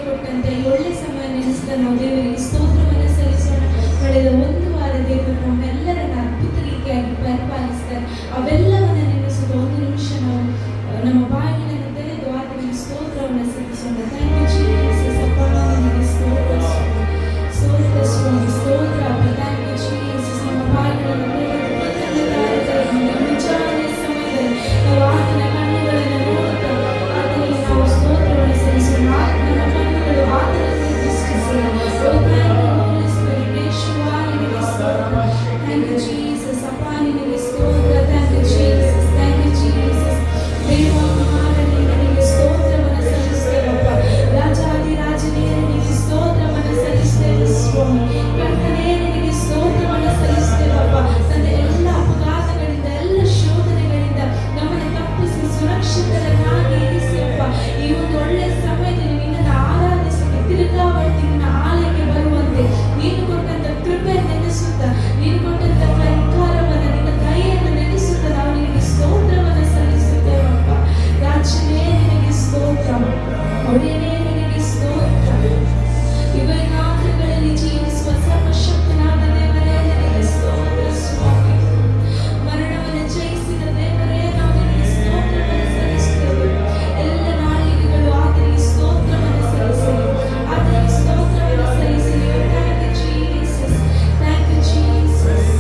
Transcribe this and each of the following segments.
ಕೊಟ್ಟಂತೆ ಈ ಒಳ್ಳೆ ಸಮಯ ನೆನೆಸ್ತಾ ನಾವು ದೇವರಿಗೆ ಸ್ತೋತ್ರವನ್ನು ಸಲ್ಲಿಸೋಣ. ಕಳೆದ ಒಂದು ವಾರ ದೇವರು ನಮ್ಮೆಲ್ಲರನ್ನ ಅದ್ಭುತ ರೀತಿಯಾಗಿ ಪರಿಪಾಲಿಸ್ತಾರೆ. ಅವೆಲ್ಲವನ್ನ ನೆನೆಸುತ್ತ ಒಂದು ನಿಮಿಷ ನಾವು ನಮ್ಮ ಬಾಗಿಲನ್ನು ತೆರೆದು ಆತನಿಗೆ ಸ್ತೋತ್ರವನ್ನು ಸಲ್ಲಿಸೋಣ. Thank you Jesus. ಅಪ್ಪ ನಿನಗೆ ಸ್ತೋತ್ರ ಸ್ತೋತ್ರ ಸ್ವಾಮಿ ಸ್ತೋತ್ರ ಅಪ್ಪ. Thank you Jesus. ನಮ್ಮ ಬಾಗಿಲನ್ನು ತೆರೆದು ಮುಂಜಾನೆ ಸಮಯದಲ್ಲಿ ನಾವು ಆತನ ಕಣ್ಣುಗಳನ್ನು ನೋಡುತ್ತಾ ಆತನಿಗೆ ನಾವು ಸ್ತೋತ್ರವನ್ನು ಸಲ್ಲಿಸೋಣ. ನಮ್ಮ ಕಣ್ಣುಗಳು ಆತನನ್ನು ದೃಷ್ಟಿಸೋಣ. Thank you, Jesus. ಅಪ್ಪ ನಿನಗೆ ಸ್ತೋತ್ರ. Thank you, Jesus. Thank you, Jesus. ದೇವ ಕುಮಾರನೇ ನಿನಗೆ ಸ್ತೋತ್ರವನ್ನು ಸಲ್ಲಿಸ್ತೇವಪ್ಪ. ರಾಜಾಧಿರಾಜನೇ ನಿನಗೆ ಸ್ತೋತ್ರವನ್ನು ಸಲ್ಲಿಸ್ತೇವೆ ಸ್ವಾಮಿ. ಕರ್ತನೇ ನಿನಗೆ ಸ್ತೋತ್ರವನ್ನು ಸಲ್ಲಿಸ್ತೇವಪ್ಪ. ತಂದೆ ಎಲ್ಲ ಅಪಘಾತಗಳಿಂದ ಎಲ್ಲ ಶೋಧನೆಗಳಿಂದ ನಮ್ಮನ್ನು ತಪ್ಪಿಸಿ ಸುರಕ್ಷಿತರನ್ನಾಗಿ ಇರಿಸಿಯಪ್ಪ. ಈ ಒಂದು ಒಳ್ಳೆಯ ಸಮಯದಲ್ಲಿ ನಿನ್ನನ್ನು ಆರಾಧಿಸಕ್ಕೆ ತಿರುಗಾವರ್ತಿ ನಿನ್ನ ಆಲಯಕ್ಕೆ ಬರುವಂತೆ ನೀನು ಕೊಟ್ಟಂತ ಕೃಪೆ ನೆನೆಸುತ್ತ ನೀನು ಕೊಟ್ಟಂತ ಪರಿಹಾರವನ್ನು ನಿನ್ನ ದಯೆಯನ್ನು ನೆನೆಸುತ್ತ ನಾವು ನಿನಗೆ ಸ್ತೋತ್ರವನ್ನು ಸಲ್ಲಿಸುತ್ತೇವಪ್ಪ. ರಾಜನೇ ನಿನಗೆ ಸ್ತೋತ್ರ, ಒಡೆಯನೇ ನಿನಗೆ ಸ್ತೋತ್ರ. ಯುಗಯುಗಾಂತರಗಳಲ್ಲಿ ಜೀವಿಸುವ ಸರ್ವಶಕ್ತನಾದ ದೇವರೇ ನಿನಗೆ ಸ್ತೋತ್ರ ಸ್ವಾಮಿ. ಮರಣವನ್ನು ಜಯಿಸಿದ ದೇವರೇ ನಾವು ನಿನಗೆ ಸ್ತೋತ್ರವನ್ನು ಸಲ್ಲಿಸುತ್ತೇವೆ. ಎಲ್ಲ ನಾಲಿಗೆಗಳು ಆತನಿಗೆ ಸ್ತೋತ್ರವನ್ನು ಸಲ್ಲಿಸಲಿ, ಆತನಿಗೆ ಸ್ತೋತ್ರವನ್ನು ಸಲ್ಲಿಸಲಿ. Thank you, Jesus.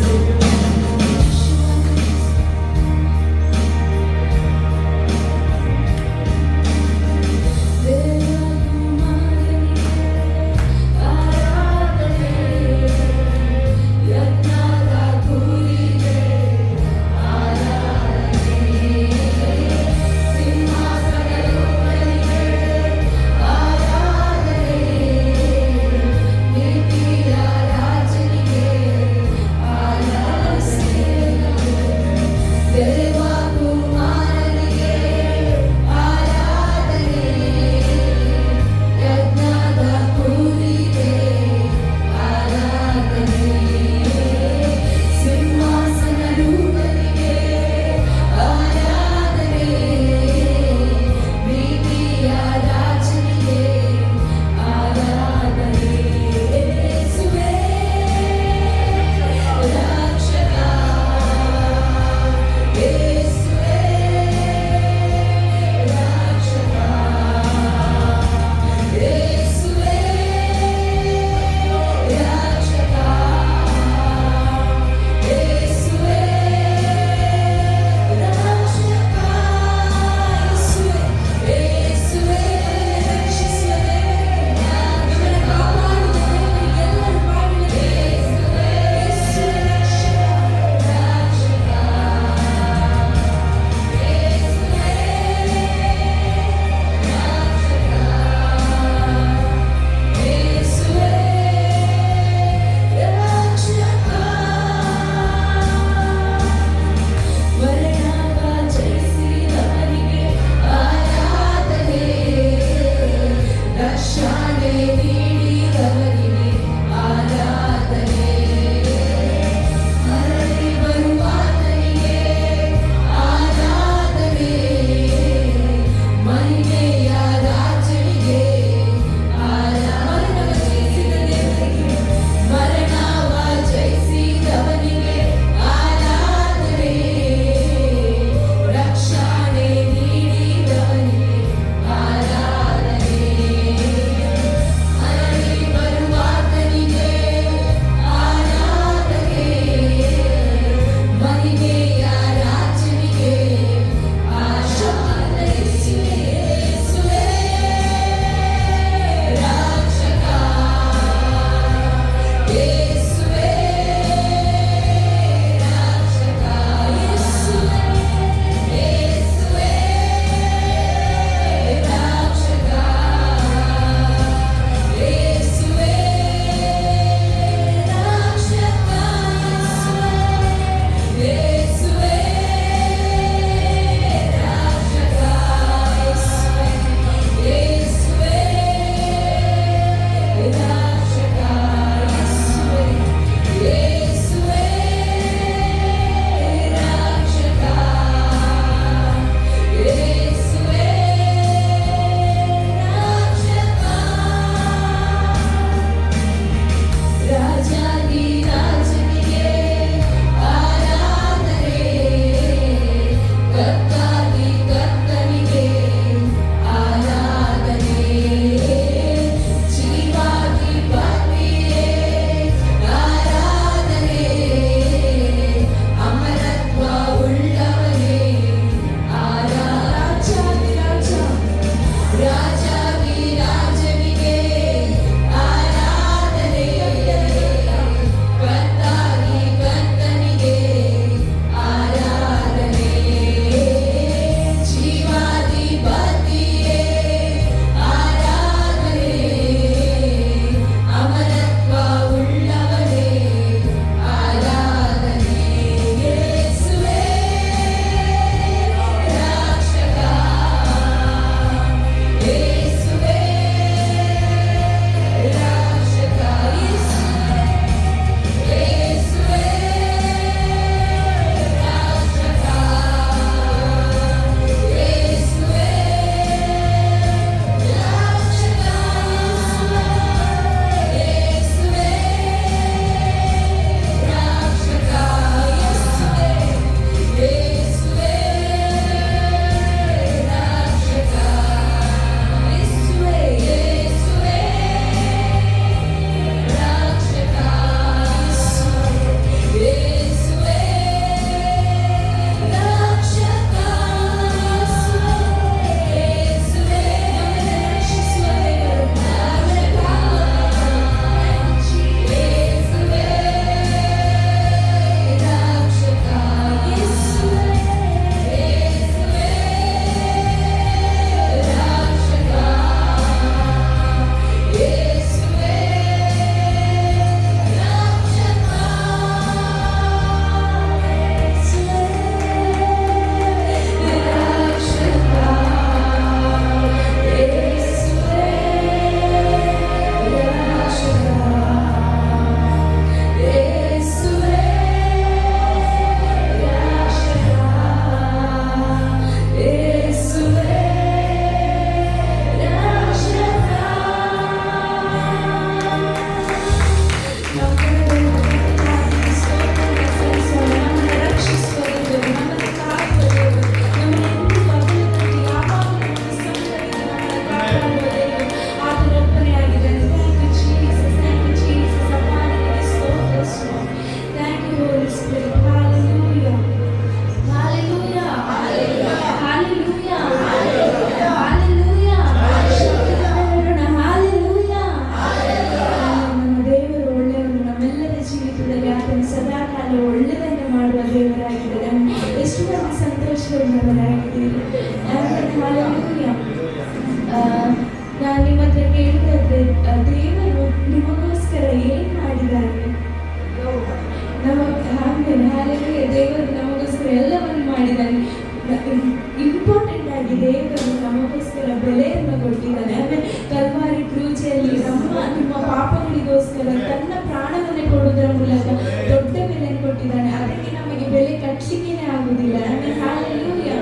ನಮಗೋಸ್ಕರ ತನ್ನ ಪ್ರಾಣವನ್ನೇ ಕೊಡುವುದರ ಮೂಲಕ ದೊಡ್ಡ ಬೆಲೆಯನ್ನು ಕೊಟ್ಟಿದ್ದಾನೆ. ಅದಕ್ಕೆ ನಮಗೆ ಬೆಲೆ ಕಟ್ಟಲಿಕ್ಕೇನೆ ಆಗುವುದಿಲ್ಲ. ಹಲ್ಲೆಲೂಯಾ.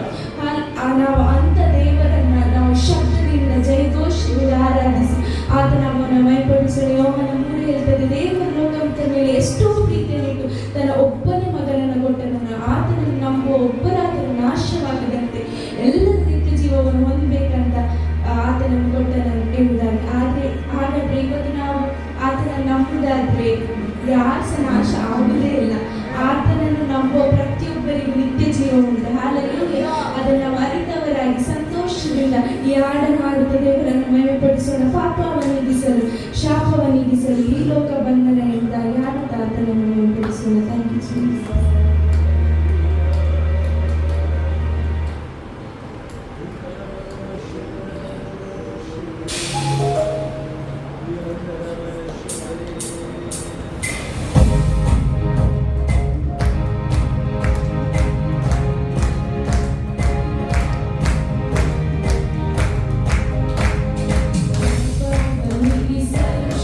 ನಾವು ಅಂತ ದೇವರನ್ನ ನಾವು ಶಬ್ದದಿಂದ ಜಯಘೋಷದಿಂದ ಆರಾಧಿಸಿ ಆತನ ನಾಮವನ್ನು ಮಹಿಮೆಪಡಿಸಲು ಯೋಹಾನ 3 ಹೇಳ್ತದೆ, ದೇವರು ಲೋಕದ ಮೇಲೆ ಎಷ್ಟೋ ಪ್ರೀತಿಯನ್ನಿಟ್ಟು ತನ್ನ ಒಬ್ಬನೇ ಮಗನನ್ನು ಕೊಟ್ಟನು, ಆತನನ್ನು ನಂಬುವ ಒಬ್ಬರಾದರೂ ನಾಶವಾಗದಂತೆ ಎಲ್ಲರ ನಿತ್ಯ ಜೀವವನ್ನು ಹೊಂದಬೇಕಂತ ಆತನನ್ನು ಕೊಟ್ಟನು ಎಂಬುದಾಗಿ. ಹಾಗಾದ್ರೆ ಇವತ್ತು ನಾವು ಆತನನ್ನು ನಂಬುದಾದ್ರೆ ಯಾರು ಸಹ ನಾಶ ಆಗುವುದೇ ಇಲ್ಲ. ಆತನನ್ನು ನಂಬುವ ಪ್ರತಿಯೊಬ್ಬರಿಗೂ ನಿತ್ಯ ಜೀವ ಉಂಟು. ಹಲ್ಲೆಲೂಯಾ. ಅದನ್ನು ನಾವು ಅರಿತವರಾಗಿ ಸಂತೋಷದಿಂದ ಈ ಹಾಡನ್ನು ಹಾಡುತ್ತಾ ದೇವರನ್ನು ಮಹಿಮೆಪಡಿಸೋಣ. ಪಾಪವನ್ನು ನೀಗಿಸಲು, ಶಾಪವನ್ನು ನೀಗಿಸಲು ಈ ಲೋಕ ಬಂಧನ ಎಂದ ಹಾಡುತ್ತಾ ಆತನನ್ನು ಮಹಿಮೆಪಡಿಸೋಣ. Thank you Jesus. ನೀಗಿಸಲು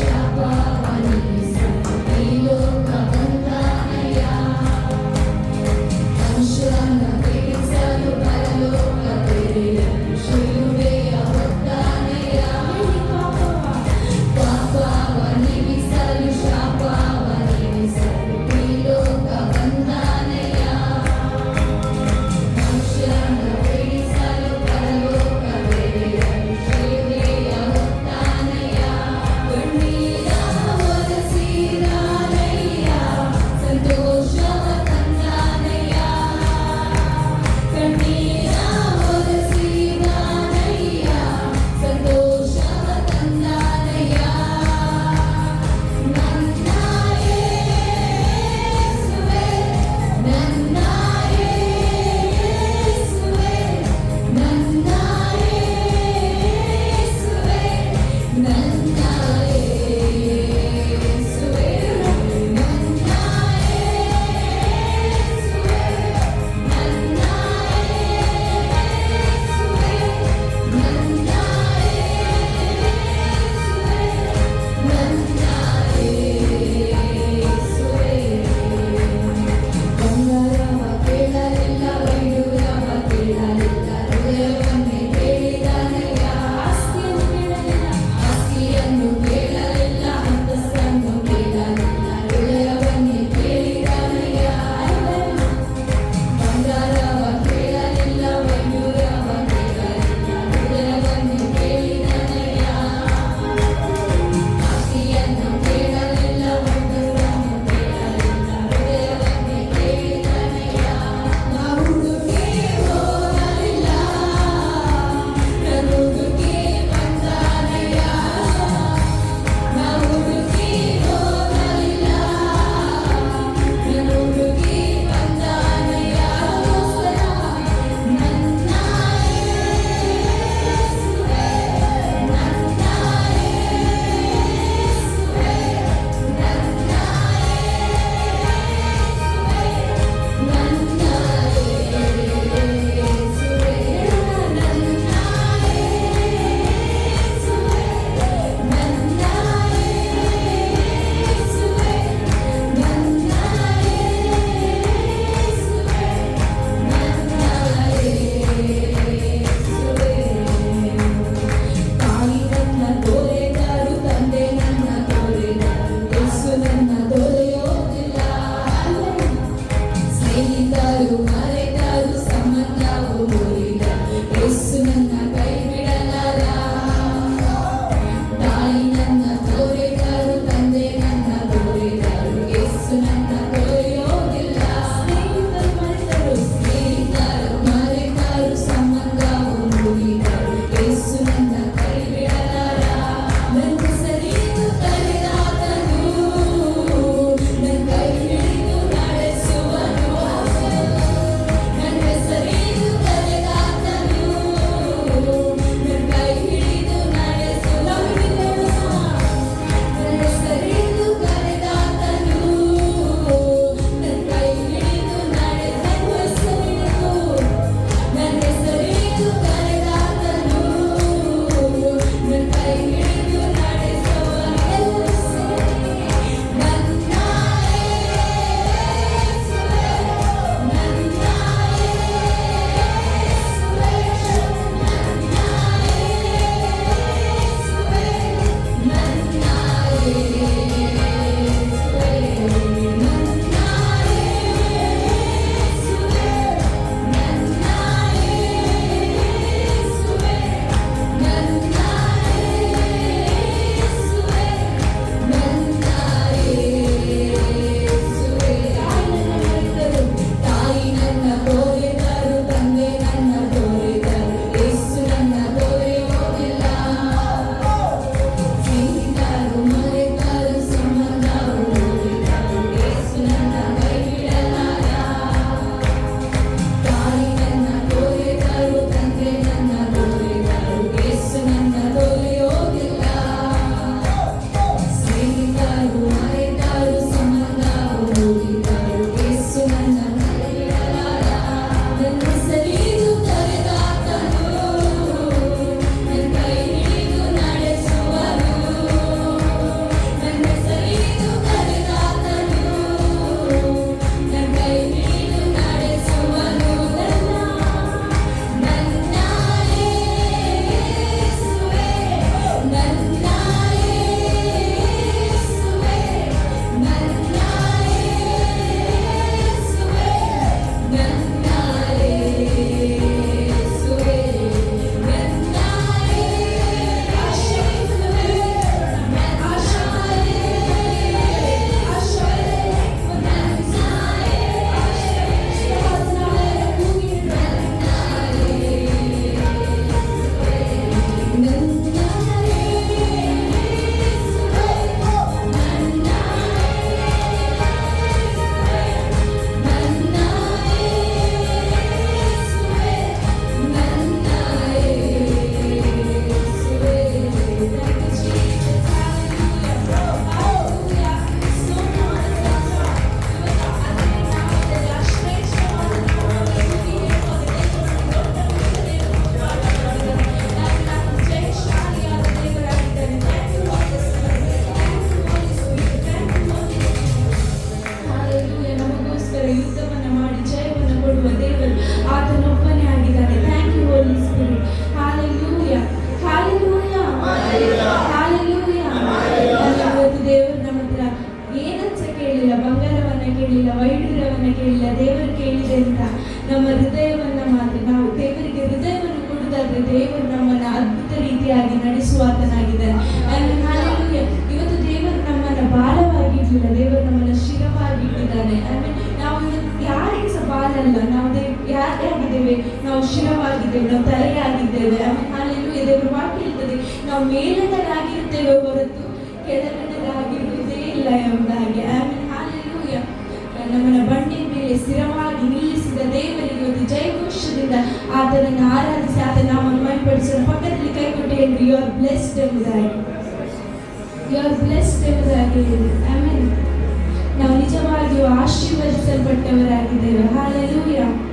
ನಾವು ಶಿರವಾಗಿದ್ದೇವೆ, ನಾವು ತಲೆಯಾಗಿದ್ದೇವೆ. ಹಾಲೆಲೂಯಾ. ದೇವರ ವಾಕ್ಯ ಹೇಳ್ತದೆ ನಾವು ಮೇಲುಗಡೆಯಾಗಿರುತ್ತೇವೆ ಹೊರತು ಕೆಳಗಡೆಯಾಗಿರುವುದೇ ಇಲ್ಲ ಎಂಬುದಾಗಿ. ಹಾಲೆಲೂಯಾ. ನಮ್ಮನ್ನ ಬಂಡೆಯ ಮೇಲೆ ಸ್ಥಿರವಾಗಿ ನಿಲ್ಲಿಸಿದ ದೇವರಿಗೆ ಇವತ್ತು ಜಯಘೋಷದಿಂದ ಆತನನ್ನು ಆರಾಧಿಸಿ ಆತನ ನಾಮವನ್ನು ಮಹಿಮೆಪಡಿಸೋಣ. ಪಕ್ಕದಲ್ಲಿ ಕೈ ಕೊಟ್ಟು ಹೇಳ್ರಿ, ಯು ಆರ್ ಬ್ಲೆಸ್ಡ್ ಎಂಬುದಾಗಿ. ಯು ಆರ್ ಬ್ಲೆಸ್ಡ್ ಎಂಬುದಾಗಿ ಹೇಳಿ. ಆಮೆನ್. ನಾವು ನಿಜವಾಗಿಯೂ ಆಶೀರ್ವದಿಸಲ್ಪಟ್ಟವರಾಗಿದ್ದೇವೆ. ಹಾಲೆಲೂಯಾ.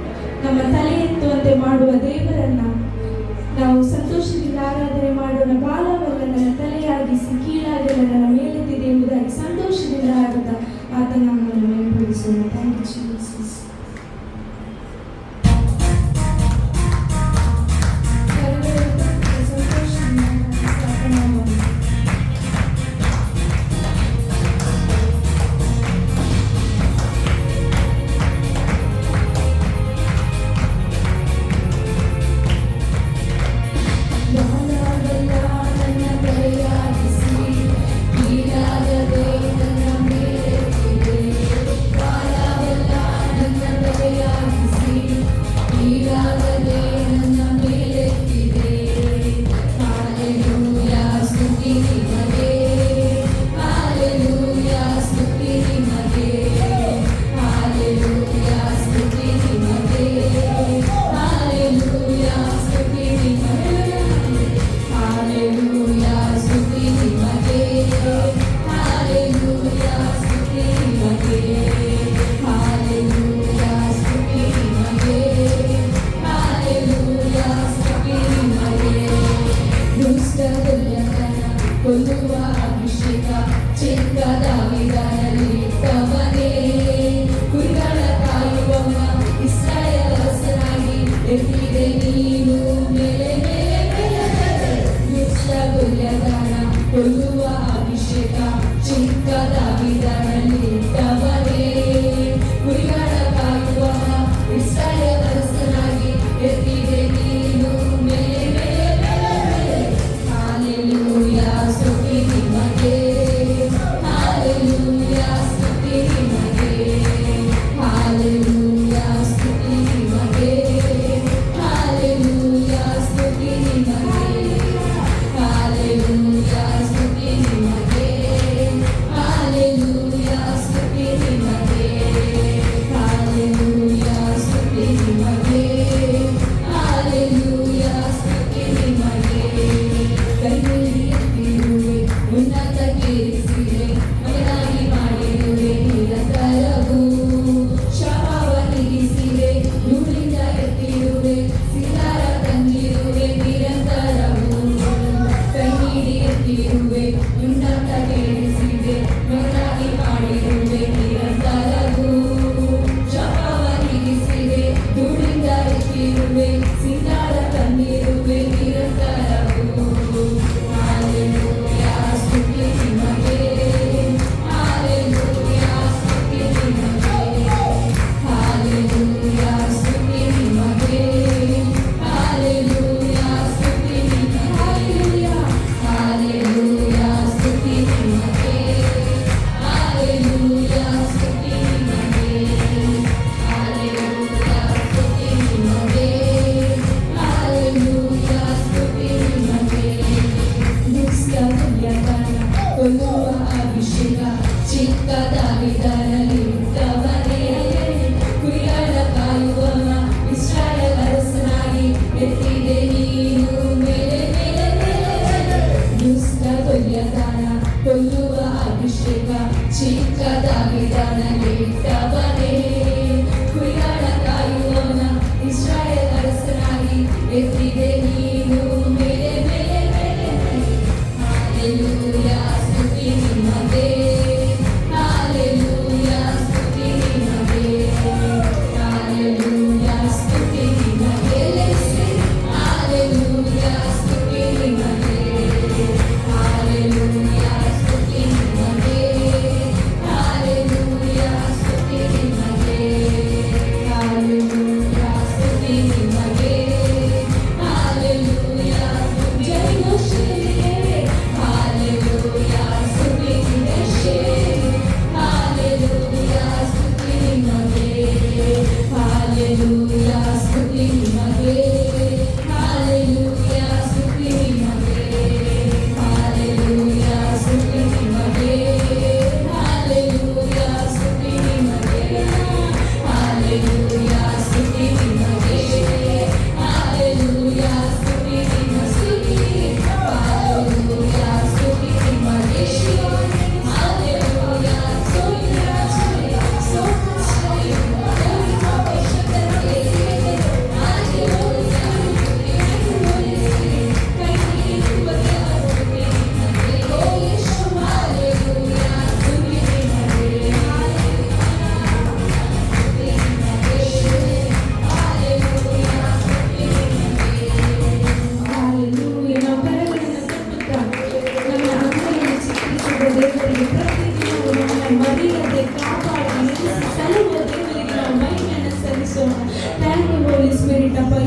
ನಮ್ಮ ತಲೆ ಎತ್ತುವಂತೆ ಮಾಡುವ ದೇವರನ್ನ ನಾವು ಸಂತೋಷದಿಂದ ಆರಾಧನೆ ಮಾಡೋಣ. ಬಾಲವಲ್ಲ ನನ್ನ ತಲೆಯಾಗಿಸಿ ಕೀಳಾಗಲ್ಲ ನನ್ನ ಮೇಲೆತ್ತಿದೆ ಎಂಬುದಾಗಿ ಸಂತೋಷದಿಂದ ಆಡುತ್ತಾ ಆತನ ನಾಮವನ್ನು ಮಹಿಮೆಪಡಿಸೋಣ. Thank you Jesus.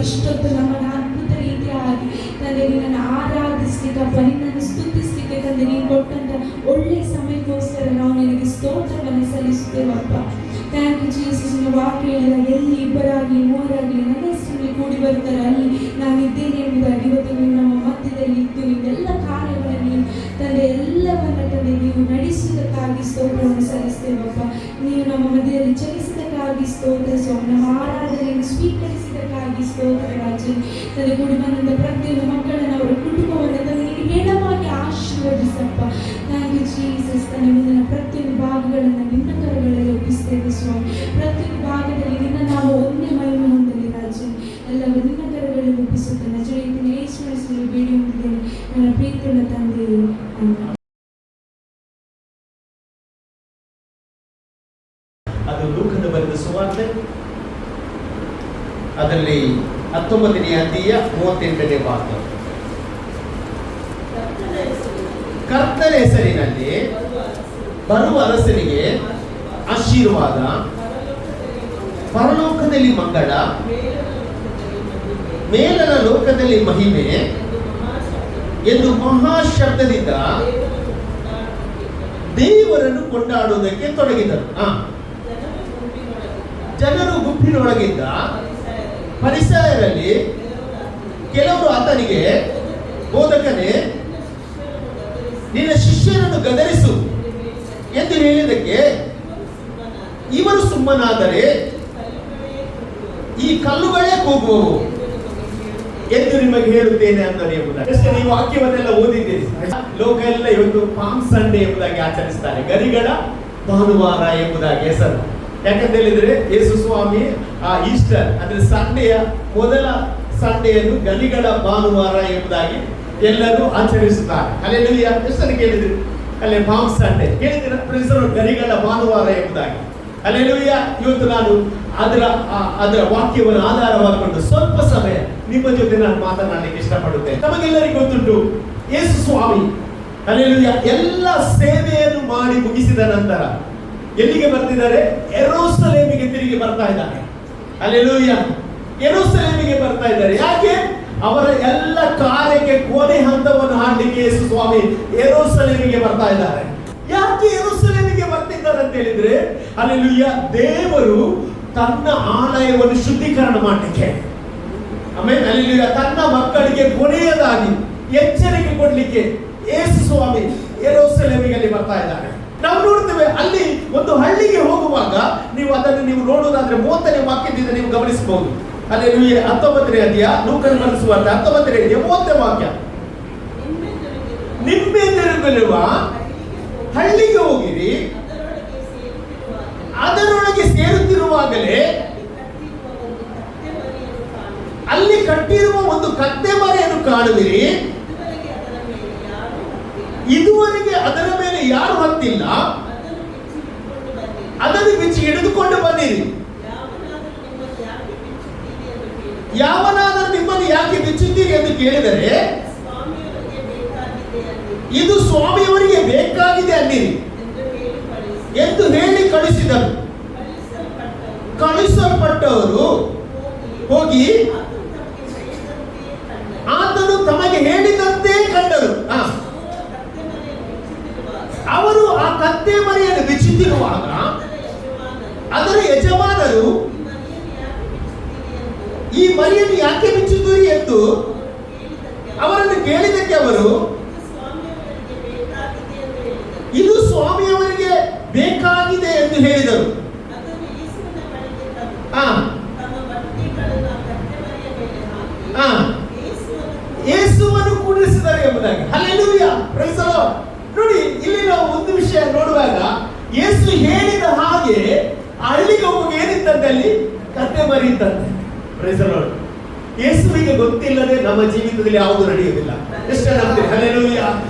ಇಷ್ಟೊತ್ತು ನಮ್ಮನ್ನು ಅದ್ಭುತ ರೀತಿಯಾಗಿ ತಂದೆ ನಿನ್ನನ್ನು ಆರಾಧಿಸ್ಲಿಕ್ಕಪ್ಪ, ನಿನ್ನನ್ನು ಸ್ತುತಿಸ್ಲಿಕ್ಕೆ ತಂದೆ ನೀನು ಕೊಟ್ಟಂತ ಒಳ್ಳೆ ಸಮಯಕ್ಕೋಸ್ಕರ ನಾವು ನಿನಗೆ ಸ್ತೋತ್ರವನ್ನು ಸಲ್ಲಿಸುತ್ತೇವಪ್ಪ. Thank you Jesus. ನಿನ್ನ ವಾಕ್ಯ ಹೇಳಿದಾಗ ಎಲ್ಲಿ ಇಬ್ಬರಾಗಲಿ ಮೂವರಾಗಲಿ ನನ್ನ ಹೆಸರಲ್ಲಿ ಕೂಡಿ ಬರ್ತಾರೆ ಅಲ್ಲಿ ನಾನಿದ್ದೇನೆ ಎಂಬುದಾಗಿ ಇವತ್ತು ನೀವು ನಮ್ಮ ಮಧ್ಯದಲ್ಲಿ ಇದ್ದು ನೀವೆಲ್ಲ ಕಾರ್ಯಗಳನ್ನು ನೀವು ತಂದೆ ಎಲ್ಲವನ್ನ ತಂದೆ ನೀವು ನಡೆಸುವುದಕ್ಕಾಗಿ ಸ್ತೋತ್ರವನ್ನು ಸಲ್ಲಿಸ್ತೇವಪ್ಪ. ನೀವು ನಮ್ಮ ಮಧ್ಯದಲ್ಲಿ ಚಲಿಸಿದಕ್ಕಾಗಿ ಸ್ತೋತ್ರ ಸ್ವಾಮಿ. ನಮ್ಮ ಆರಾಧನೆಯನ್ನು ಸ್ವೀಕರಿಸಿದಕ್ಕಾಗಿ ಸ್ತೋತ್ರ ರಾಜ. ತಂದೆ ಕೂಡಿ ಬಂದಂಥ ಪ್ರತಿಯೊಂದು ಮಕ್ಕಳನ್ನು ಅವರ ಕುಟುಂಬವನ್ನು ತಂದೆ ನೀನು ಹೇಳವಾಗಿ ಆಶೀರ್ವದಿಸಪ್ಪ. Thank you Jesus. ತಂದೆ ಮುಂದಿನ ಪ್ರತಿಯೊಂದು ಭಾಗಗಳನ್ನು ನಿನ್ನ ಕರಗಳಲ್ಲಿ ಒಪ್ಪಿಸ್ತೇವೆ ಸ್ವಾಮಿ. ಪ್ರತಿಯೊಂದು ಭಾಗದಲ್ಲಿ ನಿನ್ನ ನಾವು ಒಂದೇ ಮಹಿಮೆ ಹೊಂದಲಿ ರಾಜ. ಎಲ್ಲವೂ ನಿನ್ನ ಕರಗಳಲ್ಲಿ ಒಪ್ಪಿಸುತ್ತೆ ನಜರೇತಿನ ಯೇಸುವಿನ ಹೆಸರಲ್ಲಿ ಬೇಡಿ ಹೊಂದಿದ್ದೇನೆ ನನ್ನ ಪ್ರೀತಿಯುಳ್ಳ ತಂದೆಯೇ, ಆಮೆನ್. ಅದು ಲೂಕನ ಬರೆದ ಸುವಾರ್ತೆ, ಅದರಲ್ಲಿ 19ನೇ ಅಧ್ಯಾಯ 38ನೇ ವಾಕ್ಯ. ಕರ್ತನ ಹೆಸರಿನಲ್ಲಿ ಬರುವ ಅರಸನಿಗೆ ಆಶೀರ್ವಾದ, ಪರಲೋಕದಲ್ಲಿ ಮಂಗಳ, ಮೇಲನ ಲೋಕದಲ್ಲಿ ಮಹಿಮೆ ಎಂದು ಮಹಾಶಬ್ದದಿಂದ ದೇವರನ್ನು ಕೊಂಡಾಡುವುದಕ್ಕೆ ತೊಡಗಿದರು. ಜನರು ಗುಂಪಿನೊಳಗಿದ್ದ ಪರಿಸರದಲ್ಲಿ ಕೆಲವರು ಆತನಿಗೆ, ಬೋಧಕನೇ, ನಿನ್ನ ಶಿಷ್ಯರನ್ನು ಗದರಿಸು ಎಂದು ಹೇಳಿದಕ್ಕೆ ಇವರು ಸುಮ್ಮನಾದರೆ ಈ ಕಲ್ಲುಗಳೇ ಕೂಗುವವು ಎಂದು ನಿಮಗೆ ಹೇಳುತ್ತೇನೆ ಅಂತಾರೆ ಎಂಬುದಾಗಿ. ನೀವು ವಾಕ್ಯವನ್ನೆಲ್ಲ ಓದಿದ್ದೀರಿ. ಲೋಕ ಎಲ್ಲ ಇವತ್ತು ಪಾಮ್ ಸಂಡೇ ಎಂಬುದಾಗಿ ಆಚರಿಸ್ತಾರೆ, ಗರಿಗಳ ಭಾನುವಾರ ಎಂಬುದಾಗಿ ಹೆಸರು. ಯಾಕಂತ ಹೇಳಿದ್ರೆ ಯೇಸು ಸ್ವಾಮಿ ಆ ಈಸ್ಟರ್ ಅಂದ್ರೆ ಸಂಡೆಯ ಮೊದಲ ಸಂಡೆಯನ್ನು ಗರಿಗಳ ಭಾನುವಾರ ಎಂಬುದಾಗಿ ಎಲ್ಲರೂ ಆಚರಿಸುತ್ತಾರೆ. ಹಲ್ಲೆಲೂಯ. ಹೆಸರು ಕೇಳಿದ್ರು ಅಲ್ಲೇ ಪಾಮ್ ಸಂಡೇ ಕೇಳಿದಿರ, ಹೆಸರು ಗರಿಗಳ ಭಾನುವಾರ ಎಂಬುದಾಗಿ. ಹಲ್ಲೆಲೂಯ. ಇವತ್ತು ನಾನು ಅದರ ವಾಕ್ಯವನ್ನು ಆಧಾರವಾಗಿಕೊಂಡು ಸ್ವಲ್ಪ ಸಮಯ ನಿಮ್ಮ ಜೊತೆ ನಾನು ಮಾತನಾಡಲಿಕ್ಕೆ ಇಷ್ಟಪಡುತ್ತೇನೆ. ನಮಗೆಲ್ಲರಿಗೂ ಗೊತ್ತುಂಟು ಯೇಸು ಸ್ವಾಮಿ ಹಲ್ಲೆಲೂಯ ಎಲ್ಲ ಸೇವೆಯನ್ನು ಮಾಡಿ ಮುಗಿಸಿದ ನಂತರ ಎಲ್ಲಿಗೆ ಬರ್ತಿದ್ದಾರೆ? ಯೆರೂಸಲೇಮಿಗೆ ತಿರುಗಿ ಬರ್ತಾ ಇದ್ದಾರೆ. ಹಲ್ಲೆಲೂಯ. ಯೆರೂಸಲೇಮಿಗೆ ಬರ್ತಾ ಇದ್ದಾರೆ. ಯಾಕೆ? ಅವರ ಎಲ್ಲ ಕಾರ್ಯಕ್ಕೆ ಕೊನೆ ಹಂತವನ್ನು ಹಾಡಲಿಕ್ಕೆ ಯೇಸು ಸ್ವಾಮಿ ಯೆರೂಸಲೇಮಿಗೆ ಬರ್ತಾ ಇದ್ದಾರೆ. ಯಾಕೆ ಯೆರೂಸಲೇಮಿಗೆ ಬರ್ತಿದ್ದಾರೆ ಅಂತ ಹೇಳಿದ್ರೆ, ಹಲ್ಲೆಲೂಯ, ದೇವರು ತನ್ನ ಆಲಯವನ್ನು ಶುದ್ಧೀಕರಣ ಮಾಡಲಿಕ್ಕೆ, ಆಮೇಲೆ ಹಲ್ಲೆಲೂಯ, ತನ್ನ ಮಕ್ಕಳಿಗೆ ಕೊನೆಯದಾಗಿ ಎಚ್ಚರಿಕೆ ಕೊಡ್ಲಿಕ್ಕೆ ಯೇಸು ಸ್ವಾಮಿ ಯೆರೂಸಲೇಮಿಗೆ ಬರ್ತಾ ಇದ್ದಾರೆ. ನಾವು ನೋಡ್ತೇವೆ ಅಲ್ಲಿ ಒಂದು ಹಳ್ಳಿಗೆ ಹೋಗುವಾಗ ನೀವು ಅದನ್ನು ನೋಡುವುದಾದ್ರೆ 30ನೇ ವಾಕ್ಯದಿಂದ ನೀವು ಗಮನಿಸಬಹುದು. ಹಲ್ಲೆಲೂಯ. 19ನೇ ಅಧ್ಯಾಯ ಲೂಕನ ಬರೆದ ಸುವಾರ್ತೆ 19ನೇ ಅಧ್ಯಾಯ 30ನೇ ವಾಕ್ಯ. ನಿಮ್ಮೆ ತಿರುಗಲಿರುವ ಹಳ್ಳಿಗೆ ಹೋಗಿರಿ, ಅದರೊಳಗೆ ಸೇರುತ್ತಿರುವಾಗಲೇ ಅಲ್ಲಿ ಕಟ್ಟಿರುವ ಒಂದು ಕತ್ತೆ ಮರೆಯನ್ನು ಕಾಣುವಿರಿ. ಇದುವರೆಗೆ ಅದರ ಮೇಲೆ ಯಾರು ಹತ್ತಿಲ್ಲ, ಅದನ್ನು ಬಿಚ್ಚಿ ಹಿಡಿದುಕೊಂಡು ಬನ್ನಿರಿ. ಯಾವನಾದರೂ ನಿಮ್ಮನ್ನು ಯಾಕೆ ಬಿಚ್ಚುತ್ತೀರಿ ಎಂದು ಕೇಳಿದರೆ ಇದು ಸ್ವಾಮಿಯವರಿಗೆ ಬೇಕಾಗಿದೆ ಅನ್ನಿರಿ ಎಂದು ಹೇಳಿ ಕಳಿಸಿದರು. ಕಳಿಸಲ್ಪಟ್ಟವರು ಹೋಗಿ ಆತನು ತಮಗೆ ಹೇಳಿದಂತೆ ಕಂಡರು. ಅವರು ಆ ಕತ್ತೆ ಮರಿಯನ್ನು ಬಿಚ್ಚುತ್ತಿರುವಾಗ ಅದರ ಯಜಮಾನರು ಈ ಮರಿಯನ್ನು ಯಾಕೆ ಬಿಚ್ಚುತ್ತೀರಿ ಎಂದು ಅವರನ್ನು ಕೇಳಿದಕ್ಕೆ ಅವರು ಇದು ಸ್ವಾಮಿಯವರಿಗೆ ಬೇಕಾಗಿದೆ ಎಂದು ಹೇಳಿದರು. ಯೇಸುವನ್ನು ಕೂಡಿಸಿದರು ಎಂಬುದಾಗಿ. ಹಲ್ಲೆಲೂಯ. Praise the lord. ನೋಡಿ, ಇಲ್ಲಿ ನಾವು ಒಂದು ವಿಷಯ ನೋಡುವಾಗ ಯೇಸು ಹೇಳಿದ ಹಾಗೆ ಹಳ್ಳಿಗೆ ಹೋಗುವಾಗ ಏನಿತ್ತಂತೆ? ಅಲ್ಲಿ ಕತ್ತೆ ಮರಿ ಇತ್ತಂತೆ. Praise the lord. ಯೇಸುವಿಗೆ ಗೊತ್ತಿಲ್ಲದೆ ನಮ್ಮ ಜೀವಿತದಲ್ಲಿ ಯಾವುದು ನಡೆಯುವುದಿಲ್ಲ. ಎಷ್ಟು ನಂಬ್ತೀರಿ? ಹಲ್ಲೆಲೂಯ.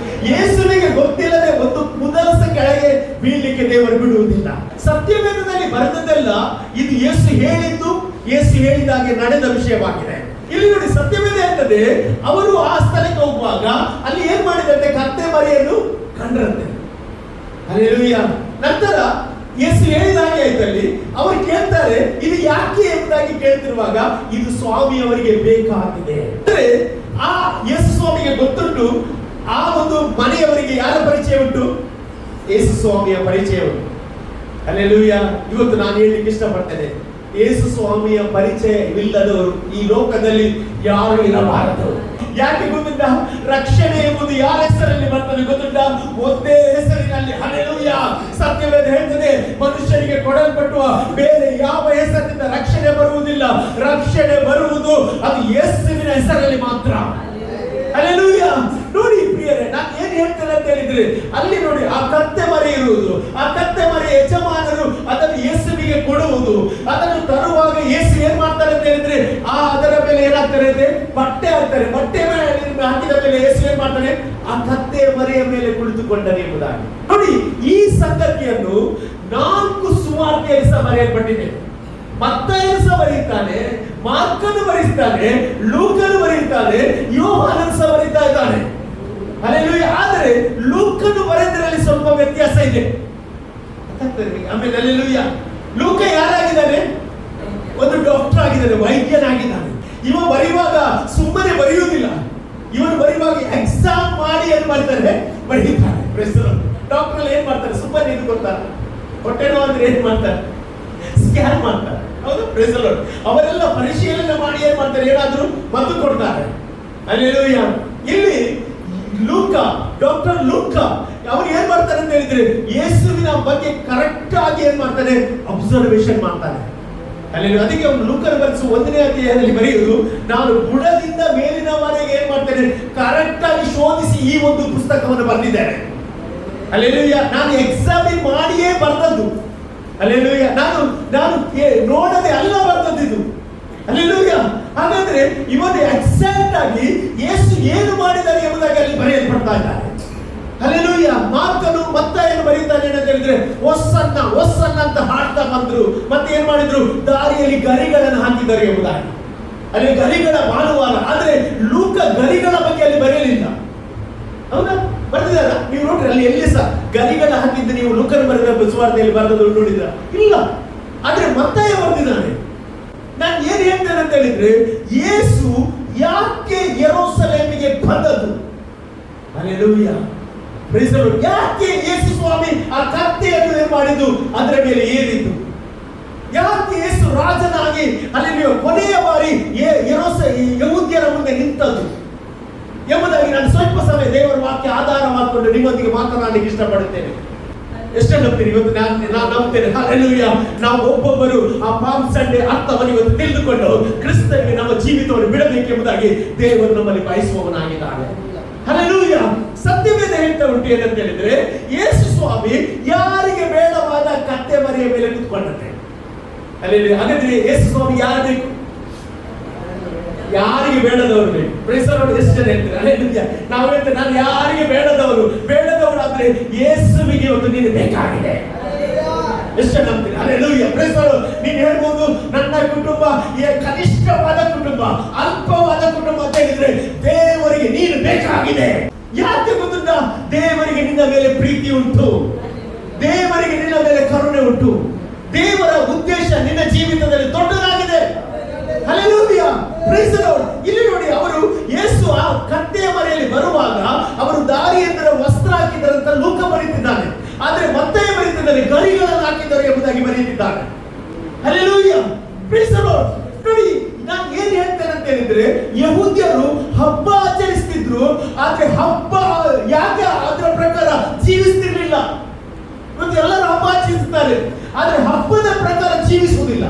ಯೇಸುವಿಗೆ ಗೊತ್ತಿಲ್ಲದೆ ಒಂದು ಕುದಲಸ ಕೆಳಗೆ ಬೀಳಲಿಕ್ಕೆ ದೇವರು ಬಿಡುವುದಿಲ್ಲ. ಸತ್ಯವೇದದಲ್ಲಿ ಬರೆದದ್ದೆಲ್ಲ ಇದು ಯೇಸು ಹೇಳಿದ್ದು, ಯೇಸು ಹೇಳಿದಾಗೆ ನಡೆದ ವಿಷಯವಾಗಿದೆ. ಇಲ್ಲಿ ನೋಡಿ, ಸತ್ಯವೇದ ಹೇಳ್ತದೆ ಅವರು ಆ ಸ್ಥಳಕ್ಕೆ ಹೋಗುವಾಗ ಅಲ್ಲಿ ಏನ್ ಮಾಡಿದಂತೆ? ಕತ್ತೆ ಮರಿಯನ್ನು ಕಂಡ್ರಂತೆ. ಹಲ್ಲೆಲೂಯ. ನಂತರ ಯೇಸು ಹೇಳಿದಾಗೆ ಆಯ್ತಲ್ಲಿ ಅವರು ಕೇಳ್ತಾರೆ ಇದು ಯಾಕೆ ಎಂಬುದಾಗಿ ಕೇಳ್ತಿರುವಾಗ ಇದು ಸ್ವಾಮಿ ಅವರಿಗೆ ಬೇಕಾಗಿದೆ. ಅಂದ್ರೆ ಆ ಯೇಸು ಸ್ವಾಮಿಗೆ ಗೊತ್ತುಂಟು, ಆ ಒಂದು ಮನೆಯವರಿಗೆ ಯಾರ ಪರಿಚಯ ಉಂಟು? ಯೇಸು ಸ್ವಾಮಿಯ ಪರಿಚಯ ಉಂಟು. ಹಲ್ಲೆಲೂಯಾ. ಇವತ್ತು ನಾನು ಹೇಳಲಿಕ್ಕೆ ಇಷ್ಟಪಡ್ತೇನೆ, ಯೇಸು ಸ್ವಾಮಿಯ ಪರಿಚಯವಿಲ್ಲದವರು ಈ ಲೋಕದಲ್ಲಿ ಯಾರು ಇರಬಾರದು. ಯಾಕೆ ಗೊತ್ತುಂಟ? ರಕ್ಷಣೆ ಎಂಬುದು ಯಾರ ಹೆಸರಲ್ಲಿ ಬರ್ತದೆ ಗೊತ್ತುಂಟ? ಒಂದೇ ಹೆಸರಿನಲ್ಲಿ. ಹಲ್ಲೆಲೂಯಾ. ಸತ್ಯವೇದ ಹೇಳ್ತದೆ, ಮನುಷ್ಯರಿಗೆ ಕೊಡಲ್ಪಟ್ಟುವ ಬೇರೆ ಯಾವ ಹೆಸರಿನಿಂದ ರಕ್ಷಣೆ ಬರುವುದಿಲ್ಲ. ರಕ್ಷಣೆ ಬರುವುದು ಅದು ಯೇಸುವಿನ ಹೆಸರಲ್ಲಿ ಮಾತ್ರ. ಹಲ್ಲೆಲೂಯಾ. ನೋಡಿ ಪ್ರಿಯರೇ, ನಾನು ಏನ್ ಹೇಳ್ತೇನೆ ಅಂತ ಹೇಳಿದ್ರೆ, ಅಲ್ಲಿ ನೋಡಿ ಆ ಕತ್ತೆ ಮರಿ ಇರುವುದು, ಆ ಕತ್ತೆ ಮರಿ ಯಜಮಾನರು ಅದನ್ನು ಯೇಸುವಿಗೆ ಕೊಡುವುದು, ಅದನ್ನು ತರುವಾಗ ಯೇಸು ಏನ್ ಮಾಡ್ತಾರೆ ಅಂತ ಹೇಳಿದ್ರೆ, ಅದರ ಮೇಲೆ ಏನಾಗ್ತಾರೆ ಅಂದ್ರೆ ಬಟ್ಟೆ ಹಾಕ್ತಾರೆ. ಬಟ್ಟೆ ಮೇಲೆ ಹಾಕಿದ ಮೇಲೆ ಯೇಸು ಏನ್ ಮಾಡ್ತಾನೆ? ಆ ಕತ್ತೆ ಮರಿಯ ಮೇಲೆ ಕುಳಿತುಕೊಂಡರೆ ಎಂಬುದಾಗಿ. ನೋಡಿ, ಈ ಸಂಗತಿಯನ್ನು 4 ಸುವಾರ್ತೆಯಲ್ಲಿ ಸಹ ಬರೆಯಲ್ಪಟ್ಟಿದೆ. ಮತ್ತಾಯನು ಸಹ ಬರೀತಾನೆ, ಮಾರ್ಕನು ಬರೀತಾನೆ, ಲೂಕನು ಬರೀತಾನೆ, ಯೋಹಾನನು ಸಹ ಬರೀತಾ ಇದ್ದಾನೆ. ಹಲ್ಲೆಲೂಯಾ. ಆದರೆ ಲೂಕನು ಬರೆದರಲ್ಲಿ ಸ್ವಲ್ಪ ವ್ಯತ್ಯಾಸ ಇದೆ. ಆಮೇಲೆ ಹಲ್ಲೆಲೂಯಾ, ಲೂಕ ಯಾರಾಗಿದ್ದಾನೆ? ಒಂದು ಡಾಕ್ಟರ್ ಆಗಿದ್ದಾನೆ, ವೈದ್ಯನಾಗಿದ್ದಾನೆ. ಇವ ಬರೆಯುವಾಗ ಸುಮ್ಮನೆ ಬರೆಯುವುದಿಲ್ಲ, ಇವನು ಬರೆಯುವಾಗ ಎಕ್ಸಾಮ್ ಮಾಡಿ ಏನ್ ಮಾಡ್ತಾರೆ? ಬರೀತಾರೆ. ಡಾಕ್ಟರ್ ಏನ್ ಮಾಡ್ತಾರೆ? ಸುಮ್ಮನೆ ಇದು ಕೊಡ್ತಾರೆ. ಹೊಟ್ಟೆ ನೋವು ಅಂದ್ರೆ ಏನ್ ಮಾಡ್ತಾರೆ? ಸ್ಕ್ಯಾನ್ ಮಾಡ್ತಾರೆ. ಹೌದು, ಅವರೆಲ್ಲ ಪರಿಶೀಲನೆ ಮಾಡಿ ಏನ್ ಮಾಡ್ತಾರೆ? ಏನಾದ್ರೂ ಮದ್ದು ಕೊಡ್ತಾರೆ. ಹಲ್ಲೆಲೂಯಾ. ಇಲ್ಲಿ ಲೂಕ, ಡಾಕ್ಟರ್ ಲೂಕ ಅವ್ರು ಏನ್ ಮಾಡ್ತಾರೆ ಅಂತ ಹೇಳಿದ್ರೆ, ಯೇಸುವಿನ ಬಗ್ಗೆ ಕರೆಕ್ಟ್ ಆಗಿ ಏನ್ ಮಾಡ್ತಾನೆ? ಅಬ್ಸರ್ವೇಷನ್ ಮಾಡ್ತಾನೆ. ಹಲ್ಲೆಲೂಯಾ. ಅದಕ್ಕೆ ಅವನು ಲೂಕನ ಬರೆಸುವ 1ನೇ ಅಧ್ಯಾಯದಲ್ಲಿ ಬರೆಯುವುದು, ನಾನು ಬುಡದಿಂದ ಮೇಲಿನವರೆಗೆ ಏನ್ ಮಾಡ್ತೇನೆ? ಕರೆಕ್ಟ್ ಆಗಿ ಶೋಧಿಸಿ ಈ ಒಂದು ಪುಸ್ತಕವನ್ನು ಬರೆದಿದ್ದೇನೆ. ಹಲ್ಲೆಲೂಯಾ. ನಾನು ಎಕ್ಸಾಮಿನ್ ಮಾಡಿಯೇ ಬರೆದದ್ದು. ಹಲ್ಲೆಲೂಯಾ. ನಾನು ನೋಡದೆ ಅಲ್ಲ ಬರೆದದ್ದು. ಹಲ್ಲೆಲೂಯಾ. ಹಾಗಾದ್ರೆ ಇವನು ಎಕ್ಸಾಕ್ಟ್ ಆಗಿ ಯೇಸು ಏನು ಮಾಡಿದ್ದಾರೆ ಎಂಬುದಾಗಿ ಅಲ್ಲಿ ಬರೆಯಲ್ಪಡ್ತಾ ಇದ್ದಾರೆ. ಹಲ್ಲೆಲೂಯಾ. ಮಾರ್ಕನು ಮತ್ತಾಯನು ಬರೀತಾನೆ ಅಂತ ಹೇಳಿದ್ರೆ, ಒಸ್ಸನ್ನ ಒಸ್ಸನ್ನ ಅಂತ ಹಾಡ್ತಾ ಬಂದ್ರು. ಮತ್ತೆ ಏನ್ ಮಾಡಿದ್ರು? ದಾರಿಯಲ್ಲಿ ಗರಿಗಳನ್ನು ಹಾಕಿದ್ದಾರೆ ಎಂಬುದಾಗಿ. ಅಲ್ಲಿ ಗರಿಗಳ ಭಾನುವಾರ. ಆದ್ರೆ ಲೂಕ ಗರಿಗಳ ಬಗ್ಗೆ ಅಲ್ಲಿ ಬರೆಯಲಿಲ್ಲ. ಹೌದಾ? ಬರ್ತಿದಾರ? ನೀವು ನೋಡ್ರಿ, ಅಲ್ಲಿ ಎಲ್ಲಿ ಸಹ ಗರಿಗಳ ಹಾಕಿದ್ದು ನೀವು ಲೂಕನ ಬರೆದ ಸುವಾರ್ತೆಯಲ್ಲಿ ಬರೆದದ್ದು ನೋಡಿದ್ರ? ಇಲ್ಲ. ಆದ್ರೆ ಮತ್ತಾಯ ಬರೆದಿದ್ದಾನೆ. ನಾನು ಏನ್ ಹೇಳ್ತೇನೆ ಅಂತ ಹೇಳಿದ್ರೆ, ಯೇಸು ಯಾಕೆ ಯೆರೂಸಲೇಮಿಗೆ ಬಂದದ್ದು? ಹಲ್ಲೆಲೂಯಾ. Praise the lord. ಯಾಕೆ ಯೇಸು ಸ್ವಾಮಿ ಆ ಕತ್ತೆಯನ್ನು ಏನ್ ಮಾಡಿದ್ದು? ಅದರ ಮೇಲೆ ಏರಿದ್ದು? ಯಾಕೆ ಯೇಸು ರಾಜನಾಗಿ ಅಲ್ಲಿ ಕೊನೆಯ ಬಾರಿ ಯಹೂದ್ಯರ ಮುಂದೆ ನಿಂತದ್ದು ಎಂಬುದಾಗಿ ನಾನು ಸ್ವಲ್ಪ ಸಮಯ ದೇವರ ವಾಕ್ಯ ಆಧಾರ ಮಾಡಿಕೊಂಡು ನಿಮ್ಮೊಂದಿಗೆ ಮಾತನಾಡಲಿಕ್ಕೆ ಇಷ್ಟಪಡುತ್ತೇನೆ. ಎಷ್ಟು ನಂಬ್ತೀರಿ? ಇವತ್ತು ನಾನು ನಂಬ್ತೇನೆ. ಹಲ್ಲೆಲೂಯಾ. ನಾವು ಒಬ್ಬೊಬ್ಬರು ಆ ಪಾಮ್ ಸಂಡೇ ಅರ್ಥವನ್ನು ಇವತ್ತು ತಿಳಿದುಕೊಂಡು ಕ್ರಿಸ್ತನಿಗೆ ನಮ್ಮ ಜೀವಿತವನ್ನು ಬಿಡಬೇಕೆಂಬುದಾಗಿ ದೇವರು ನಮ್ಮಲ್ಲಿ ಬಯಸುವವನಾಗಿದ್ದಾನೆ. ಹಲ್ಲೆಲೂಯಾ. ಸತ್ಯವೇದ ಹೇಳ್ತಾ ಉಂಟು ಏನಂತ ಹೇಳಿದ್ರೆ, ಯೇಸು ಸ್ವಾಮಿ ಯಾರಿಗೆ ಬೇಡವಾದ ಕತ್ತೆ ಮರಿಯ ಮೇಲೆ ಕೂತ್ಕೊಂಡಂತೆ. ಹಲ್ಲೆಲೂಯಾ. ಹಾಗಾದ್ರೆ ಯೇಸು ಸ್ವಾಮಿ ಯಾರು ಬೇಕು? ಯಾರಿಗೆ ಬೇಡದವರು ಬೇಕು? Praise the lord. ಎಷ್ಟು ಜನ ಹೇಳ್ತಾರೆ? ಹಲ್ಲೆಲೂಯಾ. ನಾವು ಹೇಳ್ತೇವೆ, ನಾನು ಯಾರಿಗೆ ಬೇಡದವರು ಆದ್ರೆ ಯೇಸುವಿಗೆ ಒಂದು ನೀನು ಬೇಕಾಗಿದೆ. ಎಷ್ಟು ಜನ ನಂಬ್ತೀರಿ? ಹಲ್ಲೆಲೂಯಾ. Praise the lord. ನೀನು ಹೇಳ್ಬೋದು, ನನ್ನ ಕುಟುಂಬ ಕನಿಷ್ಠವಾದ ಕುಟುಂಬ, ಅಲ್ಪವಾದ ಕುಟುಂಬ ಅಂತ ಹೇಳಿದ್ರೆ ದೇವರಿಗೆ ನೀನು ಬೇಕಾಗಿದೆ. ಯಾಕೆ ಗೊತ್ತುಂಟಾ? ದೇವರಿಗೆ ನಿನ್ನ ಮೇಲೆ ಪ್ರೀತಿ ಉಂಟು, ದೇವರಿಗೆ ನಿನ್ನ ಮೇಲೆ ಕರುಣೆ ಉಂಟು. ದೇವರ ಉದ್ದೇಶ ನಿನ್ನ ಜೀವಿತದಲ್ಲಿ ದೊಡ್ಡದಾಗಿದೆ. ಹಲ್ಲೆಲೂಯಾ. Praise the lord. ಇಲ್ಲಿ ನೋಡಿ, ಅವರು ಯೇಸು ಆ ಕತ್ತೆಯ ಮರೆಯಲ್ಲಿ ಬರುವಾಗ ಅವರು ದಾರಿಯೆಂದರ ವಸ್ತ್ರ ಹಾಕಿದ್ದಾರೆ ಅಂತ ಲೂಕ ಬರೀತಿದ್ದಾನೆ. ಆದ್ರೆ ಮತ್ತಾಯ ಬರೀತಿದ್ದಾರೆ ಗರಿಗಳನ್ನು ಹಾಕಿದ್ದಾರೆ ಎಂಬುದಾಗಿ ಬರೀತಿದ್ದಾನೆ. ಹಲ್ಲೆಲೂಯಾ. Praise the lord. ನೋಡಿ, ನಾನು ಏನ್ ಹೇಳ್ತೇನೆ ಅಂತ ಹೇಳಿದ್ರೆ, ಯಹೂದ್ಯರು ಹಬ್ಬ ಆಚರಿಸ್ತಿದ್ರು, ಆದ್ರೆ ಹಬ್ಬ ಯಾಕೆ ಅದರ ಪ್ರಕಾರ ಜೀವಿಸ್ತಿರ್ಲಿಲ್ಲ. ಇವತ್ತು ಎಲ್ಲರೂ ಹಬ್ಬ ಆಚರಿಸ್ತಾರೆ, ಆದ್ರೆ ಹಬ್ಬದ ಪ್ರಕಾರ ಜೀವಿಸುವುದಿಲ್ಲ.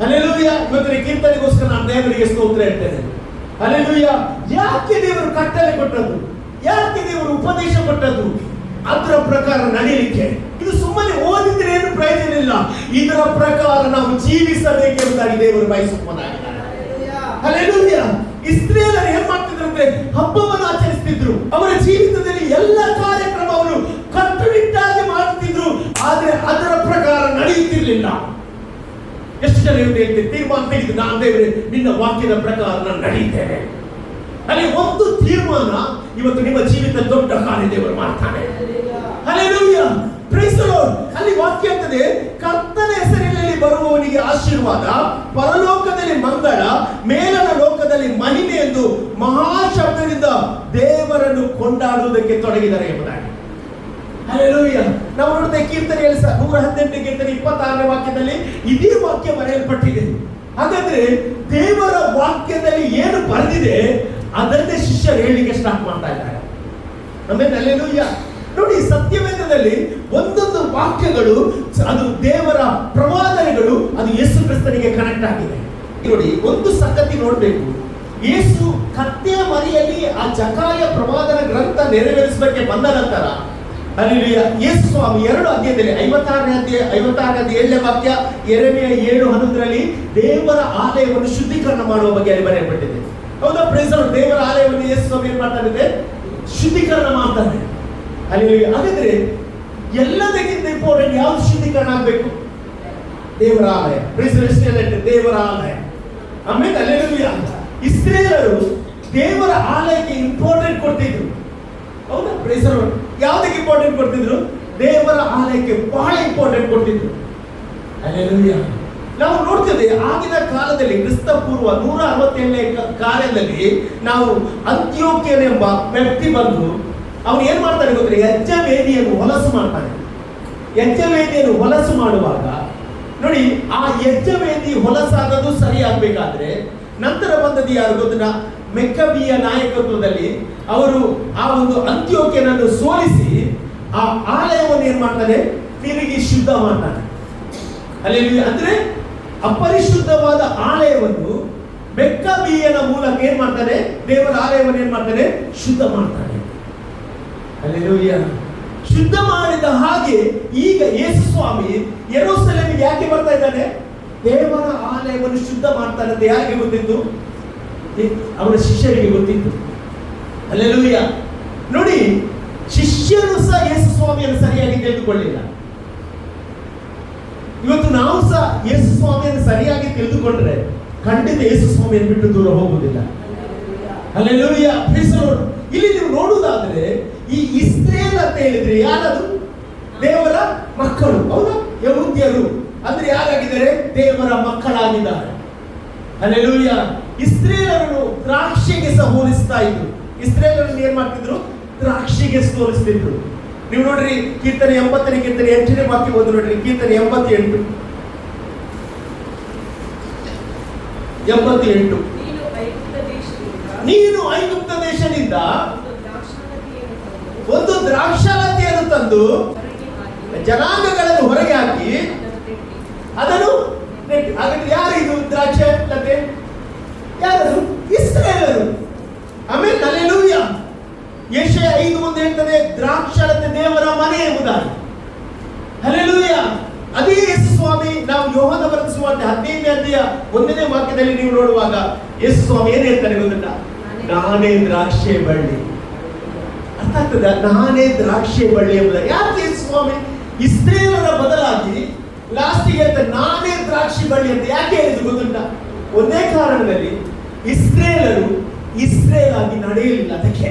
ಹಲ್ಲೆಲೂಯಾ. ಇವತ್ತಿನ ಕೀರ್ತನೆಗೋಸ್ಕರ ನಾನು ದೇವರಿಗೆ ಸ್ತೋತ್ರ ಹೇಳ್ತೇನೆ. ಹಲ್ಲೆಲೂಯಾ. ಯಾಕೆ ದೇವರು ಕಟ್ಟಲೆ ಕೊಟ್ಟದ್ದು? ಯಾಕೆ ದೇವರು ಉಪದೇಶ ಕೊಟ್ಟದ್ದು? ಅದರ ಪ್ರಕಾರ ನಡೆಯಲಿಕ್ಕೆ. ಇದು ಸುಮ್ಮನೆ ಓದಿದ್ರೆ ಏನು ಪ್ರಯೋಜನ ಇಲ್ಲ. ಇದರ ಪ್ರಕಾರ ನಾವು ಜೀವಿಸಬೇಕೆಂಬುದಾಗಿ ದೇವರು ಬಯಸುವವನಾಗಿದ್ದಾನೆ. ಹಲ್ಲೆಲೂಯಾ. ಇಸ್ರೇಲರು ಏನ್ ಮಾಡ್ತಿದ್ರಂತೆ? ಹಬ್ಬವನ್ನು ಆಚರಿಸ್ತಿದ್ರು. ಅವರ ಜೀವಿತದಲ್ಲಿ ಎಲ್ಲ ಕಾರ್ಯಕ್ರಮವನ್ನು ಕಟ್ಟುನಿಟ್ಟಾಗಿ ಮಾಡುತ್ತಿದ್ರು, ಆದ್ರೆ ಅದರ ಪ್ರಕಾರ ನಡೆಯುತ್ತಿರಲಿಲ್ಲ. ಎಷ್ಟು ಜನ ಹೇಳ್ತೀವಿ? ತೀರ್ಮಾನ ತೆಗೆದು, ನಾನು ದೇವರೇ ನಿನ್ನ ವಾಕ್ಯದ ಪ್ರಕಾರ ನಾನು ನಡೀತೇನೆ. ಅಲ್ಲಿ ಒಂದು ತೀರ್ಮಾನ ಇವತ್ತು ನಿಮ್ಮ ಜೀವಿತ ದೊಡ್ಡ ಕಾರ್ಯ ದೇವರು ಮಾಡ್ತಾನೆ. ಹಲ್ಲೆಲೂಯಾ. Praise the lord. ಅಲ್ಲಿ ವಾಕ್ಯ ಅಂತ ಆಶೀರ್ವಾದ, ಪರಲೋಕದಲ್ಲಿ ಮಂಗಳ, ಮೇಲನ ಲೋಕದಲ್ಲಿ ಮಹಿಮೆ ಎಂದು ಮಹಾಶಬ್ದದಿಂದ ದೇವರನ್ನು ಕೊಂಡಾಡುವುದಕ್ಕೆ ತೊಡಗಿದ್ದಾರೆ ಎಂಬುದಾಗಿ. ಹಲ್ಲೆಲೂಯಾ. ನಾವು ನೋಡಿದ ಕೀರ್ತನೆಯಲ್ಲಿ 118 ಕೀರ್ತನೆ 26ನೇ ವಾಕ್ಯದಲ್ಲಿ ಇದೇ ವಾಕ್ಯ ಬರೆಯಲ್ಪಟ್ಟಿದೆ. ಹಾಗಾದ್ರೆ ದೇವರ ವಾಕ್ಯದಲ್ಲಿ ಏನು ಬರೆದಿದೆ ಅದನ್ನೇ ಶಿಷ್ಯರು ಹೇಳಲಿಕ್ಕೆ ಸ್ಟಾರ್ಟ್ ಮಾಡ್ತಾ ಇದ್ದಾರೆ. ಆಮೇಲೆ ಹಲ್ಲೆಲೂಯಾ. ನೋಡಿ, ಸತ್ಯವೇದದಲ್ಲಿ ಒಂದೊಂದು ವಾಕ್ಯಗಳು ಅದು ದೇವರ ಪ್ರವಾದನೆಗಳು, ಅದು ಯೇಸು ಕ್ರಿಸ್ತನಿಗೆ ಕನೆಕ್ಟ್ ಆಗಿದೆ. ನೋಡಿ, ಒಂದು ಸಂಗತಿ ನೋಡ್ಬೇಕು, ಯೇಸು ಕತ್ತೆಯ ಮರಿಯಲ್ಲಿ ಆ ಜಕಾಯ ಪ್ರವಾದನ ಗ್ರಂಥ ನೆರವೇರಿಸಲಿಕ್ಕೆ ಬಂದ ನಂತರ ಹಲ್ಲೆಲೂಯಾ, ಯೇಸು ಸ್ವಾಮಿ 2 ಅಧ್ಯಾಯದಲ್ಲಿ 56ನೇ 7ನೇ ವಾಕ್ಯ, ಯೆರೆಮೀಯ 7:11ರಲ್ಲಿ ದೇವರ ಆಲಯವನ್ನು ಶುದ್ಧೀಕರಣ ಮಾಡುವ ಬಗ್ಗೆ ಅಲ್ಲಿ ಬರೆಯಲ್ಪಟ್ಟಿದೆ. ಹೌದಾ? Praise lord. ದೇವರ ಆಲಯವನ್ನು ಯೇಸು ಸ್ವಾಮಿ ಏನ್ ಮಾಡ್ತಾನೆ? ಶುದ್ಧೀಕರಣ ಮಾಡ್ತಾನೆ. ಹಲ್ಲೆಲೂಯಾ. ಹಾಗಾದ್ರೆ ಎಲ್ಲದಕ್ಕಿಂತ ಇಂಪಾರ್ಟೆಂಟ್ ಯಾವ್ದು ಶುದ್ಧೀಕರಣ ಆಗ್ಬೇಕು? ದೇವರ ಆಲಯ. Praise lord. ದೇವರ ಆಲಯ. ಆಮೇಲೆ ಹಲ್ಲೆಲೂಯಾ, ಇಸ್ರೇಲರು ದೇವರ ಆಲಯಕ್ಕೆ ಇಂಪಾರ್ಟೆಂಟ್ ಕೊಡ್ತಿದ್ರು. ಹೌದಾ? Praise lord. ಯಾವುದಕ್ಕೆ ಇಂಪಾರ್ಟೆಂಟ್ ಕೊಡ್ತಿದ್ರು? ದೇವರ ಆಲಯಕ್ಕೆ ಬಹಳ ಇಂಪಾರ್ಟೆಂಟ್ ಕೊಡ್ತಿದ್ರು. ಹಲ್ಲೆಲೂಯಾ. ನಾವು ನೋಡ್ತೇವೆ, ಆಗಿನ ಕಾಲದಲ್ಲಿ ಕ್ರಿಸ್ತ ಪೂರ್ವ 167ನೇ ಕಾಲದಲ್ಲಿ ನಾವು ಅಂತ್ಯೋಕ್ಯನ ಎಂಬ ವ್ಯಕ್ತಿ ಬಂದು ಅವನು ಏನ್ ಮಾಡ್ತಾನೆ ಗೊತ್ತಿಲ್ಲ, ಯಜ್ಞವೇದಿಯನ್ನು ಹೊಲಸು ಮಾಡ್ತಾನೆ. ಯಜ್ಞವೇದಿಯನ್ನು ಹೊಲಸು ಮಾಡುವಾಗ ನೋಡಿ, ಆ ಯಜ್ಞವೇದಿ ಹೊಲಸಾಗದು ಸರಿ ಆಗ್ಬೇಕಾದ್ರೆ ನಂತರ ಬಂದದ್ದು ಯಾರು ಗೊತ್ತಿಲ್ಲ, ಮೆಕ್ಕಬಿಯ ನಾಯಕತ್ವದಲ್ಲಿ ಅವರು ಆ ಒಂದು ಅಂತ್ಯೋಕ್ಯನನ್ನು ಸೋಲಿಸಿ ಆ ಆಲಯವನ್ನು ಏನ್ ಮಾಡ್ತಾನೆ, ತಿರುಗಿ ಶುದ್ಧ ಮಾಡ್ತಾನೆ. ಅಲ್ಲಿ ಅಂದ್ರೆ ಅಪರಿಶುದ್ಧವಾದ ಆಲಯವನ್ನು ಮೆಕ್ಕಬಿಯನ ಮೂಲಕ ಏನ್ ಮಾಡ್ತಾನೆ, ದೇವರ ಆಲಯವನ್ನು ಏನ್ ಮಾಡ್ತಾನೆ, ಶುದ್ಧ ಮಾಡ್ತಾನೆ. ಹಲ್ಲೆಲೂಯಾ. ಶುದ್ಧ ಮಾಡಿದ ಹಾಗೆ ಈಗ ಯೇಸು ಸ್ವಾಮಿ ಯೆರೂಸಲೇಮಿಗೆ ಯಾಕೆ ಬರ್ತಾ ಇದ್ದಾನೆ? ದೇವರ ಆಲಯವನ್ನು ಶುದ್ಧ ಮಾಡ್ತಾನೆ ಅಂತ ಯಾರಿಗೆ ಗೊತ್ತಿತ್ತು? ಅವರ ಶಿಷ್ಯರಿಗೆ ಗೊತ್ತಿತ್ತು. ಹಲ್ಲೆಲೂಯಾ. ನೋಡಿ, ಶಿಷ್ಯರು ಸಹ ಯೇಸು ಸ್ವಾಮಿಯನ್ನು ಸರಿಯಾಗಿ ತಿಳಿದುಕೊಳ್ಳಿಲ್ಲ. ಇವತ್ತು ನಾವು ಸಹ ಯೇಸು ಸ್ವಾಮಿಯನ್ನು ಸರಿಯಾಗಿ ತಿಳಿದುಕೊಂಡ್ರೆ ಖಂಡಿತ ಯೇಸು ಸ್ವಾಮಿಯನ್ನು ಬಿಟ್ಟು ದೂರ ಹೋಗುವುದಿಲ್ಲ. ಹಲ್ಲೆಲೂಯಾ. ಇಲ್ಲಿ ನೀವು ನೋಡುವುದಾದ್ರೆ ಈ ಇಸ್ರೇಲ್ ಅಂತ ಹೇಳಿದ್ರೆ ಯಾರದು? ದೇವರ ಮಕ್ಕಳು. ಹೌದಾ? ಯಹೂದ್ಯರು ಅಂದ್ರೆ ಯಾರಾಗಿದ್ದಾರೆ? ದೇವರ ಮಕ್ಕಳಾಗಿದ್ದಾರೆ. ಹಲ್ಲೆಲೂಯಾ. ಇಸ್ರೇಲರನ್ನು ದ್ರಾಕ್ಷಿಗೆ ಸಹ ಹೋಲಿಸ್ತಾ ಇದ್ರು. ಇಸ್ರೇಲರನ್ನು ಏನ್ ಮಾಡ್ತಿದ್ರು? ದ್ರಾಕ್ಷಿಗೆ ಹೋಲಿಸ್ತಿದ್ರು. ನೀವು ನೋಡ್ರಿ, ಕೀರ್ತನೆ 80ನೇ ಕೀರ್ತನೆ 8ನೇ ವಾಕ್ಯ ಓದಿ ನೋಡ್ರಿ. ಕೀರ್ತನೆ 88 ನೀನು ಐಗುಪ್ತ ದೇಶದಿಂದ ಒಂದು ದ್ರಾಕ್ಷಾಲತೆಯನ್ನು ತಂದು ಜನಾಂಗಗಳನ್ನು ಹೊರಗೆ ಹಾಕಿ ಅದನ್ನು ನೆಟ್ಟು. ಹಾಗಾದ್ರೆ ಯಾರು ಇದು ದ್ರಾಕ್ಷಾಲತೆ? ಯಾರದು? ಇಸ್ರೇಲರು. ಆಮೇಲೆ ಹಲ್ಲೆಲೂಯಾ. ಯೆಶಾಯ 5:1 ಹೇಳ್ತದೆ, ದ್ರಾಕ್ಷಾಲತೆ ದೇವರ ಮನೆ ಎಂಬುದಾಗಿ. ಹಲ್ಲೆಲೂಯಾ. ಅದೇ ಯೇಸು ಸ್ವಾಮಿ ನಾವು ಯೋಹಾನ ಬರೆದ ಸುವಾರ್ತೆ 15ನೇ ಅಧ್ಯಾಯ 1ನೇ ವಾಕ್ಯದಲ್ಲಿ ನೀವು ನೋಡುವಾಗ ಯೇಸು ಸ್ವಾಮಿ ಏನ್ ಹೇಳ್ತಾನೆ ಗೊತ್ತಾ? ನಾನೇ ದ್ರಾಕ್ಷಿ ಬಳ್ಳಿ. ಅರ್ಥ ಆಗ್ತದ? ನಾನೇ ದ್ರಾಕ್ಷಿ ಬಳ್ಳಿ ಎಂಬುದಾಗಿ. ಯಾಕೆ ಯೇಸು ಸ್ವಾಮಿ ಇಸ್ರೇಲರ ಬದಲಾಗಿ ಲಾಸ್ಟಿಗೆ ಹೇಳ್ತಾರೆ ನಾನೇ ದ್ರಾಕ್ಷಿ ಬಳ್ಳಿ ಅಂತ ಯಾಕೆ ಹೇಳಿದ್ರು ಗೊತ್ತುಂಟಾ? ಒಂದೇ ಕಾರಣದಲ್ಲಿ, ಇಸ್ರೇಲರು ಇಸ್ರೇಲ್ ಆಗಿ ನಡೆಯಲಿಲ್ಲ. ಅದಕ್ಕೆ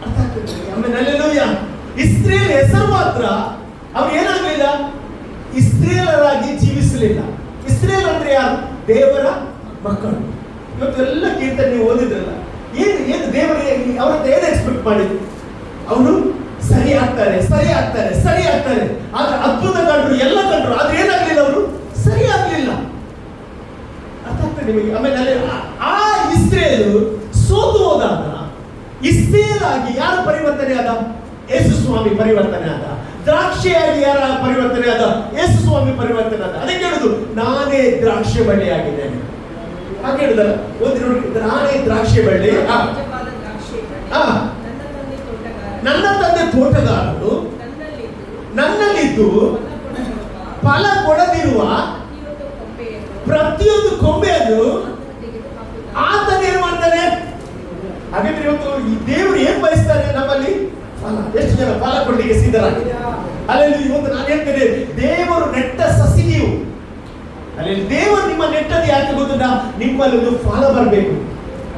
ಅರ್ಥ ಆಗ್ತದೆ. ಆಮೇಲೆ ಹಲ್ಲೆಲೂಯಾ. ಇಸ್ರೇಲ್ ಹೆಸರು ಮಾತ್ರ ಅವ್ರು ಏನಾಗಲಿಲ್ಲ, ಇಸ್ರೇಲರಾಗಿ ಜೀವಿಸಲಿಲ್ಲ. ಇಸ್ರೇಲ್ ಅಂದ್ರೆ ಯಾರು? ದೇವರ ಮಕ್ಕಳು. ಇವತ್ತು ಎಲ್ಲ ಕೀರ್ತನೆ ನೀವು ಓದಿದ್ರಲ್ಲ, ಏನು ದೇವರಿಗೆ ಅವರತ್ರ ಏನು ಎಕ್ಸ್ಪೆಕ್ಟ್ ಮಾಡಿದ್ರು? ಅವರು ಸರಿ ಆಗ್ತಾರೆ ಆದ್ರೆ ಅದ್ಭುತ ಕಂಡ್ರು, ಎಲ್ಲ ಕಂಡ್ರು, ಆದ್ರೆ ಏನಾಗ್ಲಿಲ್ಲ, ಅವರು ಸರಿ ಆಗ್ಲಿಲ್ಲ. ಅರ್ಥ ಆಗ್ತದೆ ನಿಮಗೆ? ಆಮೇಲೆ ಆ ಇಸ್ರೇಲ್ ಸೋತು ಹೋದಾಗ ಇಸ್ರೇಲ್ ಆಗಿ ಯಾರು ಪರಿವರ್ತನೆ ಆದ? ಯೇಸು ಸ್ವಾಮಿ ಪರಿವರ್ತನೆ ಆದ. ದ್ರಾಕ್ಷಿಯಾಗಿ ಯಾರ ಪರಿವರ್ತನೆ ಆದ? ಯೇಸು ಸ್ವಾಮಿ ಪರಿವರ್ತನೆ ಆದ. ಅದಕ್ಕೆ ಹೇಳುದು ನಾನೇ ದ್ರಾಕ್ಷಿ ಬಳ್ಳಿ ಆಗಿದ್ದೇನೆ. ಹಾಗೆ ಹೇಳುದಲ್ಲ, ಓದಿ ನೋಡಿ, ನಾನೇ ದ್ರಾಕ್ಷಿ ಬಳ್ಳಿ. ನನ್ನ ತಂದೆ ತೋಟಗಾರನು, ನನ್ನಲ್ಲಿದ್ದು ಫಲ ಕೊಡದಿರುವ ಪ್ರತಿಯೊಂದು ಕೊಂಬೆಯನ್ನು ಆತನ ಏನ್ ಮಾಡ್ತಾನೆ? ಹಾಗಾದ್ರೆ ಇವತ್ತು ಈ ದೇವರು ಏನ್ ಬಯಸ್ತಾನೆ ನಮ್ಮಲ್ಲಿ? ಫಲ. ಎಷ್ಟು ಜನ ಫಲ ಕೊಡ್ಲಿಕ್ಕೆ ಸಿದ್ಧರಾಗಿದೆ? ಅಲ್ಲಿ ಇವತ್ತು ನಾನು ಹೇಳ್ತೇನೆ, ದೇವರು ನೆಟ್ಟ ಸಸಿ ನೀವು. ಅಲ್ಲಿ ದೇವರು ನಿಮ್ಮ ನೆಟ್ಟದ್ದು ಯಾಕೆ ಗೊತ್ತುಂಟಾ? ನಿಮ್ಮಲ್ಲಿ ಒಂದು ಫಲ ಬರಬೇಕು.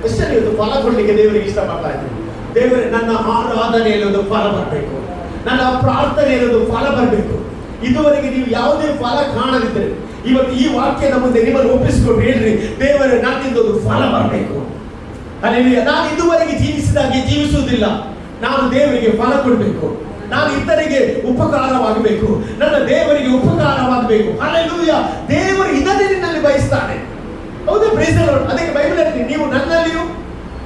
ಎಷ್ಟೇ ಇವತ್ತು ಫಲ ಕೊಡ್ಲಿಕ್ಕೆ ದೇವರಿಗೆ ಇಷ್ಟಪಡ್ತಾ ಇದ್ದೀನಿ. ದೇವರೇ, ನನ್ನ ಆರಾಧನೆಯಲ್ಲಿ ಒಂದು ಫಲ ಬರಬೇಕು, ನನ್ನ ಪ್ರಾರ್ಥನೆಯಲ್ಲಿ ಒಂದು ಫಲ ಬರಬೇಕು. ಇದುವರೆಗೆ ನೀವು ಯಾವುದೇ ಫಲ ಕಾಣದಿದ್ದರೆ, ಇವತ್ತು ಈ ವಾಕ್ಯದ ಮುಂದೆ ನಿಮ್ಮನ್ನು ಒಪ್ಪಿಸಿಕೊಂಡು ಹೇಳ್ರಿ, ದೇವರೇ ನನ್ನಿಂದ ಒಂದು ಫಲ ಬರಬೇಕು. ಹಲ್ಲೆಲೂಯಾ. ನಾನು ಇದುವರೆಗೆ ಜೀವಿಸಿದಾಗೆ ಜೀವಿಸುವುದಿಲ್ಲ, ನಾನು ದೇವರಿಗೆ ಫಲ ಕೊಡಬೇಕು, ನಾನು ಇತರಿಗೆ ಉಪಕಾರವಾಗಬೇಕು, ನನ್ನ ದೇವರಿಗೆ ಉಪಕಾರವಾಗಬೇಕು. ಹಲ್ಲೆಲೂಯಾ. ದೇವರು ಇದನ್ನೇ ನಿನ್ನಲ್ಲಿ ಬಯಸ್ತಾನೆ. ಹೌದಾ? Praise the lord. ಅದಕ್ಕೆ ಬೈಬಲ್ ಹೇಳ್ತೀನಿ, ನೀವು ನನ್ನಲ್ಲಿಯೂ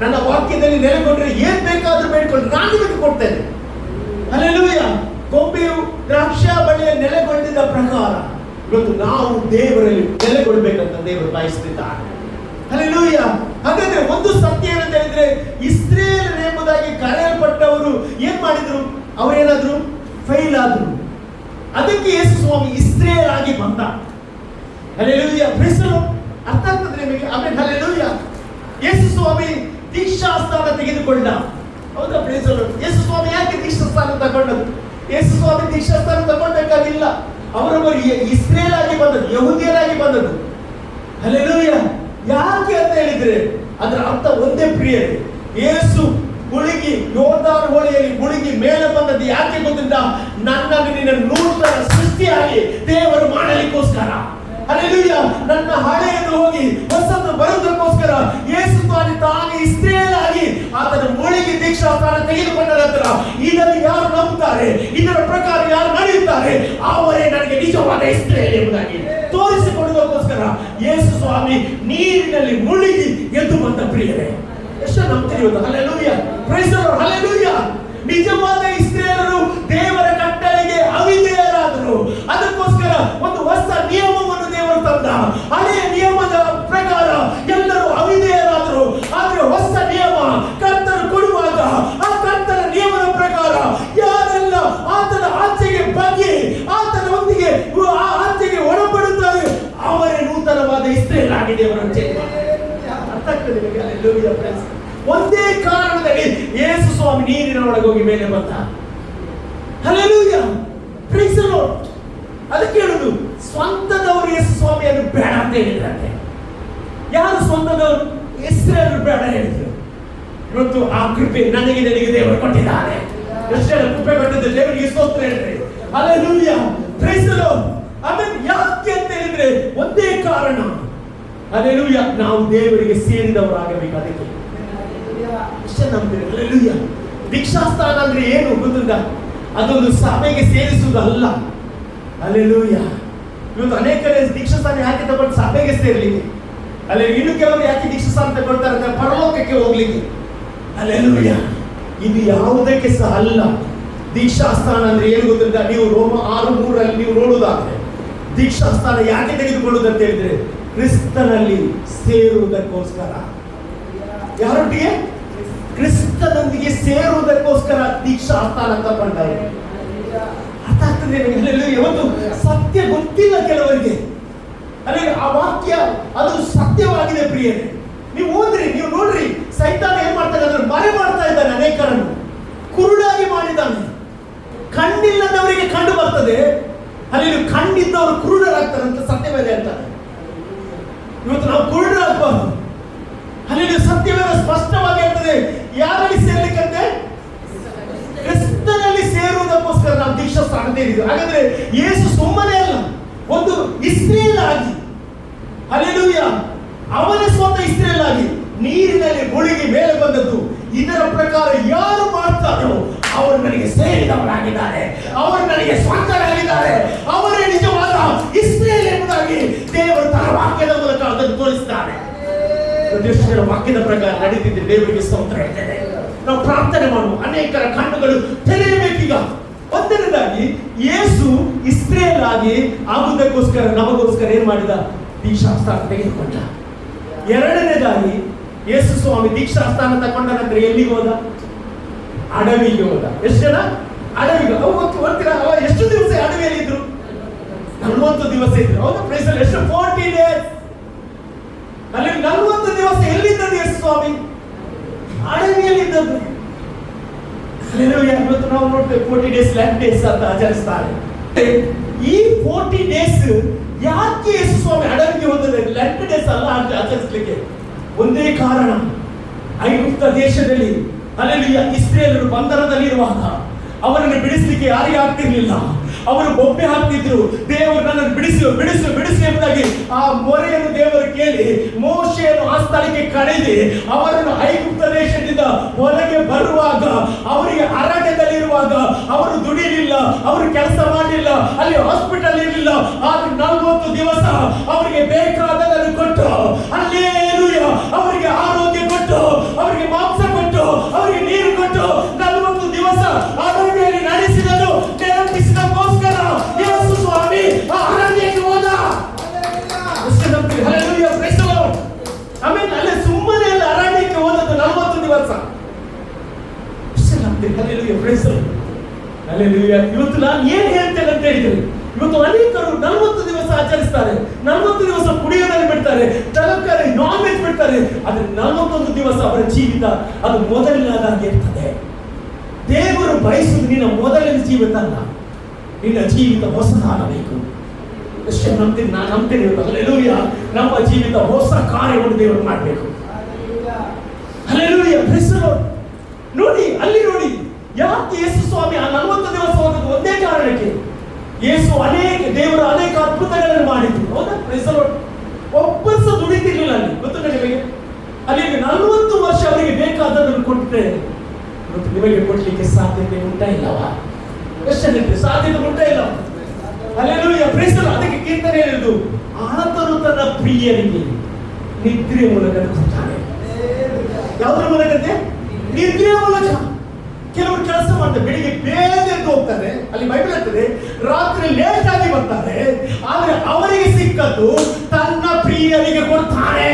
ನನ್ನ ವಾಕ್ಯದಲ್ಲಿ ನೆಲೆಗೊಂಡ್ರೆ ಏನ್ ಬೇಕಾದ್ರೂ ಬೇಡ್ಕೊಂಡ್ರೆ ನಾನು ನಿಮಗೆ ಕೊಡ್ತೇನೆ. ಹಲ್ಲೆಲೂಯಾ. ಕೊಂಬೆಯು ದ್ರಾಕ್ಷಾ ಬಳ್ಳಿಯ ನೆಲೆಗೊಂಡಿದ್ದ ಪ್ರಕಾರ ಇವತ್ತು ನಾವು ದೇವರಲ್ಲಿ ನೆಲೆಗೊಳ್ಬೇಕಂತ ದೇವರು ಬಯಸ್ತಿದ್ದಾರೆ. ಹಲ್ಲೆಲೂಯಾ. ಹಾಗಾದ್ರೆ ಒಂದು ಸತ್ಯ ಏನಂತ ಹೇಳಿದ್ರೆ, ಇಸ್ರೇಲ್ ಎಂಬುದಾಗಿ ಕರೆಯಲ್ಪಟ್ಟವರು ಏನ್ ಮಾಡಿದ್ರು? ಅವರೇನಾದ್ರು ಫೈಲ್ ಆದ್ರು. ಅದಕ್ಕೆ ಯೇಸು ಸ್ವಾಮಿ ಇಸ್ರೇಲ್ ಆಗಿ ಬಂದ. ಹಲ್ಲೆಲೂಯಾ. Praise the lord. ಅರ್ಥ ಆಗ್ತದೆ ನಿಮಗೆ? ಆಮೇಲೆ ಹಲ್ಲೆಲೂಯಾ. ಯೇಸು ಸ್ವಾಮಿ ದೀಕ್ಷಾ ಸ್ಥಾನ ತೆಗೆದುಕೊಂಡ. ಹೌದಾ? Praise the Lord. ಯೇಸು ಸ್ವಾಮಿ ಯಾಕೆ ದೀಕ್ಷಾ ಸ್ಥಾನ ತಗೊಂಡದ್ದು? ಯೇಸು ಸ್ವಾಮಿ ದೀಕ್ಷಾ ಸ್ಥಾನ ತಗೊಳ್ಬೇಕಾಗಿಲ್ಲ. ಅವರೊಬ್ಬರು ಇಸ್ರೇಲ್ ಆಗಿ ಬಂದದ್ದು, ಯಹೂದಿಯರಾಗಿ ಬಂದದ್ದು. ಹಲ್ಲೆಲೂಯಾ. ಯಾಕೆ ಅಂತ ಹೇಳಿದ್ರೆ ಅದರ ಅರ್ಥ ಒಂದೇ, ಪ್ರಿಯರೇ. ಯೇಸು ಮುಳುಗಿ ಯೋರ್ದಾನ್ ಹೊಳೆಯಲ್ಲಿ ಮುಳುಗಿ ಮೇಲೆ ಬಂದದ್ದು ಯಾಕೆ ಗೊತ್ತಿದ್ದ? ನನ್ನನ್ನು ನಿನ್ನ ನೂತನ ಸೃಷ್ಟಿಯಾಗಿ ದೇವರು ಮಾಡಲಿಕ್ಕೋಸ್ಕರ. ಹಲ್ಲೆಲೂಯಾ. ನನ್ನ ಹಳೆಯನ್ನು ಹೋಗಿ ಹೊಸದು ಬರುವುದಕ್ಕೋಸ್ಕರ ಯೇಸು ತಾನೇ ಇಸ್ರೇಲ್ ಆಗಿ ಆತನ ಮುಳುಗಿ ದೀಕ್ಷಾ ಸ್ಥಾನ ತೆಗೆದುಕೊಂಡ ನಂತರ ಇದನ್ನು ಯಾರು ನಂಬುತ್ತಾರೆ, ಇದರ ಪ್ರಕಾರ ಯಾರು ನಡೆಯುತ್ತಾರೆ, ಅವರೇ ನನಗೆ ನಿಜವಾದ ಇಸ್ರೇಲ್ ಎಂಬುದಾಗಿ ತೋರಿಸಿಕೊಡುವುದಕ್ಕೋಸ್ಕರ ಯೇಸು ಸ್ವಾಮಿ ನೀರಿನಲ್ಲಿ ಮುಳುಗಿ ಎದ್ದು ಬಂದ. ಪ್ರಿಯರೇ, ಎಷ್ಟು ನಂಬ್ತೀರಿ ಇವತ್ತು? Hallelujah. Praise the lord. Hallelujah. ನಿಜವಾದ ಇಸ್ರೇಲರು ದೇವರ ಕಟ್ಟಳೆಗೆ ಅವಿಧೇಯರಾದರು. ಅದಕ್ಕೋಸ್ಕರ ಒಂದು ಹೊಸ ನಿಯಮವನ್ನು ದೇವರು ತಂದ. ಹಳೆಯ ನಿಯಮದ ಪ್ರಕಾರ ಎಲ್ಲರೂ ಅವಿಧೇಯರಾದರು. ಆದ್ರೆ ಹೊಸ ನಿಯಮ ಕರ್ತರು ಕೊಡುವಾಗ ಆ ಕರ್ತನ ನಿಯಮದ ಪ್ರಕಾರ ಯಾರೆಲ್ಲ ಆತನ ಆಚೆಗೆ ಬಗ್ಗೆ ಆತನೊಂದಿಗೆ ಆ ಆಚೆಗೆ ಒಳಪಡುತ್ತಾರೆ ಅವರೇ ನೂತನವಾದ ಇಸ್ರೇಲ್ ಆಗಿ ದೇವರನ್ನು ಚೇಂಜ್ ಮಾಡ್ತಾರೆ. ಅರ್ಥ ಆಗ್ತದೆ ನಿಮಗೆ? ಹಲ್ಲೆಲೂಯಾ. ಫ್ರೆಂಡ್ಸ್, ಒಂದೇ ಕಾರಣದಲ್ಲಿ ಯೇಸು ಸ್ವಾಮಿ ನೀರಿನ ಒಳಗೆ ಹೋಗಿ ಮೇಲೆ ಬಂದ. ಹಲ್ಲೆಲೂಯಾ. Praise the lord. ಅದಕ್ಕೆ ಹೇಳುದು, ಸ್ವಂತದವರು ಯೇಸು ಸ್ವಾಮಿಯನ್ನು ಬೇಡ ಅಂತ ಹೇಳಿದ್ರಂತೆ. ಯಾರು ಸ್ವಂತದವರು? ಇಸ್ರೇಲರು ಬೇಡ ಹೇಳಿದ್ರು. ಇವತ್ತು ಆ ಕೃಪೆ ನನಗೆ ದೇವರು ಕೊಟ್ಟಿದ್ದಾರೆ. ಎಷ್ಟು ಕೃಪೆ ಕೊಟ್ಟಿದ್ದ ದೇವರಿಗೆ ಸ್ತೋತ್ರ ಹೇಳ್ರಿ. ಹಲ್ಲೆಲೂಯಾ. Praise the lord. ಆಮೇಲೆ ಯಾಕೆ ಅಂತ ಹೇಳಿದ್ರೆ ಒಂದೇ ಕಾರಣ. ಹಲ್ಲೆಲೂಯಾ. ನಾವು ದೇವರಿಗೆ ಸೇರಿದವರಾಗಬೇಕು. ಅದಕ್ಕೆ ಹಲ್ಲೆಲೂಯಾ. ದೀಕ್ಷಾಸ್ಥಾನ ಅಂದ್ರೆ ಏನು ಗೊತ್ತಿಲ್ಲ? ಅದೊಂದು ಸಭೆಗೆ ಸೇರಿಸುವುದಲ್ಲ. ಹಲ್ಲೆಲೂಯಾ. ಇವತ್ತು ಅನೇಕರ ದೀಕ್ಷಾಸ್ಥಾನ ಯಾಕೆ ತಗೊಂಡು ಸಭೆಗೆ ಸೇರ್ಲಿಕ್ಕೆ, ಅಲ್ಲೇ ಇನ್ನು ಕೆಲವರು ಯಾಕೆ ದೀಕ್ಷಾಸ್ಥಾನ ತಗೊಳ್ತಾರೆ ಅಂದ್ರೆ ಪರಲೋಕಕ್ಕೆ ಹೋಗ್ಲಿಕ್ಕೆ. ಹಲ್ಲೆಲೂಯಾ. ಇದು ಯಾವುದಕ್ಕೆ ಸಹ ಅಲ್ಲ. ದೀಕ್ಷಾಸ್ಥಾನ ಅಂದ್ರೆ ಏನು ಗೊತ್ತಿಲ್ಲ? ನೀವು ರೋಮ 6:3 ನೀವು ನೋಡುವುದಾದ್ರೆ ದೀಕ್ಷಾಸ್ಥಾನ ಯಾಕೆ ತೆಗೆದುಕೊಳ್ಳುವುದು ಅಂತ ಹೇಳಿದ್ರೆ ಕ್ರಿಸ್ತನಲ್ಲಿ ಸೇರುವುದಕ್ಕೋಸ್ಕರ. ಯಾರೊಟ್ಟಿಗೆ? ಕ್ರಿಸ್ತನೊಂದಿಗೆ ಸೇರುವುದಕ್ಕೋಸ್ಕರ ದೀಕ್ಷಾ ಸ್ಥಾನ ತಗೊಂಡಾರೆ. ಅರ್ಥ ಆಗ್ತದೆ? ಇವತ್ತು ಸತ್ಯ ಗೊತ್ತಿಲ್ಲ ಕೆಲವರಿಗೆ. ಅದೇ ಆ ವಾಕ್ಯ ಅದು ಸತ್ಯವಾಗಿದೆ. ಪ್ರಿಯರೇ, ನೀವು ಓದ್ರಿ, ನೀವು ನೋಡ್ರಿ, ಸೈತಾನ ಏನ್ ಮಾಡ್ತಾನೆ ಅಂದ್ರೆ ಮರೆ ಮಾಡ್ತಾ ಇದ್ದಾನೆ. ಅನೇಕರನ್ನು ಕುರುಡಾಗಿ ಮಾಡಿದ್ದಾನೆ. ಕಣ್ಣಿಲ್ಲದವರಿಗೆ ಕಂಡು ಬರ್ತದೆ, ಅಲ್ಲಿ ಕಣ್ಣಿದ್ದವರು ಕುರುಡರಾಗ್ತಾರೆ ಅಂತ ಸತ್ಯವೇದ ಹೇಳ್ತಾರೆ. ಇವತ್ತು ನಾವು ಕುರುಡರಾಗಬಾರ್ದು. ಅಲ್ಲಿ ಸತ್ಯವೇದ ಸ್ಪಷ್ಟವಾಗಿ ಹೇಳ್ತದೆ. ಯಾರಲ್ಲಿ ಸೇರ್ಲಿಕ್ಕಂತೆ? ಕ್ರಿಸ್ತನಲ್ಲಿ ಸೇರುವುದಕ್ಕೋಸ್ಕರ ನಾವು ದೀಕ್ಷಾ ಸ್ಥಾನ ತೆಗೆದಿದ್ದು. ಹಾಗಾದ್ರೆ ಯೇಸು ಸುಮ್ಮನೆ ಅಲ್ಲ, ಒಂದು ಇಸ್ರೇಲ್ ಆಗಿ, ಹಲ್ಲೆಲೂಯಾ, ಅವನೇ ಸ್ವತಃ ಇಸ್ರೇಲ್ ಆಗಿ ನೀರಿನಲ್ಲಿ ಮುಳುಗಿ ಮೇಲೆ ಬಂದದ್ದು. ಇದರ ಪ್ರಕಾರ ಯಾರು ಮಾಡ್ತಾರೋ ಅವರು ನನಗೆ ಸೇರಿದವರಾಗಿದ್ದಾರೆ, ಅವರು ನನಗೆ ಸ್ವಂತರಾಗಿದ್ದಾರೆ, ಅವರೇ ನಿಜವಾದ ಇಸ್ರೇಲ್ ಎಂಬುದಾಗಿ ದೇವರು ತನ್ನ ವಾಕ್ಯದ ಮೂಲಕ ಅದನ್ನು ತೋರಿಸಿದ್ದಾರೆ. ವಾಕ್ಯದ ಪ್ರಕಾರ ನಡೀತಿದ್ದೆ. ದೇವರಿಗೆ ಸ್ತೋತ್ರ ಹೇಳ್ತೇನೆ. ನಾವು ಪ್ರಾರ್ಥನೆ ಮಾಡುವ ಅನೇಕರ ಕಣ್ಣುಗಳು ತೆರೆಯಬೇಕೀಗ. ಒಂದನೇದಾಗಿ ಯೇಸು ಇಸ್ರೇಲ್ ಆಗಿ ಆಗುವುದಕ್ಕೋಸ್ಕರ ನಮಗೋಸ್ಕರ ಏನ್ ಮಾಡಿದ? ದೀಕ್ಷಾಸ್ಥಾನ ತೆಗೆದುಕೊಂಡ. ಎರಡನೇದಾಗಿ ಯೇಸು ಸ್ವಾಮಿ ದೀಕ್ಷಾಸ್ಥಾನ ತಗೊಂಡ ನಂತರ ಎಲ್ಲಿಗೆ ಹೋದ? ಅಡವಿಗೆ ಹೋದ. ಎಷ್ಟು ಜನ ಅಡವಿಗೆ? ಗೊತ್ತಿಲ್ಲ ಅವ ಎಷ್ಟು ದಿವಸ ಅಡವಿಯಲ್ಲಿ ಇದ್ರು? 40 ದಿವಸ ಇದ್ರು. ಹೌದಾ? ಪ್ರೈಸ್ ಅಲ್ಲಿ ಎಷ್ಟು? 40 ಡೇಸ್. ಅಲ್ಲಿ 40 ದಿವಸ ಎಲ್ಲಿದ್ದದ್ದು ಯೇಸು ಸ್ವಾಮಿ? ಅಡವಿಯಲ್ಲಿ ಇದ್ದದ್ದು. ಇವತ್ತು ನಾವು ನೋಡ್ತೇವೆ 40 ಡೇಸ್ ಲೆಂಟ್ ಡೇಸ್ ಅಂತ ಆಚರಿಸ್ತಾರೆ. ಈ 40 ಡೇಸ್ ಯಾಕೆ ಯೇಸು ಸ್ವಾಮಿ ಅಡವಿಗೆ ಹೋದರೆ? ಲೆಂಟ್ ಡೇಸ್ ಅಲ್ಲ ಆಚರಿಸಲಿಕ್ಕೆ. ಒಂದೇ ಕಾರಣ, ಐಗುಪ್ತ ದೇಶದಲ್ಲಿ ಹಲ್ಲೆಲೂಯಾ ಇಸ್ರೇಲರು ಬಂಧನದಲ್ಲಿರುವಾಗ ಅವರನ್ನು ಬಿಡಿಸಲಿಕ್ಕೆ ಯಾರಿಗೆ ಆಗ್ತಿರ್ಲಿಲ್ಲ. ಅವರು ಬೊಬ್ಬೆ ಹಾಕ್ತಿದ್ರು, ದೇವರು ನನ್ನನ್ನು ಬಿಡಿಸು ಬಿಡಿಸು ಬಿಡಿಸು ಎಂಬುದಾಗಿ ಆ ಮೊರೆಯನ್ನು ದೇವರು ಕೇಳಿ ಮೋಶೆಯನ್ನು ಆ ಸ್ಥಳಕ್ಕೆ ಕರೆದಿ ಅವರನ್ನು ಐಗುಪ್ತ ದೇಶದಿಂದ ಹೊರಗೆ ಬರುವಾಗ, ಅವರಿಗೆ ಅರಣ್ಯದಲ್ಲಿರುವಾಗ ಅವರು ದುಡಿಲಿಲ್ಲ, ಅವರು ಕೆಲಸ ಮಾಡಲಿಲ್ಲ, ಅಲ್ಲಿ ಹಾಸ್ಪಿಟಲ್ ಇರಲಿಲ್ಲ. ಆದ್ರೆ 40 ದಿವಸ ಅವರಿಗೆ ಬೇಕಾದದನ್ನು ಕೊಟ್ಟು, ಹಲ್ಲೆಲೂಯಾ, ಅವರಿಗೆ ಆರೋಗ್ಯ ಕೊಟ್ಟು, ಅವರಿಗೆ ಮಾಂಸ ಕೊಟ್ಟು, ಅವರಿಗೆ ನೀರು ಕೊಟ್ಟು 40 ದಿವಸ ಅರಣ್ಯದಲ್ಲಿ ನಡೆಸಿದನು. ನೆನಪಿಸಿದಕ್ಕೋಸ್ಕರ ಯೇಸು ಸ್ವಾಮಿ ಆ ಅರಣ್ಯಕ್ಕೆ ಹೋದ. Hallelujah, praise the lord. ಆಮೇಲೆ ಅಲ್ಲೇ ಸುಮ್ಮನೆ ಅಲ್ಲ ಅರಣ್ಯಕ್ಕೆ ಹೋದದ್ದು 40 ದಿವಸ. Hallelujah, praise the lord. Hallelujah. ಇವತ್ತು ನಾನು ಏನ್ ಹೇಳ್ತೇನೆ ಅಂತ ಹೇಳಿದ್ರೆ, ಇವತ್ತು ಅನೇಕರು 40 ದಿವಸ ಆಚರಿಸ್ತಾರೆ, 40 ದಿವಸ ಕುಡಿಯೋದಲ್ಲಿ ಬಿಡ್ತಾರೆ, ತರಕಾರಿ ನಾನ್ ವೆಜ್ ಬಿಡ್ತಾರೆ. ಆದ್ರೆ 41 ದಿವಸ ಅವರ ಜೀವಿತ ಅದು ಮೊದಲಿನದಾಗಿ ಇರ್ತದೆ. ದೇವರು ಬಯಸುವುದು ನಿನ್ನ ಮೊದಲನೇ ಜೀವಿತ ಅಲ್ಲ, ನಿನ್ನ ಜೀವಿತ ಹೊಸದಾಗಬೇಕು. ಎಷ್ಟು ನಂಬ್ತೀನಿ, ನಾನು ನಂಬ್ತೇನೆ. ಹಲ್ಲೆಲೂಯಾ, ನಮ್ಮ ಜೀವಿತ ಹೊಸ ಕಾರ್ಯವನ್ನು ದೇವರು ಮಾಡಬೇಕು. Hallelujah, praise the lord. ನೋಡಿ ಅಲ್ಲಿ ನೋಡಿ, ಯಾಕೆ ಯೇಸು ಸ್ವಾಮಿ ಆ 40 ದಿವಸ ಹೋದದ್ದು ಒಂದೇ ಕಾರಣಕ್ಕೆ. ಯೇಸು ದೇವರು ಅನೇಕ ಅದ್ಭುತಗಳನ್ನು ಮಾಡಿದ್ರು. ಹೌದಾ, ಪ್ರೈಸ್ ದಿ ಲಾರ್ಡ್. ಒಬ್ಬರು ಸಹ ದುಡಿತಿರ್ಲಿಲ್ಲ ಅಲ್ಲಿ, ಗೊತ್ತುಂಟ ನಿಮಗೆ. ಅಲ್ಲಿ 40 ವರ್ಷ ಅವರಿಗೆ ಬೇಕಾದದನ್ನು ಕೊಟ್ಟರೆ ಮತ್ತು ನಿಮಗೆ ಕೊಡ್ಲಿಕ್ಕೆ ಸಾಧ್ಯತೆ ಉಂಟಾ ಇಲ್ಲವಾ? ಎಷ್ಟು ಸಾಧ್ಯತೆ ಉಂಟಾ ಇಲ್ಲ? Hallelujah, praise the lord. ಅದಕ್ಕೆ ಕೀರ್ತನೆ ಹೇಳಿದ್ದು, ಆತನು ತನ್ನ ಪ್ರಿಯರಿಗೆ ನಿದ್ರೆ ಮೂಲಕ ಕೊಡ್ತಾನೆ. ಯಾವುದ್ರ ಮೂಲಕ? ನಿದ್ರೆ ಮೂಲಕ. ಕೆಲವರು ಕೆಲಸ ಮಾಡ್ತಾರೆ, ಬೆಳಿಗ್ಗೆ ಬೇಗ ಎದ್ದು ಹೋಗ್ತಾರೆ, ಅಲ್ಲಿ ಬೈಬಲ್ ಹೇಳ್ತದೆ, ರಾತ್ರಿ ಲೇಟ್ ಆಗಿ ಬರ್ತಾರೆ, ಆದ್ರೆ ಅವರಿಗೆ ಸಿಕ್ಕದ್ದು ತನ್ನ ಪ್ರಿಯರಿಗೆ ಕೊಡ್ತಾನೆ.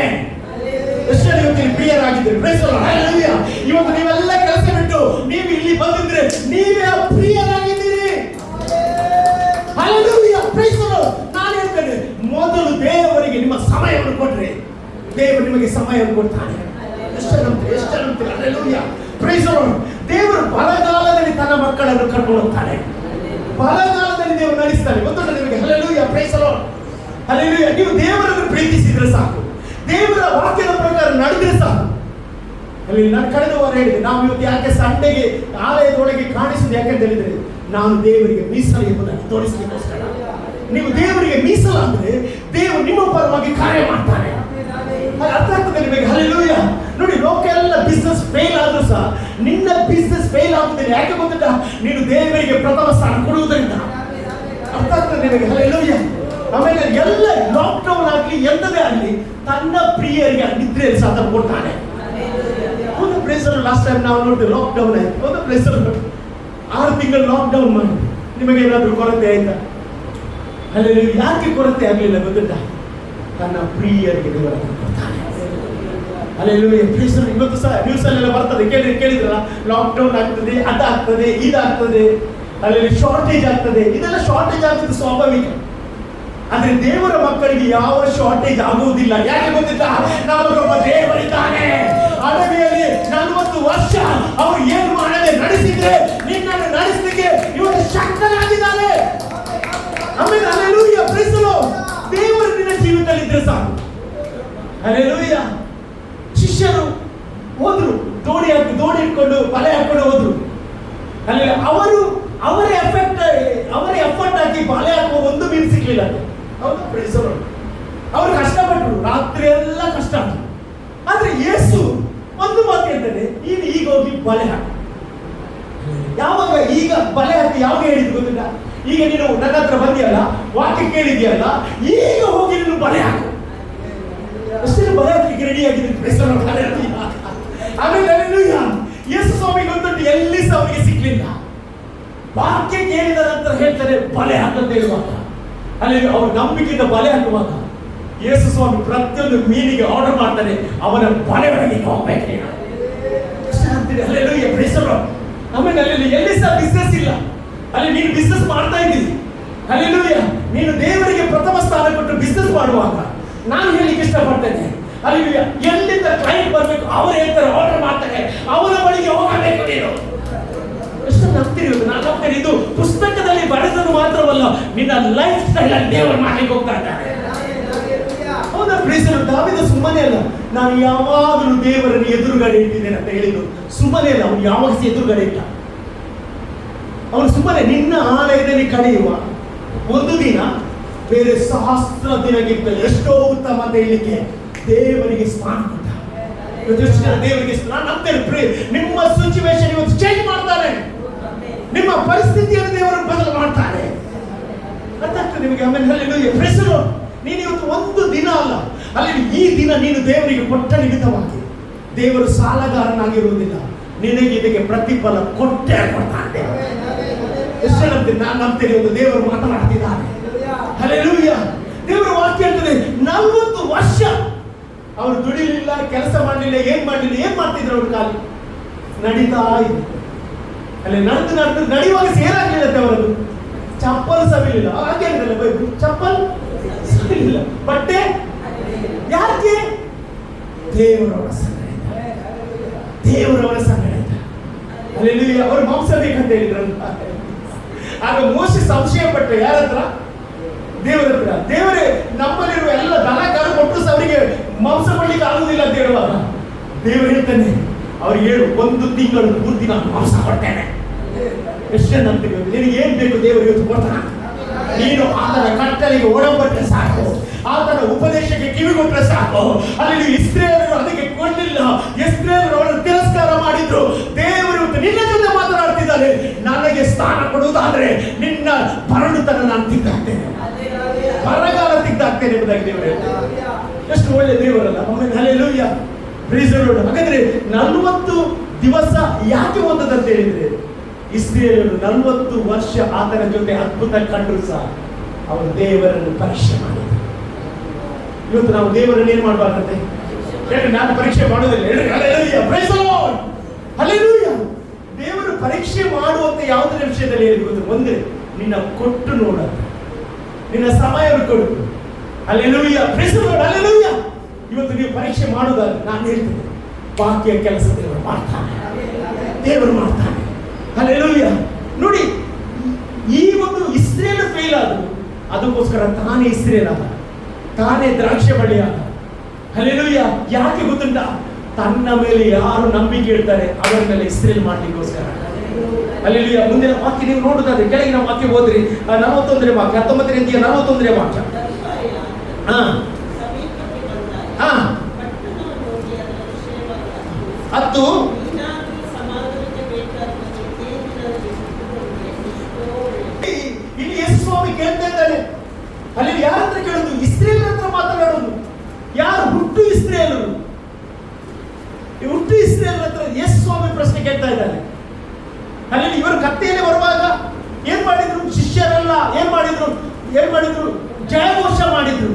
ಎಷ್ಟು ಇವತ್ತು ಪ್ರಿಯರಾಗಿದ್ದೀರಿ? Praise the lord. ಹಲ್ಲೆಲೂಯಾ. ಇವತ್ತು ನೀವೆಲ್ಲ ಕೆಲಸ ಬಿಟ್ಟು ನೀವು ಇಲ್ಲಿ ಬಂದಿದ್ರೆ ನೀವೇ ಪ್ರಿಯರಾಗಿದ್ದೀರಿ. Hallelujah, praise the Lord. ನಾನು ಹೇಳ್ತೇನೆ, ಮೊದಲು ದೇವರಿಗೆ ನಿಮ್ಮ ಸಮಯವನ್ನು ಕೊಟ್ರೆ ದೇವರು ನಿಮಗೆ ಸಮಯವನ್ನು ಕೊಡ್ತಾನೆ. ಎಷ್ಟು ನಂಬ್ತೀರಿ? Hallelujah, praise the Lord. ದೇವರು ಬಲಗಾಲದಲ್ಲಿ ತನ್ನ ಮಕ್ಕಳನ್ನು ಕರ್ಕೊಂಡು ಹೋಗ್ತಾನೆ, ಬಲಗಾಲದಲ್ಲಿ ದೇವರು ನಡೆಸ್ತಾನೆ. ಗೊತ್ತುಂಟ ನಿಮಗೆ? Hallelujah, praise the lord. Hallelujah. ನೀವು ದೇವರನ್ನು ಪ್ರೀತಿಸಿದ್ರೆ ಸಾಕು, ದೇವರ ವಾಕ್ಯದ ಪ್ರಕಾರ ನಡೆದ್ರೆ ಸಾಕು. ಅಲ್ಲಿ ನಾನು ಕಳೆದ ವಾರ ಹೇಳಿದೆ, ನಾವು ಇವತ್ತು ಯಾಕೆ ಸಂಡೆಗೆ ಆಲಯದೊಳಗೆ ಕಾಣಿಸುವುದು ಯಾಕಂತ ಹೇಳಿದ್ರೆ, ನಾನು ದೇವರಿಗೆ ಮೀಸಲು ಎಂಬುದಾಗಿ ತೋರಿಸಲಿಕ್ಕೋಸ್ಕರ. ನೀವು ದೇವರಿಗೆ ಮೀಸಲಾದ್ರೆ ದೇವರು ನಿಮ್ಮ ಪರವಾಗಿ ಕಾರ್ಯ ಮಾಡ್ತಾನೆ. ಅರ್ಥ ಆಗ್ತದೆ ನಿಮಗೆ? ಹಲ್ಲೆಲೂಯಾ. ನೋಡಿ, ಲೋಕ ಎಲ್ಲ ಬಿಸ್ನೆಸ್ ಫೇಲ್ ಆದ್ರೂ ಸಹ ನಿನ್ನ ಬಿಸ್ನೆಸ್ ಫೇಲ್ ಆಗುದಿಲ್ಲ. ಯಾಕೆ ಗೊತ್ತಿಲ್ಲ? ನೀನು ದೇವರಿಗೆ ಪ್ರಥಮ ಸ್ಥಾನ ಕೊಡುವುದರಿಂದ. ಅರ್ಥ ಆಗ್ತದೆ ನಿಮಗೆ? ಹಲ್ಲೆಲೂಯಾ. ಆಮೇಲೆ ಎಲ್ಲ ಲಾಕ್ಡೌನ್ ಆಗಲಿ ಎಂತದೇ ಆಗಲಿ ತನ್ನ ಪ್ರಿಯರಿಗೆ ನಿದ್ರೆಯಲ್ಲಿ ಸಾಧನ ಕೊಡ್ತಾನೆ. ಒಂದು ಪ್ಲೇಸ್ ಲಾಸ್ಟ್ ಟೈಮ್ ನಾವು ನೋಡಿದ್ವಿ, ಲಾಕ್ಡೌನ್ ಆಯ್ತು. ಒಂದು ಪ್ಲೇಸ್ 6 ತಿಂಗಳು ಲಾಕ್ಡೌನ್ ಮಾಡಿ ನಿಮಗೆ ಏನಾದರೂ ಕೊರತೆ ಆಯ್ತಾ? ಅಲ್ಲಿ ಯಾಕೆ ಕೊರತೆ ಆಗಲಿಲ್ಲ ಗೊತ್ತಿಲ್ಲ? ತನ್ನ ಪ್ರಿಯರಿಗೆ ದೇವರನ್ನು ಕೊಡ್ತಾನೆ. Hallelujah, please. ಇವತ್ತು ಸಹ ನ್ಯೂಸ್ ಅಲ್ಲೆಲ್ಲ ಬರ್ತದೆ, ಕೇಳಿದ್ರಲ್ಲ, ಲಾಕ್ಡೌನ್ ಆಗ್ತದೆ, ಅದಾಗ್ತದೆ, ಇದಾಗ್ತದೆ, ಅಲ್ಲಿ ಶಾರ್ಟೇಜ್ ಆಗ್ತದೆ. ಇದೆಲ್ಲ ಶಾರ್ಟೇಜ್ ಆಗ್ತದೆ ಸ್ವಾಭಾವಿಕ. ಆದ್ರೆ ದೇವರ ಮಕ್ಕಳಿಗೆ ಯಾವ ಶಾರ್ಟೇಜ್ ಆಗುವುದಿಲ್ಲ. ಯಾಕೆ ಗೊತ್ತಿಲ್ಲ? ನಮಗೊಬ್ಬ ದೇವರಿದ್ದಾನೆ. ಅಡವಿಯಲ್ಲಿ 40 ವರ್ಷ ಅವರು ಏನು ಮಾಡದೆ ನಡೆಸಿದ್ರೆ ನಿನ್ನನ್ನು ನಡೆಸಲಿಕ್ಕೆ ಇವರು ಶಕ್ತನಾಗಿದ್ದಾನೆ. ಆಮೇಲೆ ಹಲ್ಲೆಲೂಯಾ, ಪ್ರೈಸ್ ದಿ ಲಾರ್ಡ್. ದೇವರು ನಿನ್ನ ಜೀವಿತದಲ್ಲಿ ಇದ್ರೆ ಸಾಕು. ಹಲ್ಲೆಲೂಯಾ. ಶಿಷ್ಯರು ಹೋದ್ರು, ದೋಣಿ ಇಟ್ಕೊಂಡು ಬಲೆ ಹಾಕೊಂಡು ಹೋದ್ರು. ಅಲ್ಲಿ ಅವರ ಎಫರ್ಟ್ ಹಾಕಿ ಬಲೆ ಹಾಕುವ ಒಂದು ಮೀನು ಸಿಗ್ಲಿಲ್ಲ. ಹೌದಾ, ಪ್ರೈಸ್ ದಿ ಲಾರ್ಡ್. ಅವರು ಕಷ್ಟಪಟ್ಟರು, ರಾತ್ರಿ ಎಲ್ಲ ಕಷ್ಟ. ಆದ್ರೆ ಯೇಸು ಒಂದು ಮಾತು ಹೇಳ್ತಾನೆ, ಈಗ ಹೋಗಿ ಬಲೆ ಹಾಕಿ. ಯಾವಾಗ ಈಗ ಬಲೆ ಹಾಕಿ ಯಾವಾಗ ಹೇಳಿದ್ರು ಗೊತ್ತಿಲ್ಲ? ಈಗ ನೀನು ನನ್ನ ಹತ್ರ ಬಂದಿಯಲ್ಲ, ವಾಕ್ಯ ಕೇಳಿದ್ಯಲ್ಲ, ಈಗ ಹೋಗಿ ನೀನು ಬಲೆ ಹಾಕು. ಅಷ್ಟೇ ಬಲೆ ಹಾಕಲಿಕ್ಕೆ ರೆಡಿ ಆಗಿದ್ದೀನಿ. Praise the lord. ಆಮೇಲೆ ಹಲ್ಲೆಲೂಯಾ, ಯೇಸು ಸ್ವಾಮಿ ಗೊತ್ತುಂಟು, ಎಲ್ಲಿ ಸಹ ಅವರಿಗೆ ಸಿಗ್ಲಿಲ್ಲ. ವಾಕ್ಯ ಕೇಳಿದ ನಂತರ ಹೇಳ್ತಾರೆ ಬಲೆ ಹಾಕಂತ ಹೇಳುವಾಗ, ಅಲ್ಲಿ ಅವ್ರ ನಂಬಿಕೆಯಿಂದ ಬಲೆ ಹಾಕುವಾಗ ಯೇಸು ಸ್ವಾಮಿ ಪ್ರತಿಯೊಂದು ಮೀನಿಗೆ ಆರ್ಡರ್ ಮಾಡ್ತಾನೆ, ಅವನ ಬಲೆ ಒಳಗೆ ಹೋಗ್ಬೇಕು. Hallelujah, praise the lord. ಆಮೇಲೆ ಅಲ್ಲಿ ಎಲ್ಲಿ ಸಹ ಬಿಸ್ನೆಸ್ ಇಲ್ಲ, ಅಲ್ಲಿ ನೀನು ಬಿಸ್ನೆಸ್ ಮಾಡ್ತಾ ಇದ್ದೀರಿ. ಹಲ್ಲೆಲೂಯಾ. ನೀನು ದೇವರಿಗೆ ಪ್ರಥಮ ಸ್ಥಾನ ಕೊಟ್ಟು ಬಿಸ್ನೆಸ್ ಮಾಡುವಾಗ ನಾನು ಹೇಳಿಕ್ಕೆ ಇಷ್ಟಪಡ್ತೇನೆ, ಅಲ್ಲಿ ಎಲ್ಲಿಂದ ಕ್ಲೈಂಟ್ ಬರಬೇಕು ಅವರು ಹೇಳ್ತಾರೆ, ಆರ್ಡರ್ ಮಾಡ್ತಾರೆ, ಅವರ ಬಳಿಗೆ ಹೋಗಬೇಕು ನೀನು. ಎಷ್ಟು ನಂಬ್ತೀರಿ? ನಾನು ನಂಬ್ತೇನೆ, ಇದು ಪುಸ್ತಕದಲ್ಲಿ ಬರೆದದ್ದು ಮಾತ್ರವಲ್ಲ, ನಿನ್ನ ಲೈಫ್ ಸ್ಟೈಲ್ ಅಲ್ಲಿ ದೇವರು ಮಾಡ್ಲಿಕ್ಕೆ ಹೋಗ್ತಾ ಇದ್ದಾರೆ. ಹೌದಾ, ಪ್ರೀಸ್ ದಿ ಲಾರ್ಡ್. ದಾವೀದ ಸುಮ್ಮನೆ ಅಲ್ಲ, ನಾನು ಯಾವಾಗಲೂ ದೇವರನ್ನು ಎದುರುಗಡೆ ಇಟ್ಟಿದ್ದೇನೆ ಅಂತ ಹೇಳಿದ್ರು. ಸುಮ್ಮನೆ ಅಲ್ಲ, ಅವನು ಯಾವಾಗ ಎದುರುಗಡೆ ಇಟ್ಟ. ಅವನು ಸುಮ್ಮನೆ ನಿನ್ನ ಆಲಯದಲ್ಲಿ ಕಳೆಯುವ ಒಂದು ದಿನ ಬೇರೆ ಸಹಸ್ರ ದಿನಕ್ಕಿಂತ ಎಷ್ಟೋ ಉತ್ತಮ ಅಂತ ಹೇಳಲಿಕ್ಕೆ ದೇವರಿಗೆ ಸ್ನಾನ ಕೊಟ್ಟ. ಇವತ್ತು ದೇವರಿಗೆ ಸ್ನಾನ ನಂಬ್ತೇನೆ. ನಿಮ್ಮ ಸಿಚುವೇಶನ್ ಇವತ್ತು ಚೇಂಜ್ ಮಾಡ್ತಾರೆ, ನಿಮ್ಮ ಪರಿಸ್ಥಿತಿಯನ್ನು ದೇವರು ಬದಲು ಮಾಡ್ತಾರೆ. ಅರ್ಥ ಆಗ್ತದೆ ನಿಮಗೆ? ಆಮೇಲೆ ಹೆಸರು ನೀನು ಇವತ್ತು ಒಂದು ದಿನ ಅಲ್ಲ, ಅಲ್ಲಿ ಈ ದಿನ ನೀನು ದೇವರಿಗೆ ಕೊಟ್ಟ ನಿಮಿತ್ತವಾಗಿ ದೇವರು ಸಾಲಗಾರನಾಗಿರುವುದಿಲ್ಲ, ನಿನಗೆ ಇದಕ್ಕೆ ಪ್ರತಿಫಲ ಕೊಟ್ಟೇ ಕೊಡ್ತಾನೆ. ಎಷ್ಟು ನಂಬ್ತೀನಿ? ನಾನು ನಂಬ್ತೇನೆ. ಒಂದು ದೇವರು ಮಾತನಾಡ್ತಿದ್ದಾನೆ. ಹಲ್ಲೆಲೂಯಾ. ದೇವರ ವಾಕ್ಯ ಹೇಳ್ತದೆ 40 ವರ್ಷ ಅವರು ದುಡಿಲಿಲ್ಲ, ಕೆಲಸ ಮಾಡಲಿಲ್ಲ, ಏನ್ ಮಾಡ್ತಿದ್ರು? ಅವ್ರ ಕಾಲಿ ನಡೀತಾ ಇದ್ರು. ಅಲ್ಲಿ ನಡೆದು ನಡೆಯುವಾಗ ಸೇರಾಗ್ಲಿಲ್ಲ ಅವರದ್ದು. ಚಪ್ಪಲ್ ಸವಿಲಿಲ್ಲ. ಹಾಗೆ ಹೇಳಿದ್ರಲ್ಲ ಬೈಬಲ್, ಚಪ್ಪಲ್ ಸವಿಲಿಲ್ಲ, ಬಟ್ಟೆ ಯಾಕೆ? ದೇವರವರ ಸಂಗಡ, ದೇವರವರ ಸಂಗಡ. ಅಲ್ಲಿ ಅವರು ಮಾಂಸ ಬೇಕಂತ ಹೇಳಿದ್ರಲ್ಲ. ಆಗ ಮೋಶೆ ಸಂಶಯ ಪಟ್ಟ ಯಾರ ಹತ್ರ? ದೇವರ ಹತ್ರ. ದೇವರೇ, ನಮ್ಮಲ್ಲಿರುವ ಎಲ್ಲ ದನ ಕಾಲು ಕೊಟ್ಟು ಅವರಿಗೆ ಮಾಂಸ ಕೊಡ್ಲಿಕ್ಕೆ ಆಗುದಿಲ್ಲ ಅಂತ ಹೇಳುವಾಗ ದೇವರು ಹೇಳ್ತಾನೆ ಅವ್ರಿಗೆ ಹೇಳು, 1 ತಿಂಗಳು ಪೂರ್ತಿ ನಾನು ಮಾಂಸ ಕೊಡ್ತೇನೆ. ಎಷ್ಟೇ ನಂಬಿಕೆ? ನಿನಗೆ ಏನ್ ಬೇಕು ದೇವರು ಇವತ್ತು ಕೊಡ್ತಾನ. ನೀನು ಆತನ ಕಟ್ಟಳೆಗೆ ಒಳಪಟ್ಟರೆ ಸಾಕು, ಆತನ ಉಪದೇಶಕ್ಕೆ ಕಿವಿಗೊಟ್ಟರೆ ಸಾಕು. ಅಲ್ಲಿ ಇಸ್ರೇಲರು ಅದಕ್ಕೆ ಕೊಳ್ಳಿಲ್ಲ, ಇಸ್ರೇಲರು ಅವರನ್ನು ತಿರಸ್ಕಾರ ಮಾಡಿದ್ರು. ದೇವರು ನಿನ್ನ ಜೊತೆ ಮಾತನಾಡ್ತಿದ್ದಾರೆ. ನನಗೆ ಸ್ಥಾನ ಕೊಡುವುದಾದ್ರೆ ನಿನ್ನ ಬರಡುತನ ನಾನು ತಿದ್ದಾಕ್ತೇನೆ, ಬರಗಾಲ ತಿದ್ದಾಕ್ತೇನೆ ಎಂಬುದಾಗಿ ದೇವರು ಹೇಳ್ತಾರೆ. ಎಷ್ಟು ಒಳ್ಳೆ ದೇವರಲ್ಲ. Hallelujah, praise the lord. ಹಾಗಾದ್ರೆ 40 ದಿವಸ ಯಾಕೆ ಓದದಂತ ಹೇಳಿದ್ರೆ, ಇಸ್ರೇಲರು 40 ವರ್ಷ ಆತನ ಜೊತೆ ಅದ್ಭುತ ಕಂಡು ಸಹ ಅವರು ದೇವರನ್ನು ಪರೀಕ್ಷೆ ಮಾಡಿದರು. ಇವತ್ತು ನಾವು ದೇವರನ್ನು ಏನ್ ಮಾಡಬಾರ್ದಂತೆ? ನಾನು ಪರೀಕ್ಷೆ ಮಾಡೋದಿಲ್ಲ. Hallelujah, praise the lord, hallelujah. ದೇವರು ಪರೀಕ್ಷೆ ಮಾಡುವಂತ ಯಾವುದರ ವಿಷಯದಲ್ಲಿ ಹೇಳಿದ್ರು? ಒಂದೇ, ನಿನ್ನ ಕೊಟ್ಟು ನೋಡ, ನಿನ್ನ ಸಮಯ ಕೊಡು. Hallelujah, praise the lord, hallelujah. ಇವತ್ತು ನೀವು ಪರೀಕ್ಷೆ ಮಾಡುವುದಾದ್ರೆ ನಾನು ಹೇಳ್ತೇನೆ, ಬಾಕಿಯ ಕೆಲಸ ದೇವರು ಮಾಡ್ತಾನೆ, ದೇವರು ಮಾಡ್ತಾನೆ. ಹಲ್ಲೆಲೂಯಾ. ನೋಡಿ, ಈ ಒಂದು ಇಸ್ರೇಲ್ ಫೇಲ್ ಆದ್ರು, ಅದಕ್ಕೋಸ್ಕರ ತಾನೇ ಇಸ್ರೇಲ್ ಆದ, ತಾನೇ ದ್ರಾಕ್ಷೆ ಬಳ್ಳಿ ಆದ. ಹಲ್ಲೆಲೂಯಾ. ಯಾಕೆ ಗೊತ್ತುಂಟ? ತನ್ನ ಮೇಲೆ ಯಾರು ನಂಬಿಕೆ ಇಡ್ತಾರೆ ಅವರ ಮೇಲೆ ಇಸ್ರೇಲ್ ಮಾಡ್ಲಿಕ್ಕೋಸ್ಕರ. ಹಲ್ಲೆಲೂಯಾ. ಮುಂದಿನ ವಾಕ್ಯ ನೀವು ನೋಡುದಾದ್ರೆ ಕೆಳಗಿನ ವಾಕ್ಯ ಹೋದ್ರಿ, 41ನೇ ವಾಕ್ಯ, 19ನೇ 41ನೇ ವಾಕ್ಯ. ಹತ್ತು ಇಲ್ಲಿ ಯೇಸು ಸ್ವಾಮಿ ಕೇಳ್ತಾ ಇದ್ದಾರೆ. ಅಲ್ಲಿ ಯಾರ ಹತ್ರ ಕೇಳುದು? ಇಸ್ರೇಲ್ ಹತ್ರ ಮಾತನಾಡುದು. ಯಾರು? ಹುಟ್ಟು ಇಸ್ರೇಲರು. ಈ ಹುಟ್ಟು ಇಸ್ರೇಲ್ ಹತ್ರ ಯೇಸು ಸ್ವಾಮಿ ಪ್ರಶ್ನೆ ಕೇಳ್ತಾ ಇದ್ದಾರೆ. ಅಲ್ಲಿ ಇವರು ಕತ್ತೆಯಲ್ಲಿ ಬರುವಾಗ ಏನ್ ಮಾಡಿದ್ರು? ಶಿಷ್ಯರೆಲ್ಲ ಏನ್ ಮಾಡಿದ್ರು? ಜಯಘೋಷ ಮಾಡಿದ್ರು.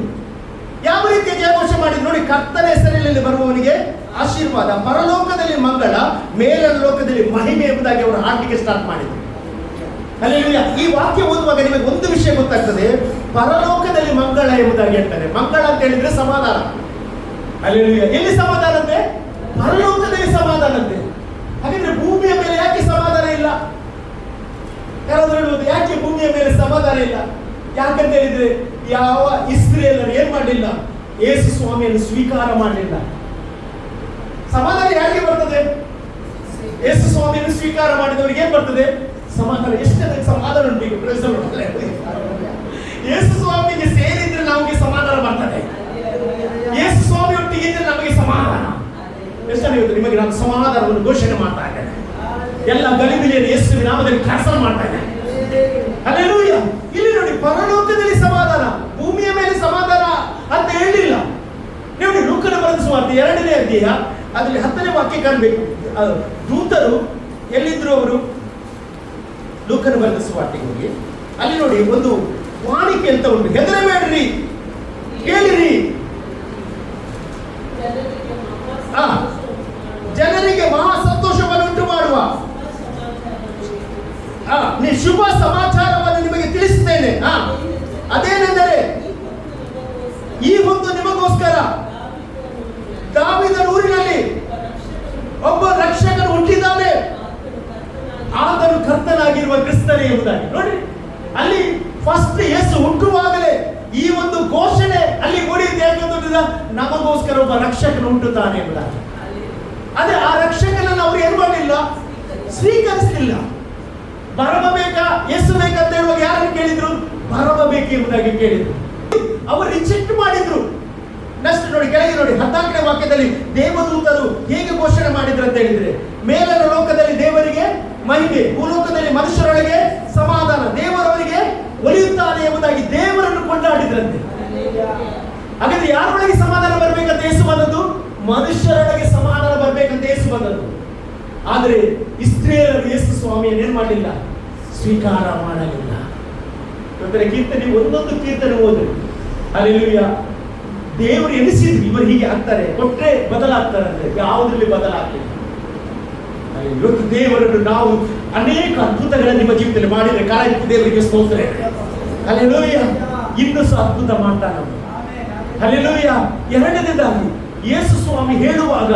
ಯಾವ ರೀತಿಯ ಜಯಘೋಷ ಮಾಡಿದ್ರು ನೋಡಿ. ಕರ್ತನ ಹೆಸರಿನಲ್ಲಿ ಬರುವವನಿಗೆ ಆಶೀರ್ವಾದ, ಪರಲೋಕದಲ್ಲಿ ಮಂಗಳ, ಮೇಲಿನ ಲೋಕದಲ್ಲಿ ಮಹಿಮೆ ಎಂಬುದಾಗಿ ಅವರು ಹಾಡಲಿಕ್ಕೆ ಸ್ಟಾರ್ಟ್ ಮಾಡಿದ್ರು. ಹಲ್ಲೆಲೂಯಾ. ಈ ವಾಕ್ಯ ಓದುವಾಗ ನಿಮಗೆ ಒಂದು ವಿಷಯ ಗೊತ್ತಾಗ್ತದೆ, ಪರಲೋಕದಲ್ಲಿ ಮಂಗಳ ಎಂಬುದಾಗಿ ಹೇಳ್ತಾರೆ. ಮಂಗಳ ಅಂತ ಹೇಳಿದ್ರೆ ಸಮಾಧಾನ. ಹಲ್ಲೆಲೂಯಾ. ಎಲ್ಲಿ ಸಮಾಧಾನ ಅಂತೆ? ಪರಲೋಕದಲ್ಲಿ ಸಮಾಧಾನ ಅಂತೆ. ಹಾಗಾದ್ರೆ ಭೂಮಿಯ ಮೇಲೆ ಯಾಕೆ ಸಮಾಧಾನ ಇಲ್ಲ? ಯಾರಾದ್ರೂ ಹೇಳ್ಬೋದು, ಯಾಕೆ ಭೂಮಿಯ ಮೇಲೆ ಸಮಾಧಾನ ಇಲ್ಲ? ಯಾಕಂತ ಹೇಳಿದ್ರೆ ಯಾವ ಇಸ್ರೇಲರು ಏನ್ ಮಾಡಲಿಲ್ಲ? ಯೇಸು ಸ್ವಾಮಿಯನ್ನು ಸ್ವೀಕಾರ ಮಾಡಲಿಲ್ಲ. ಸಮಾಧಾನ ಯಾಕೆ ಬರ್ತದೆ? ಯೇಸು ಸ್ವಾಮಿಯನ್ನು ಸ್ವೀಕಾರ ಮಾಡಿದವರಿಗೆ ಏನ್ ಬರ್ತದೆ? ಸಮಾಧಾನ. ಎಷ್ಟು ಸಮಾಧಾನ ಉಂಟು? ಯೇಸು ಸ್ವಾಮಿಗೆ ಸೇರಿದ್ರೆ ನಮಗೆ ಸಮಾಧಾನ ಬರ್ತದೆ. ಯೇಸು ಸ್ವಾಮಿ ಒಟ್ಟಿಗೆ ಇದ್ರೆ ನಮಗೆ ಸಮಾಧಾನ. ಎಷ್ಟು ನಿಮಗೆ ನಾನು ಸಮಾಧಾನವನ್ನು ಘೋಷಣೆ ಮಾಡ್ತಾ ಇದ್ದೇನೆ. ಎಲ್ಲ ಗಲಿಬಿಲಿಯನ್ನು ಯೇಸುವಿನ ನಾಮದಲ್ಲಿ ಕ್ಯಾನ್ಸಲ್ ಮಾಡ್ತಾ ಇದ್ದೇನೆ. ಹಲ್ಲೆಲೂಯಾ. ಇಲ್ಲಿ ನೋಡಿ, ಪರಲೋಕದಲ್ಲಿ ಸಮಾಧಾನ, ಭೂಮಿಯ ಮೇಲೆ ಸಮಾಧಾನ ಅಂತ ಹೇಳಿಲ್ಲ. ನೋಡಿ, ಲೂಕನ ಬರೆದ ಸುವಾರ್ತೆ 2ನೇ ಅಧ್ಯಾಯ ಅದರಲ್ಲಿ 10ನೇ ವಾಕ್ಯ ಕಾಣಬೇಕು. ದೂತರು ಎಲ್ಲಿದ್ರು? ಅವರು ಲೂಕನ ಬರೆದ ಸುವಾರ್ತೆಗೆ ಹೋಗಿ ಅಲ್ಲಿ ನೋಡಿ, ಒಂದು ವಾಣಿಕೆ ಅಂತ ಉಂಟು. ಹೆದರಬೇಡ್ರಿ, ಕೇಳಿರಿ, ಜನರಿಗೆ ಮಹಾ ಸಂತೋಷವನ್ನು ಉಂಟು ಮಾಡುವ ಶುಭ ಸಮಾಚಾರವನ್ನು ನಿಮಗೆ ತಿಳಿಸುತ್ತೇನೆ. ಅದೇನೆಂದರೆ, ಈ ಹೊತ್ತು ನಿಮಗೋಸ್ಕರ ದಾವೀದನ ಊರಿನಲ್ಲಿ ಒಬ್ಬ ರಕ್ಷಕನು ಹುಟ್ಟಿದ್ದಾನೆ, ಆತನು ಕರ್ತನಾಗಿರುವ ಕ್ರಿಸ್ತನೇ ಎಂಬುದಾಗಿ. ನೋಡಿ, ಅಲ್ಲಿ ಫಸ್ಟ್ ಯೇಸು ಹುಟ್ಟುವಾಗಲೇ ಈ ಒಂದು ಘೋಷಣೆ ಅಲ್ಲಿ ಮೂಡಿದ್ದು. ಯಾಕೆ? ನಮಗೋಸ್ಕರ ಒಬ್ಬ ರಕ್ಷಕನು ಹುಟ್ಟುತ್ತಾನೆ ಎಂಬುದಾಗಿ. ಅದೇ ಆ ರಕ್ಷಕನನ್ನು ಅವರು ಏನು ಮಾಡಲಿಲ್ಲ? ಸ್ವೀಕರಿಸಲಿಲ್ಲ. ಬರಬೇಕಾ ಯೇಸು ಬೇಕಂತ ಹೇಳುವಾಗ ಯಾರನ್ನು ಕೇಳಿದ್ರು? ಬರಬೇಕು ಎಂಬುದಾಗಿ ಕೇಳಿದ್ರು. ಅವರು ರಿಜೆಕ್ಟ್ ಮಾಡಿದ್ರು. ನೆಕ್ಸ್ಟ್ ನೋಡಿ, ಕೆಳಗೆ ನೋಡಿ 14ನೇ ವಾಕ್ಯದಲ್ಲಿ ದೇವದೂತರು ಹೇಗೆ ಘೋಷಣೆ ಮಾಡಿದ್ರು ಅಂತ ಹೇಳಿದ್ರೆ, ಮೇಲನ ಲೋಕದಲ್ಲಿ ದೇವರಿಗೆ ಮಹಿಮೆ, ಭೂಲೋಕದಲ್ಲಿ ಮನುಷ್ಯರೊಳಗೆ ಸಮಾಧಾನ, ದೇವರವರಿಗೆ ಒಲಿಯುತ್ತಾನೆ ಎಂಬುದಾಗಿ ದೇವರನ್ನು ಕೊಂಡಾಡಿದ್ರಂತೆ. ಹಾಗಾದ್ರೆ ಯಾರೊಳಗೆ ಸಮಾಧಾನ ಬರ್ಬೇಕಂತ ಯೇಸು ಬಂದದ್ದು? ಮನುಷ್ಯರೊಳಗೆ ಸಮಾಧಾನ ಬರ್ಬೇಕಂತ ಯೇಸು ಬಂದದ್ದು. ಆದ್ರೆ ಇಸ್ರೇಲರು ಯೇಸು ಸ್ವಾಮಿಯನ್ನು ಏನ್ ಮಾಡಲಿಲ್ಲ? ಸ್ವೀಕಾರ ಮಾಡಲಿಲ್ಲ. ಇವತ್ತರ ಕೀರ್ತನೆ, ಒಂದೊಂದು ಕೀರ್ತನೆ ಓದ್ರಿ. ಹಲ್ಲೆಲೂಯಾ. ದೇವರು ಎನಿಸಿದ್ರು ಇವರು ಹೀಗೆ ಆಗ್ತಾರೆ, ಕೊಟ್ರೆ ಬದಲಾಗ್ತಾರೆ ಅಂದ್ರೆ ಯಾವುದ್ರಲ್ಲಿ ಬದಲಾಗಲಿಲ್ಲ. ಇವತ್ತು ದೇವರನ್ನು ನಾವು ಅನೇಕ ಅದ್ಭುತಗಳ ನಿಮ್ಮ ಜೀವಿತದಲ್ಲಿ ಮಾಡಿದ್ರೆ ಕಾರಣ ದೇವರಿಗೆ ಸ್ತೋತ್ರ. ಹಲ್ಲೆಲೂಯಾ. ಇನ್ನೂ ಸಹ ಅದ್ಭುತ ಮಾಡ್ತಾನೆ. ಹಲ್ಲೆಲೂಯಾ. ಎರಡನೇದಾಗಿ ಯೇಸು ಸ್ವಾಮಿ ಹೇಳುವಾಗ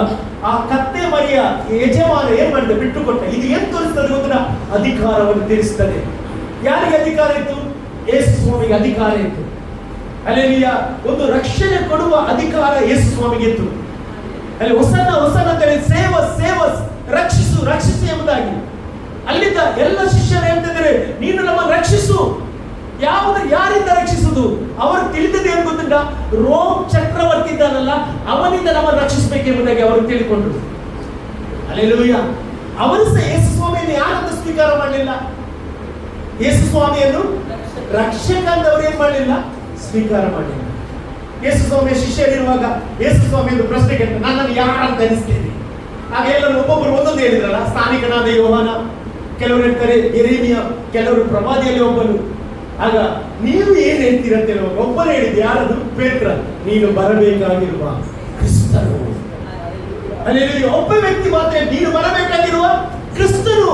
ಆ ಕತ್ತೆ ಮರಿಯ ಯಜಮಾನ ಏನ್ ಮಾಡಿದ? ಬಿಟ್ಟುಕೊಟ್ಟ. ಇದು ಏನ್ ತೋರಿಸ್ತದೆ ಗೊತ್ತಿಲ್ಲ? ಅಧಿಕಾರವನ್ನು ತಿಳಿಸ್ತದೆ. ಯಾರಿಗೆ ಅಧಿಕಾರ ಇತ್ತು? ಯೇಸು ಸ್ವಾಮಿಗೆ ಅಧಿಕಾರ ಇತ್ತು. ಹಲ್ಲೆಲೂಯಾ. ಒಂದು ರಕ್ಷಣೆ ಕೊಡುವ ಅಧಿಕಾರ ಯೇಸು ಸ್ವಾಮಿಗೆ ಇತ್ತು. ಅಲ್ಲಿ ಹೊಸನ ಅಂತೇಳಿ ಸೇವಸ್ ರಕ್ಷಿಸು ರಕ್ಷಿಸು ಎಂಬುದಾಗಿ. ಅಲ್ಲಿದ್ದ ಎಲ್ಲ ಶಿಷ್ಯರು ಹೇಳ್ತಿದ್ದಾರೆ, ನೀನು ನಮ್ಮನ್ನು ರಕ್ಷಿಸು. ಯಾರಿಂದ ರಕ್ಷಿಸುದು? ಅವರು ತಿಳಿದದ್ದು ಏನು ಗೊತ್ತಿಲ್ಲ? ರೋಮ್ ಚಕ್ರವರ್ತಿ ಇದ್ದಾನಲ್ಲ, ಅವನಿಂದ ನಮ್ಮನ್ನು ರಕ್ಷಿಸಬೇಕೆಂಬುದಾಗಿ ಅವರು ತಿಳಿಕೊಂಡ್ರು. ಹಲ್ಲೆಲೂಯಾ. ಅವರು ಸಹ ಯೇಸು ಸ್ವಾಮಿಯನ್ನು ಯಾರಂತ ಸ್ವೀಕಾರ ಮಾಡಲಿಲ್ಲ. ಯೇಸು ಸ್ವಾಮಿಯನ್ನು ರಕ್ಷಕ ಅಂತ ಅವರು ಏನ್ ಮಾಡಲಿಲ್ಲ? ಸ್ವೀಕಾರ ಮಾಡಲಿಲ್ಲ. ಯೇಸು ಸ್ವಾಮಿಯ ಶಿಷ್ಯರಿರುವಾಗ ಯೇಸು ಸ್ವಾಮಿಯನ್ನು ಪ್ರಶ್ನೆ ಕೇಳ್ತಾರೆ, ನನ್ನನ್ನು ಯಾರಂತ ಅನಿಸ್ತೇನೆ? ಆಗ ಎಲ್ಲರೂ ಒಬ್ಬೊಬ್ಬರು ಒಂದೊಂದು ಹೇಳಿದ್ರಲ್ಲ. ಸ್ಥಾನಿಕನಾದ ಯೋಹಾನ, ಕೆಲವರು ಹೇಳ್ತಾರೆ ಯೆರೆಮೀಯ, ಕೆಲವರು ಪ್ರವಾದಿಯಲ್ಲಿ ಒಬ್ಬನು. ಆಗ ನೀವು ಏನ್ ಹೇಳ್ತೀರಂತ ಹೇಳುವಾಗ ಒಬ್ಬರು ಹೇಳಿದ್ದು, ಯಾರದು? ಪೇತ್ರ, ನೀನು ಬರಬೇಕಾಗಿರುವ ಕ್ರಿಸ್ತನು. ಅಲ್ಲಿ ಒಬ್ಬ ವ್ಯಕ್ತಿ ಮಾತ್ರ ನೀನು ಬರಬೇಕಾಗಿರುವ ಕ್ರಿಸ್ತನು,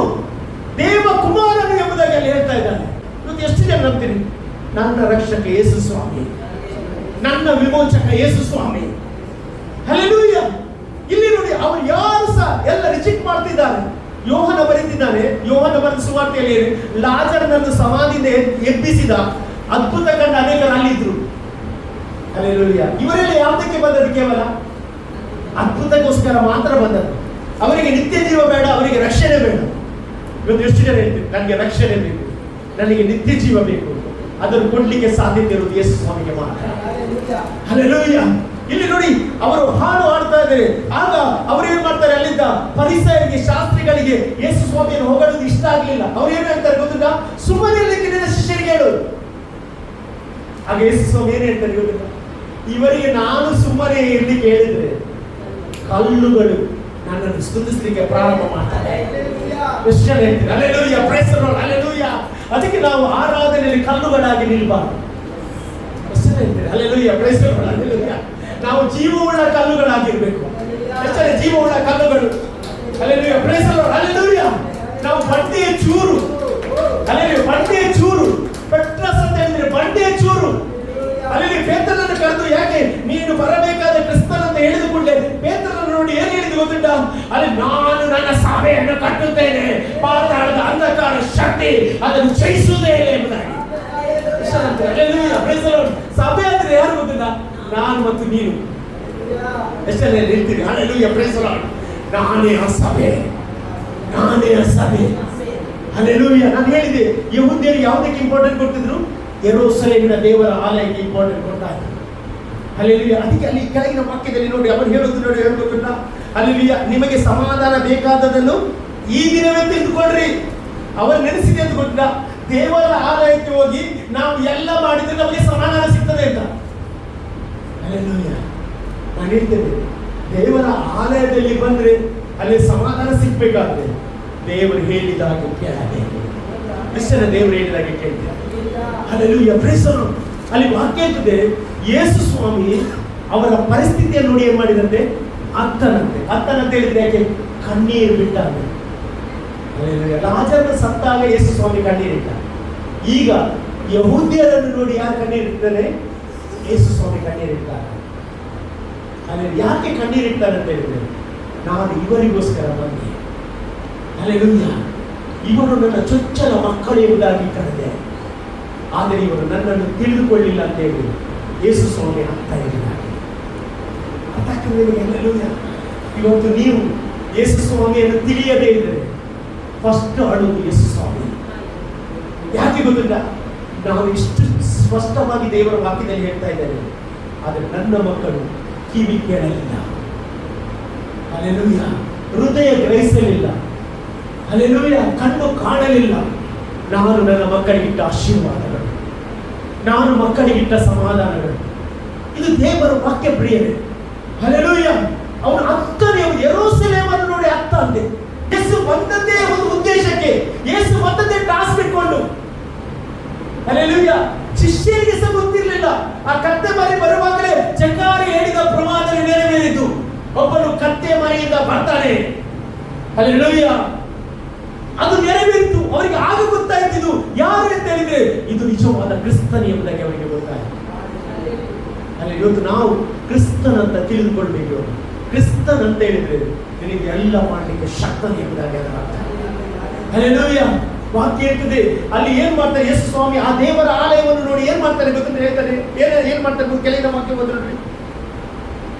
ದೇವ ಕುಮಾರನು ಎಂಬುದಾಗಿ ಅಲ್ಲಿ ಹೇಳ್ತಾ ಇದ್ದಾನೆ. ಇವತ್ತು ಎಷ್ಟು ಜನ ನಂಬ್ತೀರಿ? ನನ್ನ ರಕ್ಷಕ ಯೇಸು ಸ್ವಾಮಿ, ನನ್ನ ವಿಮೋಚಕ ಯೇಸು ಸ್ವಾಮಿ. ಹಲ್ಲೆಲೂಯಾ. ಇಲ್ಲಿ ನೋಡಿ, ಅವರು ಯಾರು ಸಹ ಎಲ್ಲ ರಿಜೆಕ್ಟ್ ಮಾಡ್ತಿದ್ದಾರೆ. ಯೋಹಾನ ಬರೀತಿದ್ದಾನೆ, ಯೋಹಾನ ಬರೆದ ಸುವಾರ್ತೆಯಲ್ಲಿ ಲಾಜರನನ್ನು ಸಮಾಧಿಯಿಂದ ಎಬ್ಬಿಸಿದ ಅದ್ಭುತ ಕಂಡ ಅನೇಕರು ಅಲ್ಲಿದ್ರು. ಹಲ್ಲೆಲೂಯಾ. ಇವರೆಲ್ಲ ಯಾವುದಕ್ಕೆ ಬಂದದ್ದು? ಕೇವಲ ಅದ್ಭುತಕ್ಕೋಸ್ಕರ ಮಾತ್ರ ಬಂದದ್ದು. ಅವರಿಗೆ ನಿತ್ಯ ಜೀವ ಬೇಡ, ಅವರಿಗೆ ರಕ್ಷಣೆ ಬೇಡ. ಇವತ್ತು ಎಷ್ಟು ಜನ ಹೇಳ್ತೀವಿ, ನನಗೆ ರಕ್ಷಣೆ ಬೇಕು, ನನಗೆ ನಿತ್ಯ ಜೀವ ಬೇಕು. ಅದನ್ನು ಕೊಡ್ಲಿಕ್ಕೆ ಸಾಧ್ಯತೆ ಇರುವುದು ಯೇಸು ಸ್ವಾಮಿಗೆ ಮಾತ್ರ. ಹಲ್ಲೆಲೂಯಾ. ಇಲ್ಲಿ ನೋಡಿ, ಅವರು ಹಾಡು ಹಾಡ್ತಾ ಇದ್ದಾರೆ. ಆಗ ಅವರು ಏನ್ ಮಾಡ್ತಾರೆ? ಅಲ್ಲಿದ್ದ ಫರಿಸಾಯರಿಗೆ, ಶಾಸ್ತ್ರಿಗಳಿಗೆ ಯೇಸು ಸ್ವಾಮಿಯನ್ನು ಹೊಗಳೋದು ಇಷ್ಟ ಆಗ್ಲಿಲ್ಲ. ಅವ್ರು ಏನ್ ಹೇಳ್ತಾರೆ ಗೊತ್ತಿಲ್ಲ? ಸುಮ್ಮನೆ ನಿನ್ನ ಶಿಷ್ಯರಿಗೆ ಹೇಳು. ಆಗ ಯೇಸು ಸ್ವಾಮಿ ಏನ್ ಹೇಳ್ತಾರೆ ಗೊತ್ತಿಲ್ಲ? ಇವರಿಗೆ ನಾನು ಸುಮ್ಮನೆ ಇರ್ಲಿಕ್ಕೆ ಹೇಳಿದ್ರೆ ಕಲ್ಲುಗಳು ನನ್ನನ್ನು ಸ್ತುತಿಸಲಿಕ್ಕೆ ಪ್ರಾರಂಭ ಮಾಡ್ತಾರೆ. ಎಷ್ಟು ಜನ ಹೇಳ್ತೀರಿ? Hallelujah, praise the lord, hallelujah. ಅದಕ್ಕೆ ನಾವು ಆರಾಧನೆಯಲ್ಲಿ ಕಲ್ಲುಗಳಾಗಿ ನಿಲ್ಬಾರ್ದು. ಎಷ್ಟು ಜನ ಹೇಳ್ತೀರಿ? Hallelujah, praise the lord, hallelujah. ನಾವು ಜೀವವುಳ್ಳ ಕಲ್ಲುಗಳಾಗಿರ್ಬೇಕು. ಎಷ್ಟು ಜೀವವುಳ್ಳ ಕಲ್ಲುಗಳು? Hallelujah, praise the lord, hallelujah. ನಾವು ಬಂಡೆಯ ಚೂರು. ಹಲ್ಲೆಲೂಯಾ, ಬಂಡೆಯ ಚೂರು. ಪೆಟ್ರಸ್ ಅಂತ ಹೇಳಿದ್ರೆ ಬಂಡೆಯ ಚೂರು. ಅಲ್ಲಿ ಪೇತ್ರನನ್ನು ಕರೆದು, ಯಾಕೆ ನೀನು ಬರಬೇಕಾದ ಕ್ರಿಸ್ತನ ಅಂತ ಹೇಳಿದ ಕೂಡಲೇ ಪೇತ್ರನನ್ನು ನೋಡಿ ಏನ್ ಹೇಳಿದ್ದು ಗೊತ್ತಿಲ್ಲ? ಅಲ್ಲಿ ನಾನು ನನ್ನ ಸಭೆಯನ್ನು ಕಟ್ಟುತ್ತೇನೆ, ಪಾತಾಳದ ಅಂಧಕಾರ ಶಕ್ತಿ ಅದನ್ನು ಜಯಿಸುವುದೇ ಇಲ್ಲ ಎಂಬುದಾಗಿ. ಸಭೆ ಅಂದ್ರೆ ಯಾರು ಗೊತ್ತಿಲ್ಲ? ನಾನು ಮತ್ತು ನೀನು. ಎಷ್ಟೆಲ್ಲ ಹೇಳ್ತೀರಿ? Hallelujah, praise the lord. ನಾನೇ ಆ ಸಭೆ, ನಾನೇ ಆ ಸಭೆ. ಹಲ್ಲೆಲೂಯಾ. ನಾನು ಹೇಳಿದೆ, ಯಹೂದ್ಯರು ಯಾವುದಕ್ಕೆ ಇಂಪಾರ್ಟೆಂಟ್ ಕೊಡ್ತಿದ್ರು? ಯೆರೂಸಲೇಮಿನ ದೇವರ ಆಲಯಕ್ಕೆ ಇಂಪಾರ್ಟೆಂಟ್ ಕೊಡ್ತಾರೆ. ಹಲ್ಲೆಲೂಯಾ. ಅದಕ್ಕೆ ಅಲ್ಲಿ ಕೆಳಗಿನ ವಾಕ್ಯದಲ್ಲಿ ನೋಡಿ, ಅವರು ಹೇಳುವುದು ನೋಡಿ, ಏನು ಗೊತ್ತಿಲ್ಲ? ಹಲ್ಲೆಲೂಯಾ, ನಿಮಗೆ ಸಮಾಧಾನ ಬೇಕಾದದನ್ನು ಈ ದಿನವೇ ತೆಗೆದುಕೊಳ್ಳ್ರಿ. ಅವರು ನೆನೆಸಿದೆ ಅಂತ ಗೊತ್ತಿಲ್ಲ? ದೇವರ ಆಲಯಕ್ಕೆ ಹೋಗಿ ನಾವು ಎಲ್ಲ ಮಾಡಿದ್ರೆ ನಮಗೆ ಸಮಾಧಾನ ಸಿಗ್ತದೆ ಅಂತ. ಹಲ್ಲೆಲೂಯಾ. ನಾನು ಹೇಳ್ತೇನೆ, ದೇವರ ಆಲಯದಲ್ಲಿ ಬಂದ್ರೆ ಅಲ್ಲಿ ಸಮಾಧಾನ ಸಿಗ್ಬೇಕಾದ್ರೆ ದೇವರು ಹೇಳಿದ ಹಾಗೆ ಕೇಳದೆ. ಎಷ್ಟರ ದೇವರು ಹೇಳಿದ ಹಾಗೆ ಕೇಳ್ತಾರೆ. Hallelujah, praise the lord. ಅಲ್ಲಿ ವಾಕ್ಯ ಇರ್ತದೆ, ಯೇಸು ಸ್ವಾಮಿ ಅವರ ಪರಿಸ್ಥಿತಿಯನ್ನು ನೋಡಿ ಏನ್ ಮಾಡಿದಂತೆ? ಅತ್ತನಂತೆ ಹೇಳಿದ್ರೆ ಯಾಕೆ? ಕಣ್ಣೀರು ಬಿಟ್ಟಾಗ. ಲಾಜರನ ಸತ್ತಾಗ ಯೇಸು ಸ್ವಾಮಿ ಕಣ್ಣೀರಿಟ್ಟ. ಈಗ ಯಹೂದ್ಯರನ್ನು ನೋಡಿ ಯಾರು ಕಣ್ಣೀರಿಡ್ತಾರೆ? ಯೇಸು ಸ್ವಾಮಿ ಕಣ್ಣೀರಿಟ್ಟಾಗ. ಅಲ್ಲಿ ಯಾಕೆ ಕಣ್ಣೀರಿಟ್ಟಾರೆ ಅಂತ ಹೇಳಿದ್ರೆ, ನಾನು ಇವರಿಗೋಸ್ಕರ ಬಂದೆ. ಹಲ್ಲೆಲೂಯಾ. ಇವರು ನನ್ನ ಚೊಚ್ಚಲ ಮಕ್ಕಳು ಎಂಬುದಾಗಿ ಕರೆದೆ, ಆದರೆ ಇವರು ನನ್ನನ್ನು ತಿಳಿದುಕೊಳ್ಳಿಲ್ಲ ಅಂತ ಹೇಳಿ ಯೇಸು ಸ್ವಾಮಿ ಆಗ್ತಾ ಇದ್ದಾರೆ. ಹಲ್ಲೆಲೂಯಾ. ಇವತ್ತು ನೀವು ಯೇಸು ಸ್ವಾಮಿಯನ್ನು ತಿಳಿಯದೇ ಇದ್ದರೆ ಫಸ್ಟ್ ಅಳುವುದು ಯೇಸು ಸ್ವಾಮಿ. ಯಾಕೆ ಗೊತ್ತಿಲ್ಲ, ನಾವು ಇಷ್ಟು ಸ್ಪಷ್ಟವಾಗಿ ದೇವರ ವಾಕ್ಯದಲ್ಲಿ ಹೇಳ್ತಾ ಇದ್ದೇನೆ, ಆದರೆ ನನ್ನ ಮಕ್ಕಳು ಕಿವಿ ಕೇಳಲಿಲ್ಲ, ಹಲ್ಲೆಲೂಯಾ, ಹೃದಯ ಗ್ರಹಿಸಲಿಲ್ಲ, ಹಲ್ಲೆಲೂಯಾ, ಕಣ್ಣು ಕಾಣಲಿಲ್ಲ. ನಾನು ನನ್ನ ಮಕ್ಕಳಿಗಿಟ್ಟ ಆಶೀರ್ವಾದಗಳು, ನಾನು ಮಕ್ಕಳಿಗಿಟ್ಟ ಸಮಾಧಾನಗಳು, ಇದು ದೇವರ ವಾಕ್ಯ ಪ್ರಿಯರೇ. ಹಲ್ಲೆಲೂಯಾ. ಅವನು ಹತ್ತನೇ ಯೆರೂಸಲೇಮನ್ನು ನೋಡಿ ಹತ್ತ ಅಂತೆ. ಯೇಸು ಬಂದದ್ದೇ ಒಂದು ಉದ್ದೇಶಕ್ಕೆ, ಯೇಸು ಬಂದದ್ದೇ ಟಾಸ್ಕ್ ಇಟ್ಕೊಂಡು. ಹಲ್ಲೆಲೂಯಾ. ಶಿಷ್ಯರಿಗೆ ಸಹ ಗೊತ್ತಿರಲಿಲ್ಲ, ಆ ಕತ್ತೆ ಮರಿ ಬರುವಾಗಲೇ ಜಕಾರಿ ಹೇಳಿದ ಪ್ರವಾದನೆ ನೆರವೇರಿತು, ಒಬ್ಬನು ಕತ್ತೆ ಮರಿಯಿಂದ ಬರ್ತಾನೆ. ಹಲ್ಲೆಲೂಯಾ. ಅದು ನೆರವೇರಿತು. ಅವರಿಗೆ ಆಗ ಗೊತ್ತಾಯ್ತಿದ್ದು ಯಾರು ಅಂತ ಹೇಳಿದ್ರೆ ಇದು ನಿಜವಾದ ಕ್ರಿಸ್ತನ ಎಂಬುದಾಗಿ ಅವರಿಗೆ ಗೊತ್ತಾಯ್ತು. ಅಲ್ಲಿ ಇವತ್ತು ನಾವು ಕ್ರಿಸ್ತನಂತ ತಿಳಿದುಕೊಳ್ಬೇಕು. ಕ್ರಿಸ್ತನ್ ಅಂತ ಹೇಳಿದ್ರೆ ನಿನಗೆ ಎಲ್ಲ ಮಾಡಲಿಕ್ಕೆ ಶಕ್ತನ ಎಂಬುದಾಗಿ ಅದರ ಅರ್ಥ. ಹಲ್ಲೆಲೂಯಾ. ವಾಕ್ಯ ಹೇಳ್ತದೆ, ಅಲ್ಲಿ ಏನ್ ಮಾಡ್ತಾರೆ ಯೇಸು ಸ್ವಾಮಿ ಆ ದೇವರ ಆಲಯವನ್ನು ನೋಡಿ ಏನ್ ಮಾಡ್ತಾರೆ ಗೊತ್ತಂತ ಹೇಳ್ತಾರೆ. ಏನ್ ಮಾಡ್ತಾರೆ ಕೆಳಗಿನ ವಾಕ್ಯ ಓದಿದ್ರೆ,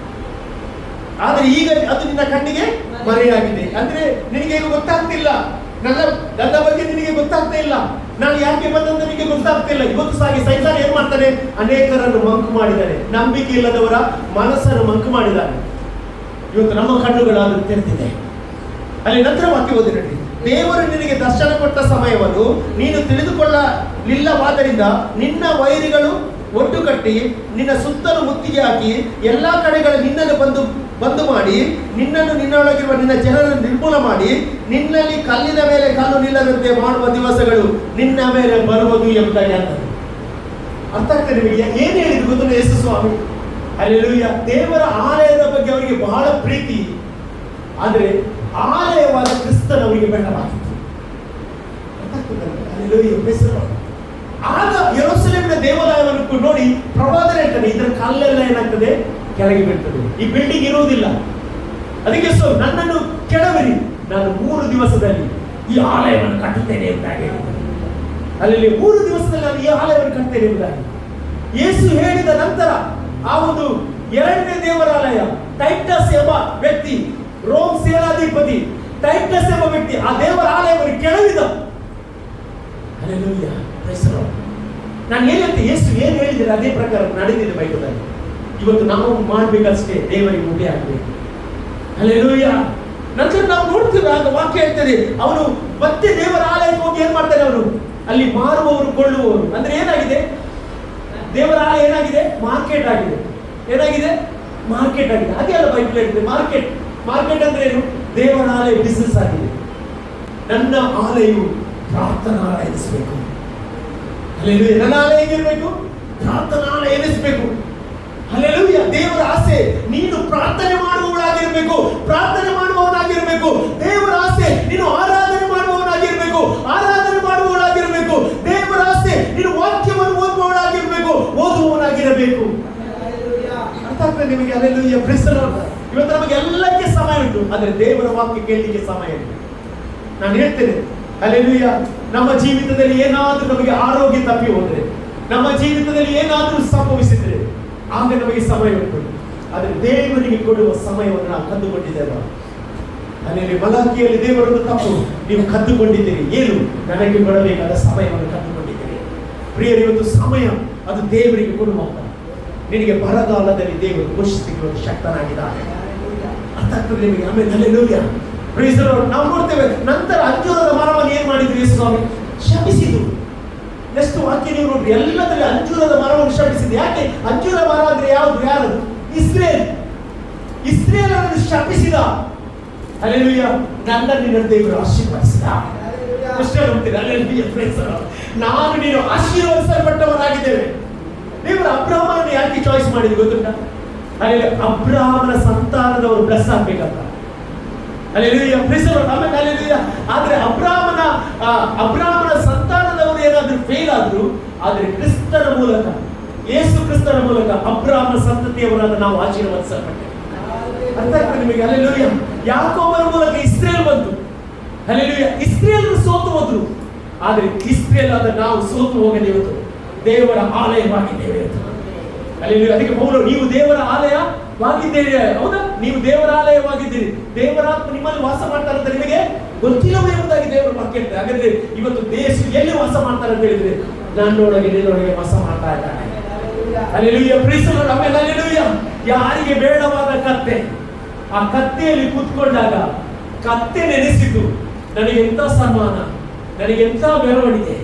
ಆದ್ರೆ ಈಗ ಅದು ನಿನ್ನ ಕಣ್ಣಿಗೆ ಮರೆಯಾಗಿದೆ. ಅಂದ್ರೆ ನಿನಗೆ ಈಗ ಗೊತ್ತಾಗ್ತಿಲ್ಲ, ನನ್ನ ಬಗ್ಗೆ ನಿನಗೆ ಗೊತ್ತಾಗ್ತಾ ಇಲ್ಲ, ನಾನು ಯಾಕೆ ಬಂದಂತ ನಿನಗೆ ಗೊತ್ತಾಗ್ತಿಲ್ಲ. ಇವತ್ತು ಸಾಗಿ ಸೈತಾನ ಏನ್ ಮಾಡ್ತಾನೆ, ಅನೇಕರನ್ನು ಮಂಕು ಮಾಡಿದ್ದಾನೆ, ನಂಬಿಕೆ ಇಲ್ಲದವರ ಮನಸ್ಸನ್ನು ಮಂಕು ಮಾಡಿದ್ದಾನೆ. ಇವತ್ತು ನಮ್ಮ ಕಣ್ಣುಗಳಾದ್ರೂ ತೆರೆದಿದೆ. ಅಲ್ಲಿ ನಂತರ ವಾಕ್ಯ ಓದಿ ನೋಡಿ, ದೇವರು ನಿನಗೆ ದರ್ಶನ ಕೊಟ್ಟ ಸಮಯವನ್ನು ನೀನು ತಿಳಿದುಕೊಳ್ಳಲಿಲ್ಲವಾದ್ದರಿಂದ ನಿನ್ನ ವೈರಿಗಳು ಒಟ್ಟು ಕಟ್ಟಿ ನಿನ್ನ ಸುತ್ತಲೂ ಮುತ್ತಿಗೆ ಹಾಕಿ ಎಲ್ಲಾ ಕಡೆಗಳ ನಿನ್ನನ್ನು ಬಂದು ಮಾಡಿ ನಿನ್ನನ್ನು ನಿನ್ನೊಳಗಿರುವ ನಿನ್ನ ಜನರನ್ನು ನಿರ್ಮೂಲ ಮಾಡಿ ನಿನ್ನಲ್ಲಿ ಕಲ್ಲಿನ ಮೇಲೆ ಕಲ್ಲು ನಿಲ್ಲದಂತೆ ಮಾಡುವ ದಿವಸಗಳು ನಿನ್ನ ಮೇಲೆ ಬರುವುದು ಎಂಬುದಾಗಿ ಅಂತಾರೆ. ಅರ್ಥ ಆಗ್ತದೆ ನಿಮಗೆ ಏನ್ ಹೇಳಿದ್ರು ಗೊತ್ತಿಲ್ಲ ಯೇಸು ಸ್ವಾಮಿ. ಹಲ್ಲೆಲೂಯಾ. ದೇವರ ಆಲಯದ ಬಗ್ಗೆ ಅವರಿಗೆ ಬಹಳ ಪ್ರೀತಿ, ಆದ್ರೆ ಆಲಯವಾದ ಕ್ರಿಸ್ತನ ಅವರಿಗೆ ಬೇಡವಾಗಿತ್ತು. ಆಗ ಯೆರೂಸಲೇಮಿನ ದೇವಾಲಯವನ್ನು ನೋಡಿ ಪ್ರವಾದನೆ ಹೇಳ್ತಾನೆ, ಇದರ ಕಲ್ಲೆಲ್ಲ ಏನಾಗ್ತದೆ, ಕೆಳಗೆ ಬೀಳ್ತದೆ, ಈ ಬಿಲ್ಡಿಂಗ್ ಇರುವುದಿಲ್ಲ. ಅದಕ್ಕೆ ನನ್ನನ್ನು ಕೆಡವಿರಿ, ನಾನು 3 ದಿವಸದಲ್ಲಿ ಈ ಆಲಯವನ್ನು ಕಟ್ಟುತ್ತೇನೆ ಎಂಬುದಾಗಿ ಹೇಳಿದ್ದಾರೆ. ಅಲ್ಲಿ 3 ದಿವಸದಲ್ಲಿ ನಾನು ಈ ಆಲಯವನ್ನು ಕಟ್ಟುತ್ತೇನೆ ಎಂಬುದಾಗಿ ಯೇಸು ಹೇಳಿದ ನಂತರ ಆ ಒಂದು 2ನೇ ದೇವರಾಲಯ ಟೈಟಸ್ ಎಂಬ ವ್ಯಕ್ತಿ, ರೋಮ್ ಸೇನಾಧಿಪತಿ ಟೈಟಸ್ ಎಂಬ ವ್ಯಕ್ತಿ ಆ ದೇವರ ಆಲಯವನ್ನು ಕೆಡವಿದ. ಹಲ್ಲೆಲೂಯಾ. ನಾನು ಏನಂತೆ ಯೇಸು ಏನ್ ಹೇಳಿದ್ರೆ ಅದೇ ಪ್ರಕಾರ ನಡೆದಿದೆ ಬೈಬಲಲ್ಲಿ. ಇವತ್ತು ನಾವು ಮಾಡ್ಬೇಕಷ್ಟೇ, ದೇವರಿಗೆ ಮುಡಿ ಆಗ್ಬೇಕು. ಹಲ್ಲೆಲೂಯಾ. ನಂತರ ನಾವು ನೋಡ್ತೀವಿ, ಆಗ ವಾಕ್ಯ ಹೇಳ್ತದೆ, ಅವನು ಮತ್ತೆ ದೇವರ ಆಲಯಕ್ಕೆ ಹೋಗಿ ಏನ್ ಮಾಡ್ತಾನೆ, ಅವನು ಅಲ್ಲಿ ಮಾರುವವರು ಕೊಳ್ಳುವವರು. ಅಂದ್ರೆ ಏನಾಗಿದೆ, ದೇವರ ಆಲಯ ಏನಾಗಿದೆ, ಮಾರ್ಕೆಟ್ ಆಗಿದೆ. ಏನಾಗಿದೆ, ಮಾರ್ಕೆಟ್ ಆಗಿದೆ. ಅದೇ ಅಲ್ಲ ಬೈಬಲ್ ಹೇಳ್ತದೆ, ಮಾರ್ಕೆಟ್ ಅಂದ್ರೆ ಏನು, ದೇವರ ಆಲಯ ಬಿಸಿನೆಸ್ ಆಗಿದೆ. ನನ್ನ ಆಲಯವು ಪ್ರಾರ್ಥನಾಲಯ ಎನಿಸಬೇಕು. ಹಲ್ಲೆಲೂಯಾ. ನನ್ನ ಆಲಯ ಹೇಗಿರ್ಬೇಕು, ಪ್ರಾರ್ಥನಾಲಯ ಎನಿಸಬೇಕು. ಹಲ್ಲೆಲೂಯಾ. ದೇವರ ಆಸೆ ನೀನು ಪ್ರಾರ್ಥನೆ ಮಾಡುವವನಾಗಿರ್ಬೇಕು, ಪ್ರಾರ್ಥನೆ ಮಾಡುವವನಾಗಿರ್ಬೇಕು. ದೇವರ ಆಸೆ ನೀನು ಆರಾಧನೆ ಮಾಡುವವನಾಗಿರ್ಬೇಕು, ಆರಾಧನೆ ಮಾಡುವವನಾಗಿರ್ಬೇಕು. ದೇವರ ಆಸೆ ನೀನು ವಾಕ್ಯವನ್ನು ಓದುವವನಾಗಿರ್ಬೇಕು, ಓದುವವನಾಗಿರಬೇಕು. ಅರ್ಥ ಆಗ್ತದೆ ನಿಮಗೆ? ಹಲ್ಲೆಲೂಯಾ. ಇವತ್ತು ನಮಗೆ ಎಲ್ಲಕ್ಕೆ ಸಮಯ ಉಂಟು, ಆದರೆ ದೇವರ ವಾಕ್ಯ ಕೇಳಲಿಕ್ಕೆ ಸಮಯ ಇಲ್ಲ. ನಾನು ಹೇಳ್ತೇನೆ, ಹಲ್ಲೆಲೂಯಾ, ನಮ್ಮ ಜೀವಿತದಲ್ಲಿ ಏನಾದರೂ ನಮಗೆ ಆರೋಗ್ಯ ತಪ್ಪಿ ಹೋದ್ರೆ, ನಮ್ಮ ಜೀವಿತದಲ್ಲಿ ಏನಾದರೂ ಸಂಭವಿಸಿದ್ರೆ ಆಗ ನಮಗೆ ಸಮಯ ಉಂಟು. ಆದರೆ ದೇವರಿಗೆ ಕೊಡುವ ಸಮಯವನ್ನು ನಾವು ಕದ್ದುಕೊಂಡಿದ್ದೇವೆ. ಅಲ್ಲಿ ಮಲಾಕಿಯಲ್ಲಿ ದೇವರನ್ನು ತಪ್ಪು ನೀವು ಕದ್ದುಕೊಂಡಿದ್ದೀರಿ. ಏನು, ನನಗೆ ಕೊಡಬೇಕಾದ ಸಮಯವನ್ನು ಕದ್ದುಕೊಂಡಿದ್ದೀರಿ. ಪ್ರಿಯರು, ಇವತ್ತು ಸಮಯ ಅದು ದೇವರಿಗೆ ಕೊಡುವಾಗ ನಿನಗೆ ಬರಗಾಲದಲ್ಲಿ ದೇವರು ಘೋಷಿಸಿಕೊಳ್ಳಲು ಶಕ್ತನಾಗಿದ್ದಾನೆ. ಅರ್ಥ ಆಗ್ತದೆ ನಿಮಗೆ? ಆಮೇಲೆ ಹಲ್ಲೆಲೂಯಾ. Praise the lord. ನಾವು ನೋಡ್ತೇವೆ, ನಂತರ ಅಂಜೂರದ ಮರವನ್ನು ಏನ್ ಮಾಡಿದ್ರು ಯೇಸು ಸ್ವಾಮಿ, ಶಪಿಸಿದ್ರು. ಎಷ್ಟು ವಾಕ್ಯ ನೀವು ನೋಡ್ರಿ, ಎಲ್ಲದಲ್ಲಿ ಅಂಜೂರದ ಮರವನ್ನು ಶಪಿಸಿದ್ರು. ಯಾಕೆ? ಅಂಜೂರ ಮರ ಅಂದ್ರೆ ಯಾರದು? ಇಸ್ರೇಲ್ ಅನ್ನು ಶಪಿಸಿದ. ಹಲ್ಲೆಲೂಯಾ. ನನ್ನ ನಿನ್ನ ದೇವರು ಆಶೀರ್ವದಿಸಿದ. ನಾನು ನೀನು ಆಶೀರ್ವದಿಸಲ್ಪಟ್ಟವರಾಗಿದ್ದೇವೆ. ದೇವರು ಅಬ್ರಹಾಮನನ್ನು ಯಾಕೆ ಚಾಯ್ಸ್ ಮಾಡಿದ್ರು ಗೊತ್ತುಂಟಾ? ಅಬ್ರಹಾಮನ ಸಂತಾನದವರು ಬ್ಲೆಸ್ ಆಗ್ಬೇಕಂತ. ಹಲ್ಲೆಲೂಯಾ. ಆದ್ರೆ ಅಬ್ರಹಾಮನ ಸಂತಾನದವರು ಏನಾದ್ರೂ ಫೇಲ್ ಆದ್ರು, ಆದ್ರೆ ಕ್ರಿಸ್ತನ ಮೂಲಕ, ಯೇಸು ಕ್ರಿಸ್ತನ ಮೂಲಕ ಅಬ್ರಹಾಮನ ಸಂತತಿಯವರಾದ ನಾವು ಆಶೀರ್ವದಿಸಲ್ಪಟ್ಟೆ. ಅರ್ಥ ಆಗ್ತದೆ ನಿಮಗೆ? ಹಲ್ಲೆಲೂಯಾ. ಯಾಕೋಬನ ಮೂಲಕ ಇಸ್ರೇಲ್ ಬಂತು. ಹಲ್ಲೆಲೂಯಾ. ಇಸ್ರೇಲ್ ಸೋತು ಹೋದ್ರು, ಆದ್ರೆ ಇಸ್ರೇಲ್ ಆದ ನಾವು ಸೋತು ಹೋಗದೆ ಇವತ್ತು ದೇವರ ಆಲಯವಾಗಿದ್ದೇವೆ. ಹಲ್ಲೆಲೂಯಾ. ಅದಕ್ಕೆ ಪೌಲನು, ನೀವು ದೇವರ ಆಲಯ, ವಾಗಿದ್ದೀರಿ. ಹೌದಾ? ನೀವು ದೇವರಾಲಯವಾಗಿದ್ದೀರಿ. ದೇವರಾತ್ಮ ನಿಮ್ಮಲ್ಲಿ ವಾಸ ಮಾಡ್ತಾರೆ ಅಂತ ನಿಮಗೆ ಗೊತ್ತಿಲ್ಲವೇ ಎಂಬುದಾಗಿ ದೇವರು ವಾಕ್ಯ ಹೇಳ್ತಾರೆ. ಹಾಗಾದ್ರೆ ಇವತ್ತು ದೇಶ ಎಲ್ಲಿ ವಾಸ ಮಾಡ್ತಾರೆ ಅಂತ ಹೇಳಿದ್ರೆ ನನ್ನೊಳಗೆ ನಿನ್ನೊಳಗೆ ವಾಸ ಮಾಡ್ತಾ ಇದ್ದಾನೆ. Hallelujah, praise the lord. Amen, hallelujah. ಯಾರಿಗೆ ಬೇಡವಾದ ಕತ್ತೆ, ಆ ಕತ್ತೆಯಲ್ಲಿ ಕೂತ್ಕೊಂಡಾಗ ಕತ್ತೆ ನೆನೆಸಿತು, ನನಗೆಂತ ಸನ್ಮಾನ, ನನಗೆಂತ ಮೆರವಣಿಗೆ,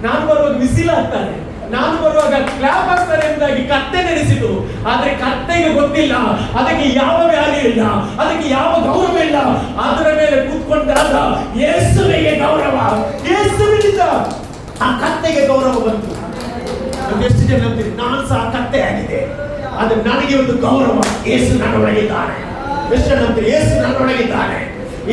ನಾನು ಬರುವಾಗ ಬಿಸಿಲು ಆಗ್ತಾನೆ, ನಾನು ಬರುವಾಗ ಕ್ಲಾಪ್ ಆಗ್ತಾರೆ ಎಂಬುದಾಗಿ ಕತ್ತೆ ನೆನೆಸಿತು. ಆದ್ರೆ ಕತ್ತೆಗೆ ಗೊತ್ತಿಲ್ಲ ಅದಕ್ಕೆ ಯಾವ ವ್ಯಾಲ್ಯೂ ಇಲ್ಲ, ಅದಕ್ಕೆ ಯಾವ ಗೌರವ ಇಲ್ಲ. ಅದರ ಮೇಲೆ ಕೂತ್ಕೊಂಡಾಗ ಯೇಸುವಿಗೆ ಗೌರವ, ಯೇಸುವಿನಿಂದ ಆ ಕತ್ತೆಗೆ ಗೌರವ ಬಂತು. ಎಷ್ಟು ಜನ ನಂಬ್ತೀರಿ? ನಾನು ಸಹ ಕತ್ತೆ ಆಗಿದೆ, ಆದ್ರೆ ನನಗೆ ಒಂದು ಗೌರವ, ಯೇಸು ನನ್ನೊಳಗಿದ್ದಾನೆ. ಎಷ್ಟು ಜನ ನಂಬ್ತೀರಿ? ಯೇಸು ನನ್ನೊಳಗಿದ್ದಾನೆ,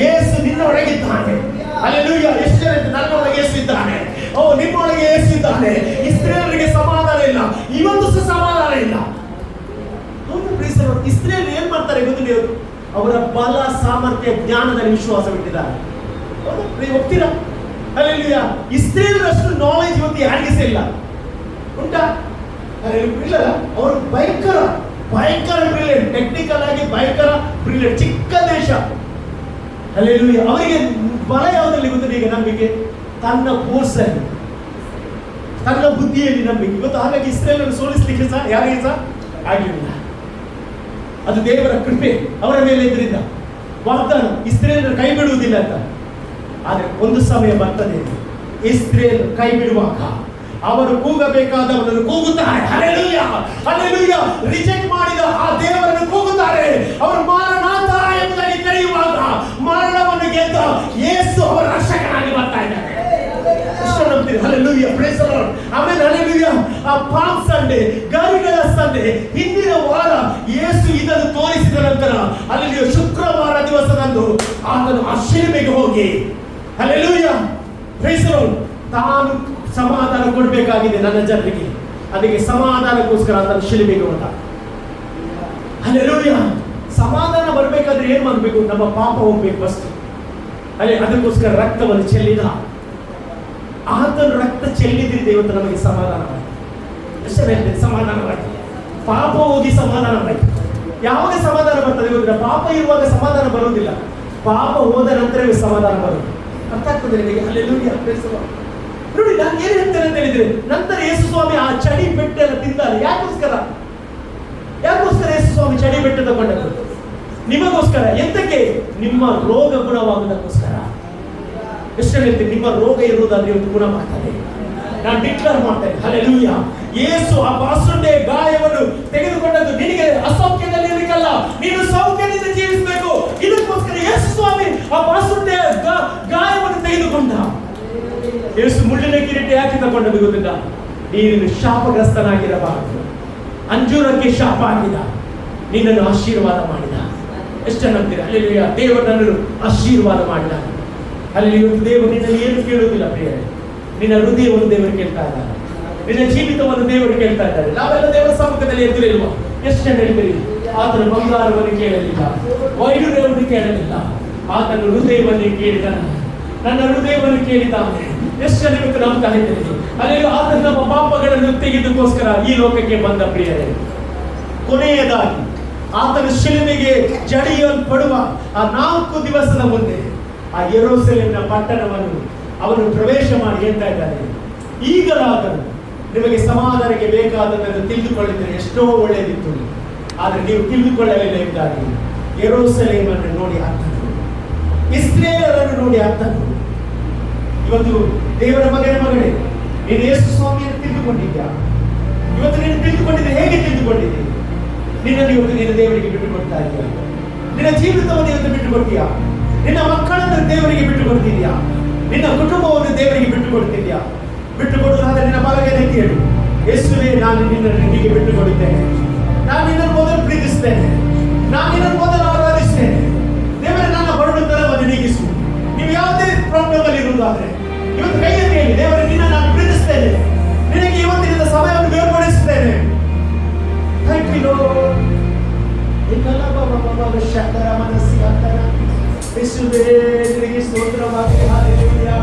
ಯೇಸು ನಿನ್ನೊಳಗಿದ್ದಾನೆ. ಹಲ್ಲೆಲೂಯಾ. ಎಷ್ಟು ಜನ ನನ್ನೊಳಗೆ ಯೇಸು ಇದ್ದಾನೆ, ಓ ನಿಮ್ಮೊಳಗೆ ಯೇಸು ಇದ್ದಾನೆ. ಇಸ್ರೇಲರಿಗೆ ಸಮಾಧಾನ ಇಲ್ಲ, ಇವತ್ತು ಸಹ ಸಮಾಧಾನ ಇಲ್ಲ. ಹೌದು ಪ್ರೀಸ್ ದಿ ಲಾರ್ಡ್. ಇಸ್ರೇಲ್ ಏನ್ ಮಾಡ್ತಾರೆ ಗೊತ್ತಿಲ್ಲ, ಅವರ ಬಲ, ಸಾಮರ್ಥ್ಯ, ಜ್ಞಾನದಲ್ಲಿ ವಿಶ್ವಾಸ ಬಿಟ್ಟಿದ್ದಾರೆ. ಹೌದಾ? ನೀವು ಹೋಗ್ತೀರಾ? ಹಲ್ಲೆಲೂಯಾ. ಇಸ್ರೇಲರಷ್ಟು ನಾಲೆಜ್ ಇವತ್ತು ಯಾರಿಗೂ ಸಹ ಇಲ್ಲ. ಉಂಟಾ? ಇಲ್ಲ. ಅವರು ಭಯಂಕರ ಭಯಂಕರ ಬ್ರಿಲಿಯಂಟ್, ಟೆಕ್ನಿಕಲ್ ಆಗಿ ಭಯಂಕರ ಬ್ರಿಲಿಯಂಟ್, ಚಿಕ್ಕ ದೇಶ. ಹಲ್ಲೆಲೂಯಾ. ಅವರಿಗೆ ಬಲ ಯಾವುದಲ್ಲಿ ಗೊತ್ತಿಲ್ಲ? ಈಗ ನಂಬಿಕೆ, ತನ್ನ ಫೋರ್ಸಲ್ಲಿ, ತನ್ನ ಬುದ್ಧಿಯಲ್ಲಿ ನಂಬಿಕೆ. ಇವತ್ತು ಹಾಗಾಗಿ ಇಸ್ರೇಲನ್ನು ಸೋಲಿಸಲಿಕ್ಕೆ ಸಹ ಯಾರಿಗೆ ಸಹ ಆಗಲಿಲ್ಲ. ಅದು ದೇವರ ಕೃಪೆ ಅವರ ಮೇಲೆ ಇದರಿಂದ. ವಾಗ್ದಾನ ಇಸ್ರೇಲನ್ನು ಕೈ ಬಿಡುವುದಿಲ್ಲ ಅಂತ. ಆದರೆ ಒಂದು ಸಮಯ ಬರ್ತದೆ, ಇಸ್ರೇಲ್ ಕೈ ಬಿಡುವಾಗ ಅವರು ಕೂಗಬೇಕಾದವರನ್ನು ಕೂಗುತ್ತಾರೆ. Hallelujah, hallelujah. ರಿಜೆಕ್ಟ್ ಮಾಡಿದ ಆ ದೇವರನ್ನು ಕೂಗುತ್ತಾರೆ. ಅವರು ಮಾರನಾಥ ಎಂಬುದಾಗಿ ಕರೆಯುವಾಗ ಮರಣವನ್ನು ಗೆದ್ದ ಯೇಸು ಅವರ ರಕ್ಷಕನಾಗಿ ಬರ್ತಾ ಇದ್ದಾರೆ. Hallelujah, praise the lord. Amen, hallelujah. ಆ ಪಾಮ್ ಸಂಡೇ, ಗರಿಗಳ ಸಂಡೇ, ಹಿಂದಿನ ವಾರ ಯೇಸು ಇದನ್ನು ತೋರಿಸಿದ ನಂತರ ಅಲ್ಲಿ ಶುಕ್ರವಾರ ದಿವಸದಂದು ಆತನು ಆ ಶಿಲುಬೆಗೆ ಹೋಗಿ, ಹಲ್ಲೆಲೂಯಾ, ಪ್ರೈಸ್ ದಿ ಲಾರ್ಡ್, ತಾನು ಸಮಾಧಾನ ಕೊಡಬೇಕಾಗಿದೆ ನನ್ನ ಜನರಿಗೆ. ಅದಕ್ಕೆ ಸಮಾಧಾನಕ್ಕೋಸ್ಕರ ಆತನು ಶಿಲುಬೆಗೆ ಹೋದ. ಹಲ್ಲೆಲೂಯಾ. ಸಮಾಧಾನ ಬರಬೇಕಾದ್ರೆ ಏನ್ ಮಾಡಬೇಕು? ನಮ್ಮ ಪಾಪ ಹೋಗ್ಬೇಕು ಫಸ್ಟ್. ಅದಕ್ಕೋಸ್ಕರ ರಕ್ತವನ್ನು ಚೆಲ್ಲಿದ. ಆತನು ರಕ್ತ ಚೆಲ್ಲಿದ್ರಿಂದ ಇವತ್ತು ನಮಗೆ ಸಮಾಧಾನವಾಯಿತು. ಸಮಾಧಾನವಾಯಿತು. ಪಾಪ ಹೋಗಿ ಸಮಾಧಾನವಾಯಿತು. ಯಾವಾಗ ಸಮಾಧಾನ ಬರ್ತದೆ ಗೊತ್ತಿಲ್ಲ? ಪಾಪ ಇರುವಾಗ ಸಮಾಧಾನ ಬರುವುದಿಲ್ಲ, ಪಾಪ ಹೋದ ನಂತರವೇ ಸಮಾಧಾನ ಬರುವುದು. ಅರ್ಥ ಆಗ್ತದೆ ನಿಮಗೆ? Hallelujah, praise the lord. ನೋಡಿ, ನಾನು ಏನ್ ಹೇಳ್ತೇನೆ ಅಂತ ಹೇಳಿದ್ರೆ, ನಂತರ ಯೇಸು ಸ್ವಾಮಿ ಆ ಚಡಿ ಬೆಟ್ಟೆಲ್ಲ ತಿಂದಾರೆ. ಯಾಕೋಸ್ಕರ ಯೇಸು ಸ್ವಾಮಿ ಚಡಿ ಬೆಟ್ಟ ತಗೊಂಡದ್ದು? ನಿಮಗೋಸ್ಕರ. ಎಂತಕ್ಕೆ? ನಿಮ್ಮ ರೋಗ ಗುಣವಾಗುವುದಕ್ಕೋಸ್ಕರ. ಎಷ್ಟು ಹೇಳ್ತೀನಿ, ನಿಮ್ಮ ರೋಗ ಇರುವುದಾದ್ರೆ ಇವತ್ತು ಗುಣ ಮಾಡ್ತಾರೆ. ನಾನು ಡಿಕ್ಲೇರ್ ಮಾಡ್ತೇನೆ. ಹಲ್ಲೆಲೂಯಾ. ಯೇಸು ಆ ಬಾಸುಂಡೆ ಗಾಯವನ್ನು ತೆಗೆದುಕೊಂಡದ್ದು ನಿನಗೆ ಅಸೌಖ್ಯದಲ್ಲಿ ಇರಲಿಕ್ಕಲ್ಲ, ನೀನು ಸೌಖ್ಯದಿಂದ ಜೀವಿಸಬೇಕು. ಇದಕ್ಕೋಸ್ಕರ ಯೇಸು ಸ್ವಾಮಿ ಆ ಬಾಸುಂಡೆ ಗಾಯವನ್ನು ತೆಗೆದುಕೊಂಡ. ಯೇಸು ಮುಳ್ಳಿನ ಕಿರೀಟ ಯಾಕೆ ತಗೊಂಡದ್ದು ಗೊತ್ತಿಲ್ಲ? ನೀನು ಶಾಪಗ್ರಸ್ತನಾಗಿರಬಾರದು. ಅಂಜೂರಕ್ಕೆ ಶಾಪ ಆಗಿದ, ನಿನ್ನನ್ನು ಆಶೀರ್ವಾದ ಮಾಡಿದ. ಎಷ್ಟು ನಂಬ್ತೀರ? ಹಲ್ಲೆಲೂಯಾ. ದೇವರು ನನ್ನನ್ನು ಆಶೀರ್ವಾದ ಮಾಡಿದ. ಅಲ್ಲಿ ಇವತ್ತು ದೇವರು ನಿನ್ನಲ್ಲಿ ಏನು ಕೇಳುವುದಿಲ್ಲ ಪ್ರಿಯರೇ. ನಿನ್ನ ಹೃದಯವನ್ನು ದೇವರು ಕೇಳ್ತಾ ಇದ್ದಾರೆ, ನಿನ್ನ ಜೀವಿತವನ್ನು ದೇವರು ಕೇಳ್ತಾ ಇದ್ದಾರೆ. ನಾವೆಲ್ಲ ದೇವರ ಸಮ್ಮುಖದಲ್ಲಿ ಎದುರಿಲ್ವಾ? ಎಷ್ಟು ಜನ ಹೇಳ್ತೀರಿ? ಆತನ ಬಂಗಾರವನ್ನು ಕೇಳಲಿಲ್ಲ, ವೈಡೂರ್ಯವನ್ನು ಕೇಳಲಿಲ್ಲ, ಆತನ ಹೃದಯವನ್ನು ಕೇಳಿದಾನೆ. ನನ್ನ ಹೃದಯವನ್ನು ಕೇಳಿದ್ದಾನೆ. ಎಷ್ಟು ಜನ ಇವತ್ತು ನಂಬ್ತಾ ಇದ್ದೀರಿ? ಅಲ್ಲಿ ಆತನ ನಮ್ಮ ಪಾಪಗಳನ್ನು ತೆಗೆದಕ್ಕೋಸ್ಕರ ಈ ಲೋಕಕ್ಕೆ ಬಂದ ಪ್ರಿಯರೇ. ಕೊನೆಯದಾಗಿ ಆತನ ಶಿಲುಬೆಗೆ ಜಡಿಯಲ್ಪಡುವ ಆ 4 ದಿವಸದ ಮುಂದೆ ಆ ಯೆರೂಸಲೇಮಿನ ಪಟ್ಟಣವನ್ನು ಅವನು ಪ್ರವೇಶ ಮಾಡಿ ಹೇಳ್ತಾ ಇದ್ದಾನೆ, ಈಗಲಾದರೂ ನಿಮಗೆ ಸಮಾಧಾನಕ್ಕೆ ಬೇಕಾದದನ್ನು ತಿಳಿದುಕೊಳ್ಳಿದ್ರೆ ಎಷ್ಟೋ ಒಳ್ಳೆಯದಿತ್ತು, ಆದರೆ ನೀವು ತಿಳಿದುಕೊಳ್ಳಲಿಲ್ಲ ಎಂಬುದಾಗಿ ಯೆರೂಸಲೇಮನ್ನು ನೋಡಿ ಅರ್ಥನು, ಇಸ್ರೇಲರನ್ನು ನೋಡಿ ಅರ್ಥನು. ಇವತ್ತು ದೇವರ ಮಗನೇ, ನೀನು ಯೇಸು ಸ್ವಾಮಿಯನ್ನು ತಿಳಿದುಕೊಂಡಿದ್ಯಾ? ಇವತ್ತು ನೀನು ತಿಳಿದುಕೊಂಡಿದ್ದೆ. ಹೇಗೆ ತಿಳಿದುಕೊಂಡಿದ್ದೆ? ನಿನ್ನನ್ನು ಇವತ್ತು ನಿನ್ನ ದೇವರಿಗೆ ಬಿಟ್ಟು ಕೊಡ್ತಾ ಇದೆಯಾ? ನಿನ್ನ ಜೀವಿತವನ್ನು ಇವತ್ತು ಬಿಟ್ಟು ಕೊಡ್ತೀಯಾ? ನಿನ್ನ ಮಕ್ಕಳನ್ನು ದೇವರಿಗೆ ಬಿಟ್ಟು ಕೊಡ್ತಿದ್ಯಾ? ನಿನ್ನ ಕುಟುಂಬವನ್ನು ದೇವರಿಗೆ ಬಿಟ್ಟು ಕೊಡ್ತಿದ್ಯಾ? ಬಿಟ್ಟು ಕೊಡುವುದಾದ್ರೆ ನಿನ್ನ ಮಗನೇ ಕೇಳು, ಯೇಸುವೇ, ನಾನು ನಿನ್ನನ್ನು ಹೀಗೆ ಬಿಟ್ಟು ಕೊಡುತ್ತೇನೆ. ನಾನು ನಿನ್ನನ್ನು ಮೊದಲು ಪ್ರೀತಿಸ್ತೇನೆ, ನಾನು ನಿನ್ನನ್ನು ಮೊದಲು ಆರಾಧಿಸ್ತೇನೆ. ದೇವರೇ, ನನ್ನ ಬಡತನವನ್ನು ನೀಗಿಸು. ನೀವು ಯಾವುದೇ ಪ್ರಾಬ್ಲಮ್ ಅಲ್ಲಿ ಇರುವುದಾದ್ರೆ ಇವತ್ತು ಕೈಯಲ್ಲಿ ಹೇಳಿ, ದೇವರೇ, ನಿನ್ನ ನಾನು ಪ್ರೀತಿಸ್ತೇನೆ, ನಿನಗೆ ಇವತ್ತಿನ ಸಮಯವನ್ನು ಬೇರ್ಪಡಿಸುತ್ತೇನೆ. Thank you lord. ಯೇಸುವೇ, ನಿನಗೆ ಸ್ತೋತ್ರವಾಗಲಿ. ಹಲ್ಲೆಲೂಯಾ.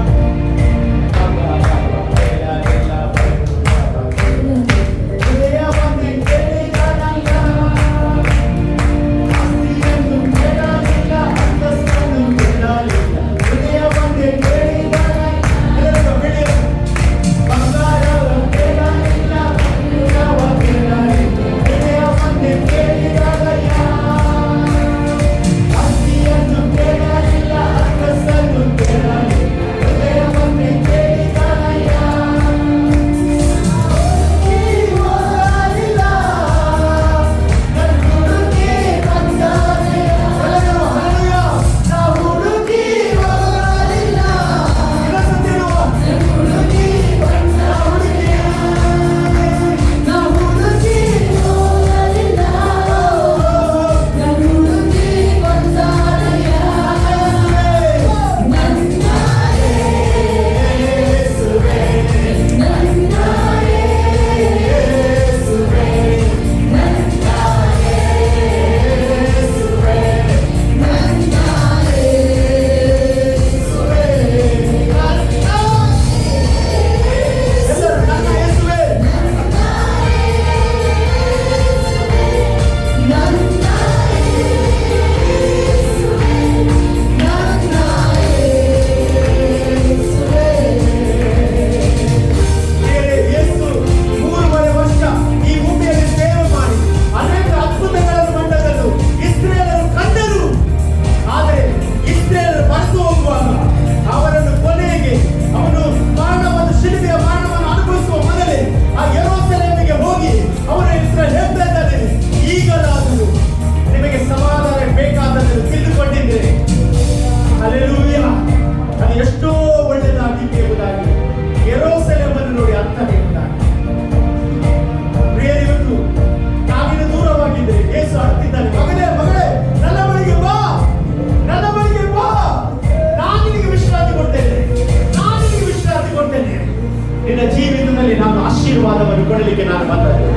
ಆಶೀರ್ವಾದವನ್ನು ಕೊಡಲಿಕ್ಕೆ ನಾನು ಬಂದದ್ದು.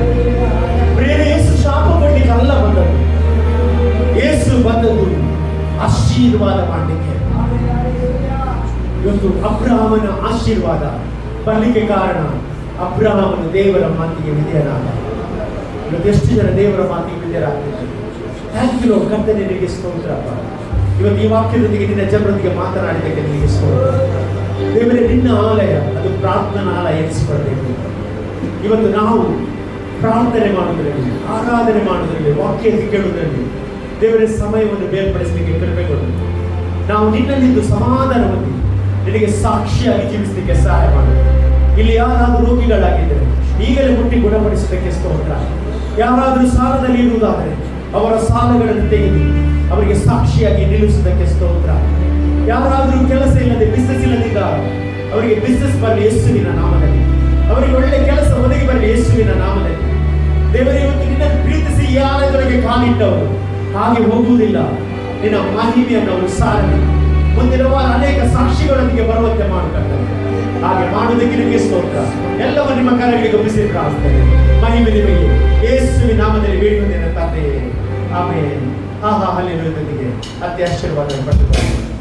ಪ್ರಿಯರೇ, ಯೇಸು ಶಾಪ ಕೊಡಲಿಕ್ಕೆ ಅಲ್ಲ ಬಂದದ್ದು. ಯೇಸು ಬಂದದ್ದು ಆಶೀರ್ವಾದ ಮಾಡಲಿಕ್ಕೆ. ಇವತ್ತು ಅಬ್ರಹಾಮನ ಆಶೀರ್ವಾದ ಬರಲಿಕ್ಕೆ ಕಾರಣ ಅಬ್ರಹಾಮನು ದೇವರ ಮಾತಿಗೆ ವಿಧೇಯನಾದ. ಇವತ್ತು ಎಷ್ಟು ಜನ ದೇವರ ಮಾತಿಗೆ ವಿಧೇಯರಾಗ್ತಿದ್ದಾರೆ. ಥ್ಯಾಂಕ್ ಯು ಕರ್ತನೇ, ನಿನಗೆ ಸ್ತೋತ್ರಪ್ಪ. ಇವತ್ತು ಈ ವಾಕ್ಯದೊಂದಿಗೆ ನಿನ್ನ ಜನರೊಂದಿಗೆ ಮಾತನಾಡಿದ್ದಕ್ಕೆ ನಿನಗೆ ಸ್ತೋತ್ರ. ದೇವರೇ, ನಿನ್ನ ಆಲಯ ಅದು ಪ್ರಾರ್ಥನಾ ಆಲಯ ಎನಿಸಿಕೊಳ್ಳಬೇಕು. ಇವತ್ತು ನಾವು ಪ್ರಾರ್ಥನೆ ಮಾಡುವುದರಲ್ಲಿ, ಆರಾಧನೆ ಮಾಡುವುದರಲ್ಲಿ, ವಾಕ್ಯ ಕೇಳುವುದರಲ್ಲಿ ದೇವರ ಸಮಯವನ್ನು ಬೇರ್ಪಡಿಸಲಿಕ್ಕೆ ಕೃಪೆ ಕೊಡು. ನಾವು ನಿನ್ನಲ್ಲಿದ್ದು ಸಮಾಧಾನ ಹೊಂದಿ ನಿನಗೆ ಸಾಕ್ಷಿಯಾಗಿ ಜೀವಿಸಲಿಕ್ಕೆ ಸಹಾಯ ಮಾಡು. ಇಲ್ಲಿ ಯಾರಾದರೂ ರೋಗಿಗಳಾಗಿದ್ದರೆ ಈಗಲೇ ಮುಟ್ಟಿ ಗುಣಪಡಿಸಲಿಕ್ಕೆ ಸ್ತೋತ್ರ. ಯಾರಾದರೂ ಸಾಲದಲ್ಲಿ ಇರುವುದಾದರೆ ಅವರ ಸಾಲಗಳನ್ನು ತೆಗೆದು ಅವರಿಗೆ ಸಾಕ್ಷಿಯಾಗಿ ನಿಲ್ಲಿಸುವುದಕ್ಕೆ ಸ್ತೋತ್ರ. ಯಾರಾದರೂ ಕೆಲಸ ಇಲ್ಲದೆ ಬಿಸ್ನೆಸ್ ಇಲ್ಲದಿದ್ದಾರೆ ಅವರಿಗೆ ಬಿಸ್ನೆಸ್ ಬರಲಿ ಯೇಸುವಿನ ನಾಮದಲ್ಲಿ. ಅವರಿಗೆ ಒಳ್ಳೆ ಕೆಲಸ ಒದಗಿ ಬರಲಿ ಯೇಸುವಿನ ನಾಮದಲ್ಲಿ. ದೇವರೇ, ಇವತ್ತು ನಿನ್ನನ್ನು ಪ್ರೀತಿಸಿ ಈ ಆಲಯದೊಳಗೆ ಕಾಲಿಟ್ಟವರು ಹಾಗೆ ಹೋಗುವುದಿಲ್ಲ. ನಿನ್ನ ಮಹಿಮೆಯನ್ನು ಅವರು ಸಾರಲಿ. ಮುಂದಿನ ವಾರ ಅನೇಕ ಸಾಕ್ಷಿಗಳೊಂದಿಗೆ ಬರುವಂತೆ ಮಾಡುತ್ತಾರೆ. ಹಾಗೆ ಮಾಡುವುದಕ್ಕೆ ನಿಮಗೆ ಸ್ತೋತ್ರ. ಎಲ್ಲವೂ ನಿಮ್ಮ ಕರಗಳಿಗೆ ಒಪ್ಪಿಸಿ ಪ್ರಾರ್ಥನೆ. ಮಹಿಮೆ ನಿಮಗೆ ಯೇಸುವಿನ ನಾಮದಲ್ಲಿ ಬೇಡುವುದೇನೆ ತಂದೆಯೇ. ಆಮೇಲೆ ಹಲ್ಲೆಲೂಯಾ. ಅತ್ಯಾಶೀರ್ವಾದ ಪಡೆದುಕೊಳ್ಳಿ.